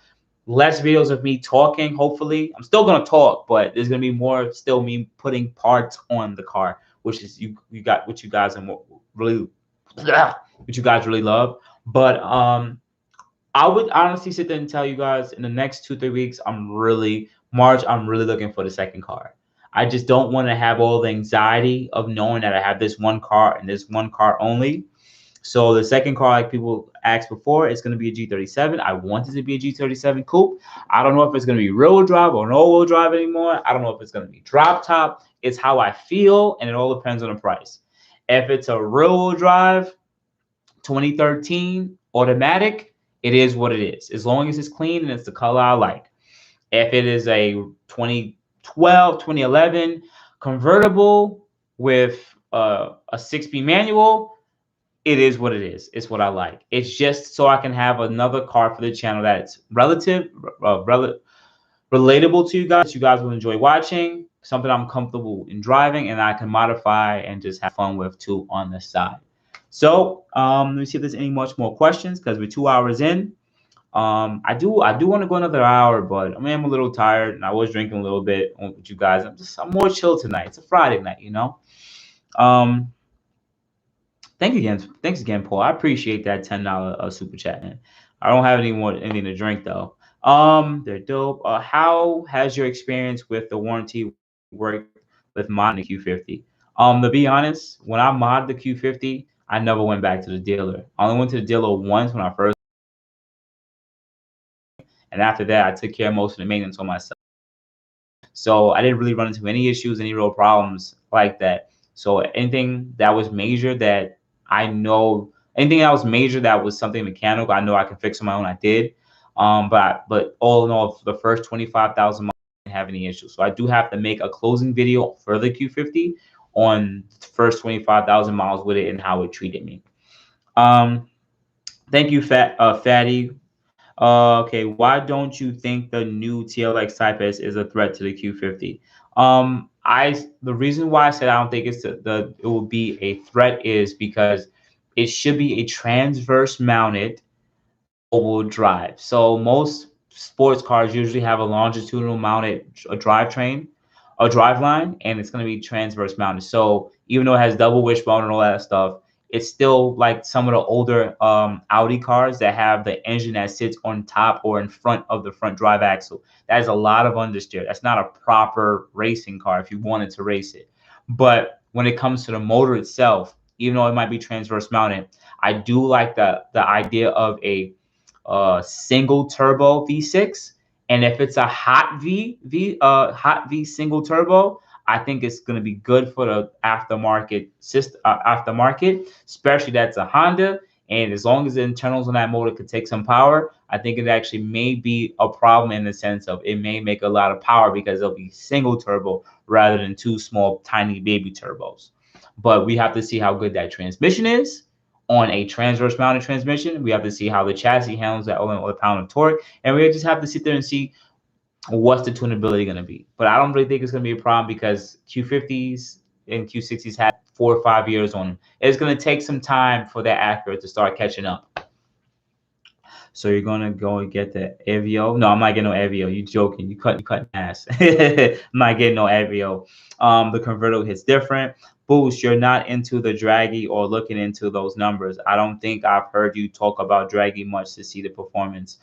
Less videos of me talking. Hopefully, I'm still gonna talk, but there's gonna be more still me putting parts on the car, which is you got what you guys are really what you guys really love. But I would honestly sit there and tell you guys in the next 2-3 weeks, I'm really looking for the second car. I just don't want to have all the anxiety of knowing that I have this one car and this one car only. So the second car, like people asked before, it's going to be a G37. I want it to be a G37 coupe. I don't know if it's going to be rear-wheel drive or no-wheel drive anymore. I don't know if it's going to be drop top. It's how I feel, and it all depends on the price. If it's a rear-wheel drive, 2013 automatic, it is what it is. As long as it's clean and it's the color I like. If it is a 2012, 2011 convertible with a 6-speed manual, it is what it is. It's what I like. It's just so I can have another car for the channel that's relatable to you guys. You guys will enjoy watching. something I'm comfortable in driving, and I can modify and just have fun with too on the side. So let me see if there's any much more questions, because we're 2 hours in. I do want to go another hour, but I mean, I'm a little tired, and I was drinking a little bit with you guys. I'm more chill tonight. It's a Friday night, you know. Thanks again, Paul. I appreciate that $10 super chat, man. I don't have anything to drink though. They're dope. How has your experience with the warranty worked with modding the Q50? To be honest, when I modded the Q50, I never went back to the dealer. I only went to the dealer once when I first, and after that, I took care of most of the maintenance on myself. So I didn't really run into any issues, any real problems like that. So anything that was major that I know, anything that was major that was something mechanical, I know I can fix on my own. I did. But all in all, for the first 25,000 miles, I didn't have any issues. So I do have to make a closing video for the Q50 on the first 25,000 miles with it and how it treated me. Thank you, Fatty. Okay, why don't you think the new TLX Type S is a threat to the Q50? The reason why I said I don't think it will be a threat is because it should be a transverse mounted all-wheel drive. So most sports cars usually have a longitudinal mounted drivetrain, a driveline, and it's going to be transverse mounted. So even though it has double wishbone and all that stuff, it's still like some of the older Audi cars that have the engine that sits on top or in front of the front drive axle. That is a lot of understeer. That's not a proper racing car if you wanted to race it. But when it comes to the motor itself, even though it might be transverse mounted, I do like the idea of a single turbo V6, and if it's a hot V single turbo, I think it's going to be good for the aftermarket especially that's a Honda. And as long as the internals on that motor could take some power, I think it actually may be a problem in the sense of it may make a lot of power because it'll be single turbo rather than two small tiny baby turbos. But we have to see how good that transmission is on a transverse mounted transmission. We have to see how the chassis handles that over pound of torque, and we just have to sit there and see what's the tunability going to be. But I don't really think it's going to be a problem because Q50s and Q60s had 4 or 5 years on them. It's going to take some time for that accurate to start catching up. So you're gonna go and get the Avio? No, I'm not getting no Avio. You joking? You cut ass. I'm not getting no Avio. The convertible hits different. Boost, you're not into the dragy or looking into those numbers. I don't think I've heard you talk about dragy much to see the performance.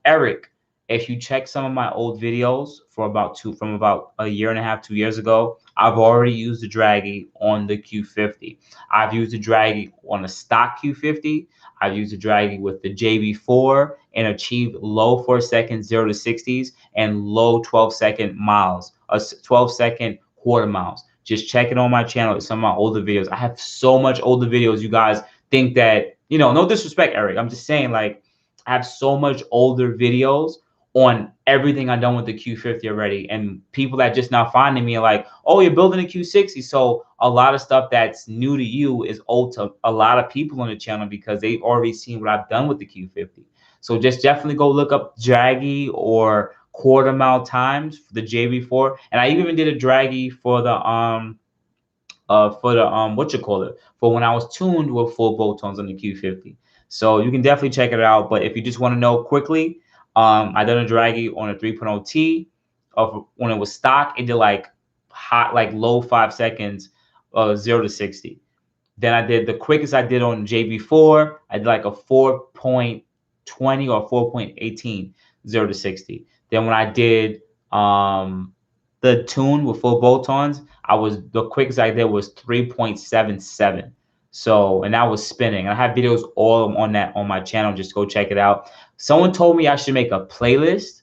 Eric, if you check some of my old videos from about a year and a half, 2 years ago, I've already used the dragy on the Q50. I've used the dragy on a stock Q50. I've used the dragy with the JB4 and achieved low 4 seconds 0 to 60s and low 12-second miles, 12-second quarter miles. Just check it on my channel. It's some of my older videos. I have so much older videos. You guys think that, you know, no disrespect, Eric. I'm just saying, like, I have so much older videos on everything I've done with the Q50 already. And people that just now finding me are like, oh, you're building a Q60. So a lot of stuff that's new to you is old to a lot of people on the channel because they've already seen what I've done with the Q50. So just definitely go look up dragy or quarter mile times for the JB4. And I even did a dragy for the what you call it, for when I was tuned with full bolt-ons on the Q50. So you can definitely check it out. But if you just want to know quickly, I done a dragy on a 3.0T of when it was stock. It did like low 5 seconds, 0 to 60. Then I did the quickest I did on JB4. I did like a 4.20 or 4.18, 0 to 60. Then when I did the tune with full bolt-ons, the quickest I did was 3.77. So, and that was spinning. I have videos all on that on my channel. Just go check it out. Someone told me I should make a playlist,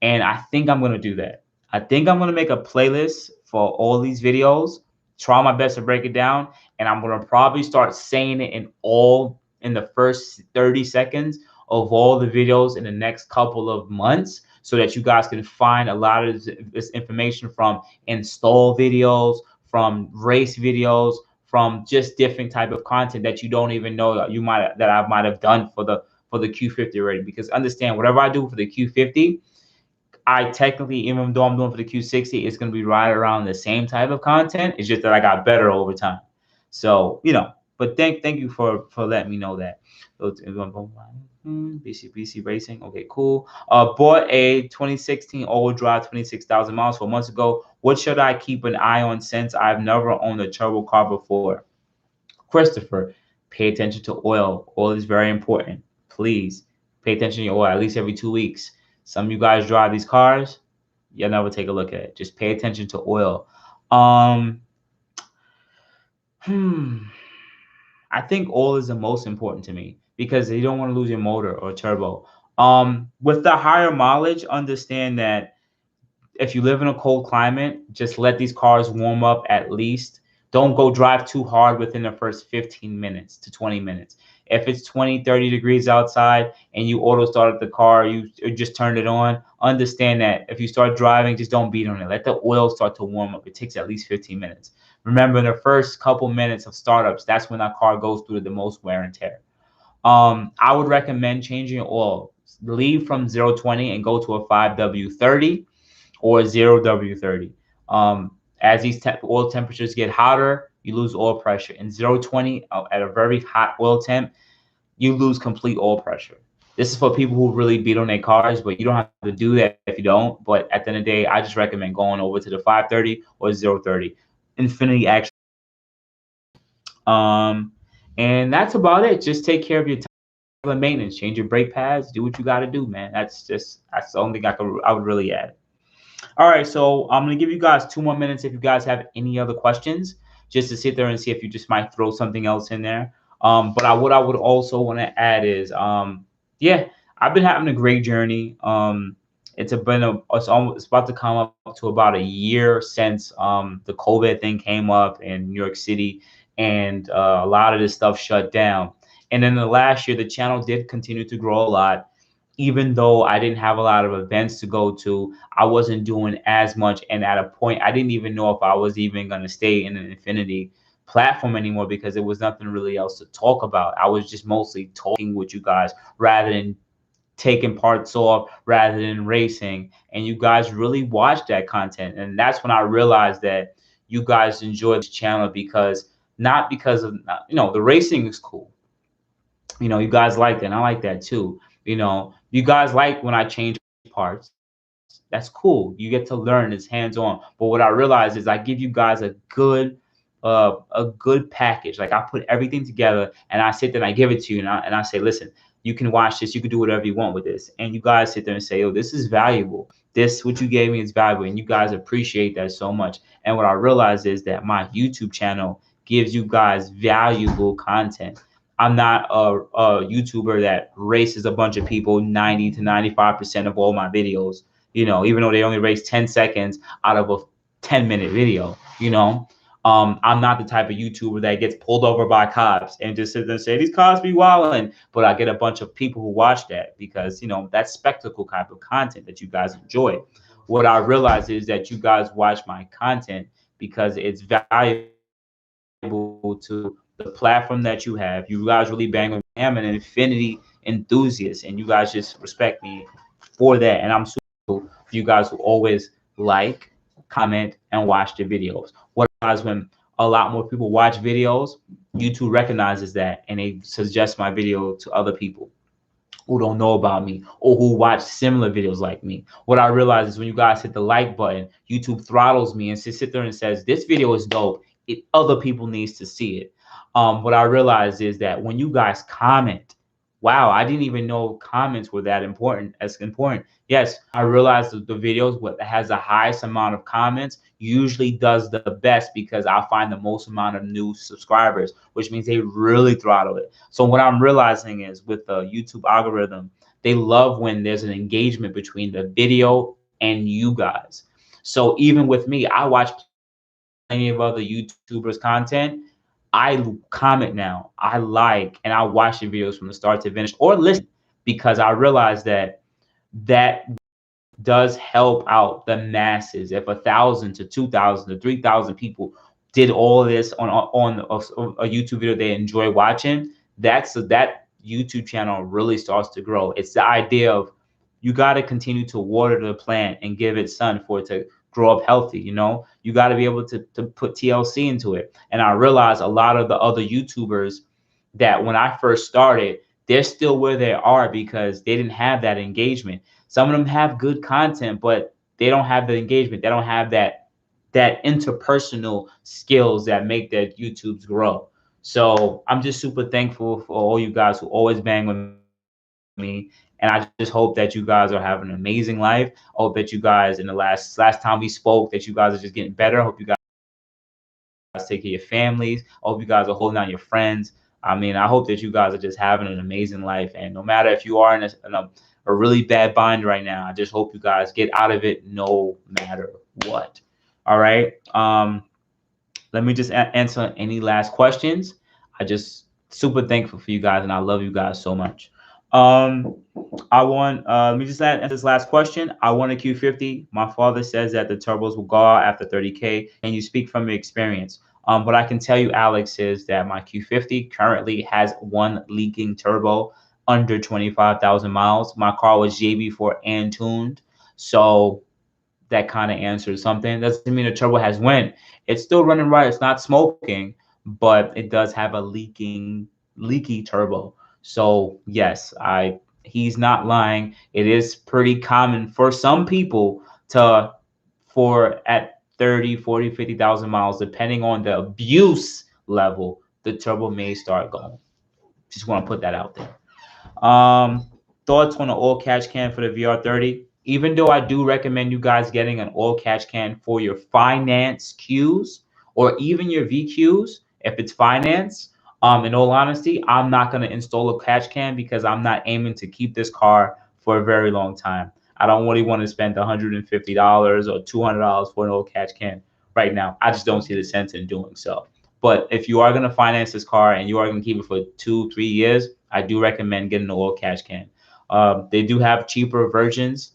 and I think I'm gonna do that. I think I'm gonna make a playlist for all these videos, try my best to break it down, and I'm gonna probably start saying it in the first 30 seconds of all the videos in the next couple of months, so that you guys can find a lot of this information from install videos, from race videos, from just different type of content that you don't even know that I might have done for the Q50 already. Because understand, whatever I do for the Q50, I technically, even though I'm doing for the Q60, it's going to be right around the same type of content. It's just that I got better over time. So, you know, but thank you for letting me know that. BC Racing. Okay, cool. Bought a 2016 all drive, 26,000 miles 4 months ago. What should I keep an eye on since I've never owned a turbo car before? Christopher, pay attention to oil. Oil is very important. Please pay attention to your oil at least every 2 weeks. Some of you guys drive these cars, you'll never take a look at it. Just pay attention to oil. I think oil is the most important to me because you don't want to lose your motor or turbo. With the higher mileage, understand that if you live in a cold climate, just let these cars warm up at least. Don't go drive too hard within the first 15 minutes to 20 minutes. If it's 20, 30 degrees outside and you auto started the car, you just turned it on, understand that if you start driving, just don't beat on it. Let the oil start to warm up. It takes at least 15 minutes. Remember, in the first couple minutes of startups, that's when that car goes through the most wear and tear. I would recommend changing your oil. Leave from 0-20 and go to a 5W30 or 0W30. As these oil temperatures get hotter, you lose oil pressure. In 0-20, at a very hot oil temp, you lose complete oil pressure. This is for people who really beat on their cars, but you don't have to do that if you don't. But at the end of the day, I just recommend going over to the 530 or 030. Infiniti actually. And that's about it. Just take care of your maintenance, change your brake pads, do what you got to do, man. That's the only thing I would really add. All right, so I'm going to give you guys 2 more minutes if you guys have any other questions, just to sit there and see if you just might throw something else in there. But what I would also want to add is, yeah, I've been having a great journey. It's about to come up to about a year since the COVID thing came up in New York City, and a lot of this stuff shut down. And then the last year, the channel did continue to grow a lot. Even though I didn't have a lot of events to go to, I wasn't doing as much. And at a point, I didn't even know if I was even going to stay in an Infiniti platform anymore because there was nothing really else to talk about. I was just mostly talking with you guys rather than taking parts off, rather than racing. And you guys really watch that content. And that's when I realized that you guys enjoy this channel not because of, the racing is cool. You guys like that, and I like that too. You guys like when I change parts. That's cool. You get to learn. It's hands-on. But what I realize is I give you guys a good package. Like, I put everything together and I sit there and I give it to you, and I say, listen, you can watch this. You can do whatever you want with this. And you guys sit there and say, oh, this is valuable. What you gave me is valuable. And you guys appreciate that so much. And what I realize is that my YouTube channel gives you guys valuable content. I'm not a YouTuber that races a bunch of people 90 to 95% of all my videos, even though they only race 10 seconds out of a 10-minute video. I'm not the type of YouTuber that gets pulled over by cops and just sit there and say, these cops be wilding. But I get a bunch of people who watch that because, that's spectacle type of content that you guys enjoy. What I realize is that you guys watch my content because it's valuable to the platform that you have. You guys really bang on me. I'm an Infiniti enthusiast, and you guys just respect me for that. And I'm super grateful for you guys who always like, comment, and watch the videos. What guys, when a lot more people watch videos, YouTube recognizes that and they suggest my video to other people who don't know about me or who watch similar videos like me. What I realize is when you guys hit the like button, YouTube throttles me and sit there and says, this video is dope. Other people needs to see it. What I realized is that when you guys comment, wow, I didn't even know comments were that important. Yes, I realized that the videos that has the highest amount of comments usually does the best because I find the most amount of new subscribers, which means they really throttle it. So what I'm realizing is with the YouTube algorithm, they love when there's an engagement between the video and you guys. So even with me, I watch plenty of other YouTubers' content. I comment now, I like, and I watch the videos from the start to finish or listen because I realize that does help out the masses. If 1,000 to 2,000 to 3,000 people did all this on a YouTube video they enjoy watching, that YouTube channel really starts to grow. It's the idea of you got to continue to water the plant and give it sun for it to grow up healthy. You know, you got to be able to put TLC into it. And I realized a lot of the other YouTubers that when I first started, they're still where they are because they didn't have that engagement. Some of them have good content, but they don't have the engagement. They don't have that interpersonal skills that make their YouTubes grow. So I'm just super thankful for all you guys who always bang with me. And I just hope that you guys are having an amazing life. I hope that you guys in the last time we spoke that you guys are just getting better. I hope you guys take care of your families. I hope you guys are holding down your friends. I mean, I hope that you guys are just having an amazing life. And no matter if you are in a really bad bind right now, I just hope you guys get out of it no matter what. All right. Let me just answer any last questions. I just super thankful for you guys, and I love you guys so much. Um, I want let me just answer this last question. I want a Q50. My father says that the turbos will go out after 30K. Can you speak from your experience? What I can tell you, Alex, is that my Q50 currently has one leaking turbo under 25,000 miles. My car was JB4 and tuned, so that kind of answers something. Doesn't mean the turbo has went. It's still running right. It's not smoking, but it does have a leaky turbo. So yes, I he's not lying. It is pretty common for some people to for at 30, 40, 50,000 miles, depending on the abuse level, the turbo may start going. Just want to put that out there. Um, Thoughts on an oil catch can for the VR30? Even though I do recommend you guys getting an oil catch can for your finance Qs or even your VQs, if it's finance, in all honesty, I'm not going to install a catch can because I'm not aiming to keep this car for a very long time. I don't really want to spend $150 or $200 for an oil catch can right now. I just don't see the sense in doing so. But if you are going to finance this car and you are going to keep it for 2-3 years, I do recommend getting an oil catch can. They do have cheaper versions,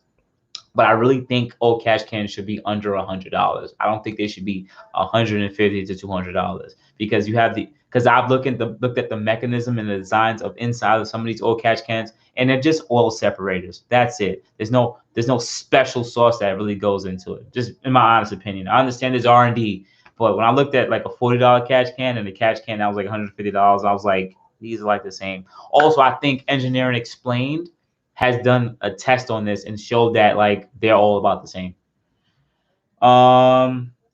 but I really think old cash cans should be under $100. I don't think they should be $150 to $200 because you have because I've looked at the mechanism and the designs of inside of some of these old cash cans, and they're just oil separators. That's it. There's no special sauce that really goes into it. Just in my honest opinion, I understand there's R&D, but when I looked at like a $40 catch can and the catch can that was like $150, I was like, these are like the same. Also, I think Engineering Explained has done a test on this and showed that like they're all about the same.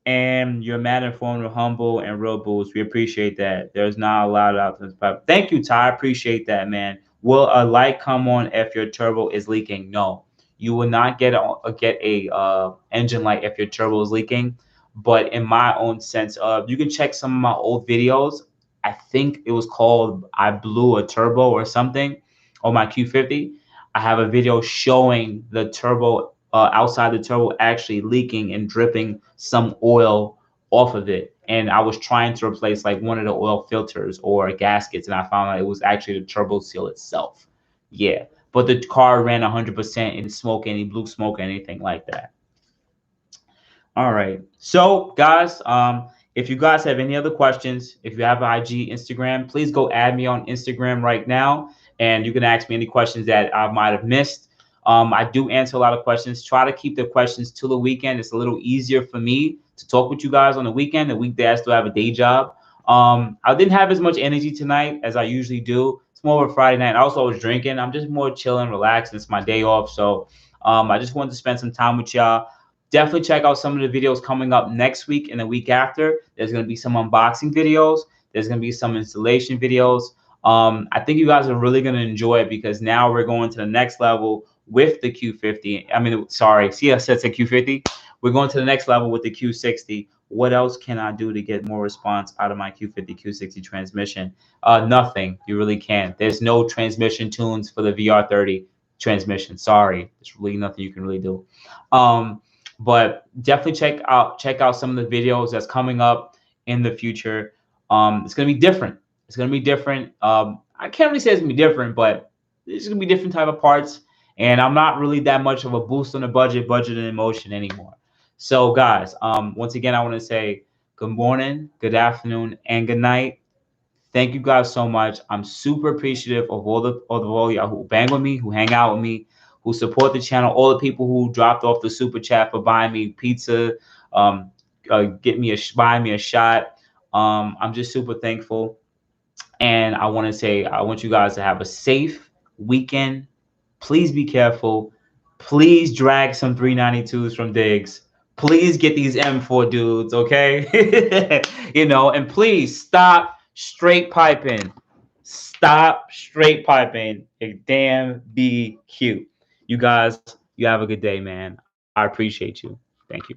And you're mad, informative, humble, and real boost. We appreciate that. There's not a lot out there. But thank you, Ty. I appreciate that, man. Will a light come on if your turbo is leaking? No, you will not get a engine light if your turbo is leaking. But in my own sense of, you can check some of my old videos. I think it was called "I Blew a Turbo" or something on my Q50. I have a video showing the turbo outside the turbo actually leaking and dripping some oil off of it. And I was trying to replace like one of the oil filters or gaskets, and I found out it was actually the turbo seal itself. Yeah, but the car ran 100% and didn't smoke any blue smoke or anything like that. All right. So, guys, if you guys have any other questions, if you have IG, Instagram, please go add me on Instagram right now, and you can ask me any questions that I might have missed. I do answer a lot of questions. Try to keep the questions till the weekend. It's a little easier for me to talk with you guys on the weekend. The weekday, I still have a day job. I didn't have as much energy tonight as I usually do. It's more of a Friday night. Also, I was drinking. I'm just more chilling, relaxing. It's my day off, so I just wanted to spend some time with y'all. Definitely check out some of the videos coming up next week and the week after. There's going to be some unboxing videos. There's going to be some installation videos. I think you guys are really going to enjoy it because now we're going to the next level with the Q50. I mean, sorry, see, I said Q50. We're going to the next level with the Q60. What else can I do to get more response out of my Q50 Q60 transmission? Nothing. You really can't. There's no transmission tunes for the VR30 transmission. Sorry, there's really nothing you can really do. But definitely check out some of the videos that's coming up in the future. It's gonna be different. It's gonna be different. I can't really say it's gonna be different, but it's gonna be different type of parts. And I'm not really that much of a boost on the budget and emotion anymore. So guys, once again, I want to say good morning, good afternoon, and good night. Thank you guys so much. I'm super appreciative of all y'all who bang with me, who hang out with me, who support the channel, all the people who dropped off the super chat for buying me pizza, buying me a shot. I'm just super thankful. And I want to say, I want you guys to have a safe weekend. Please be careful. Please drag some 392s from Diggs. Please get these M4 dudes, okay? You know, and please stop straight piping. Stop straight piping. Damn, be cute. You guys, you have a good day, man. I appreciate you. Thank you.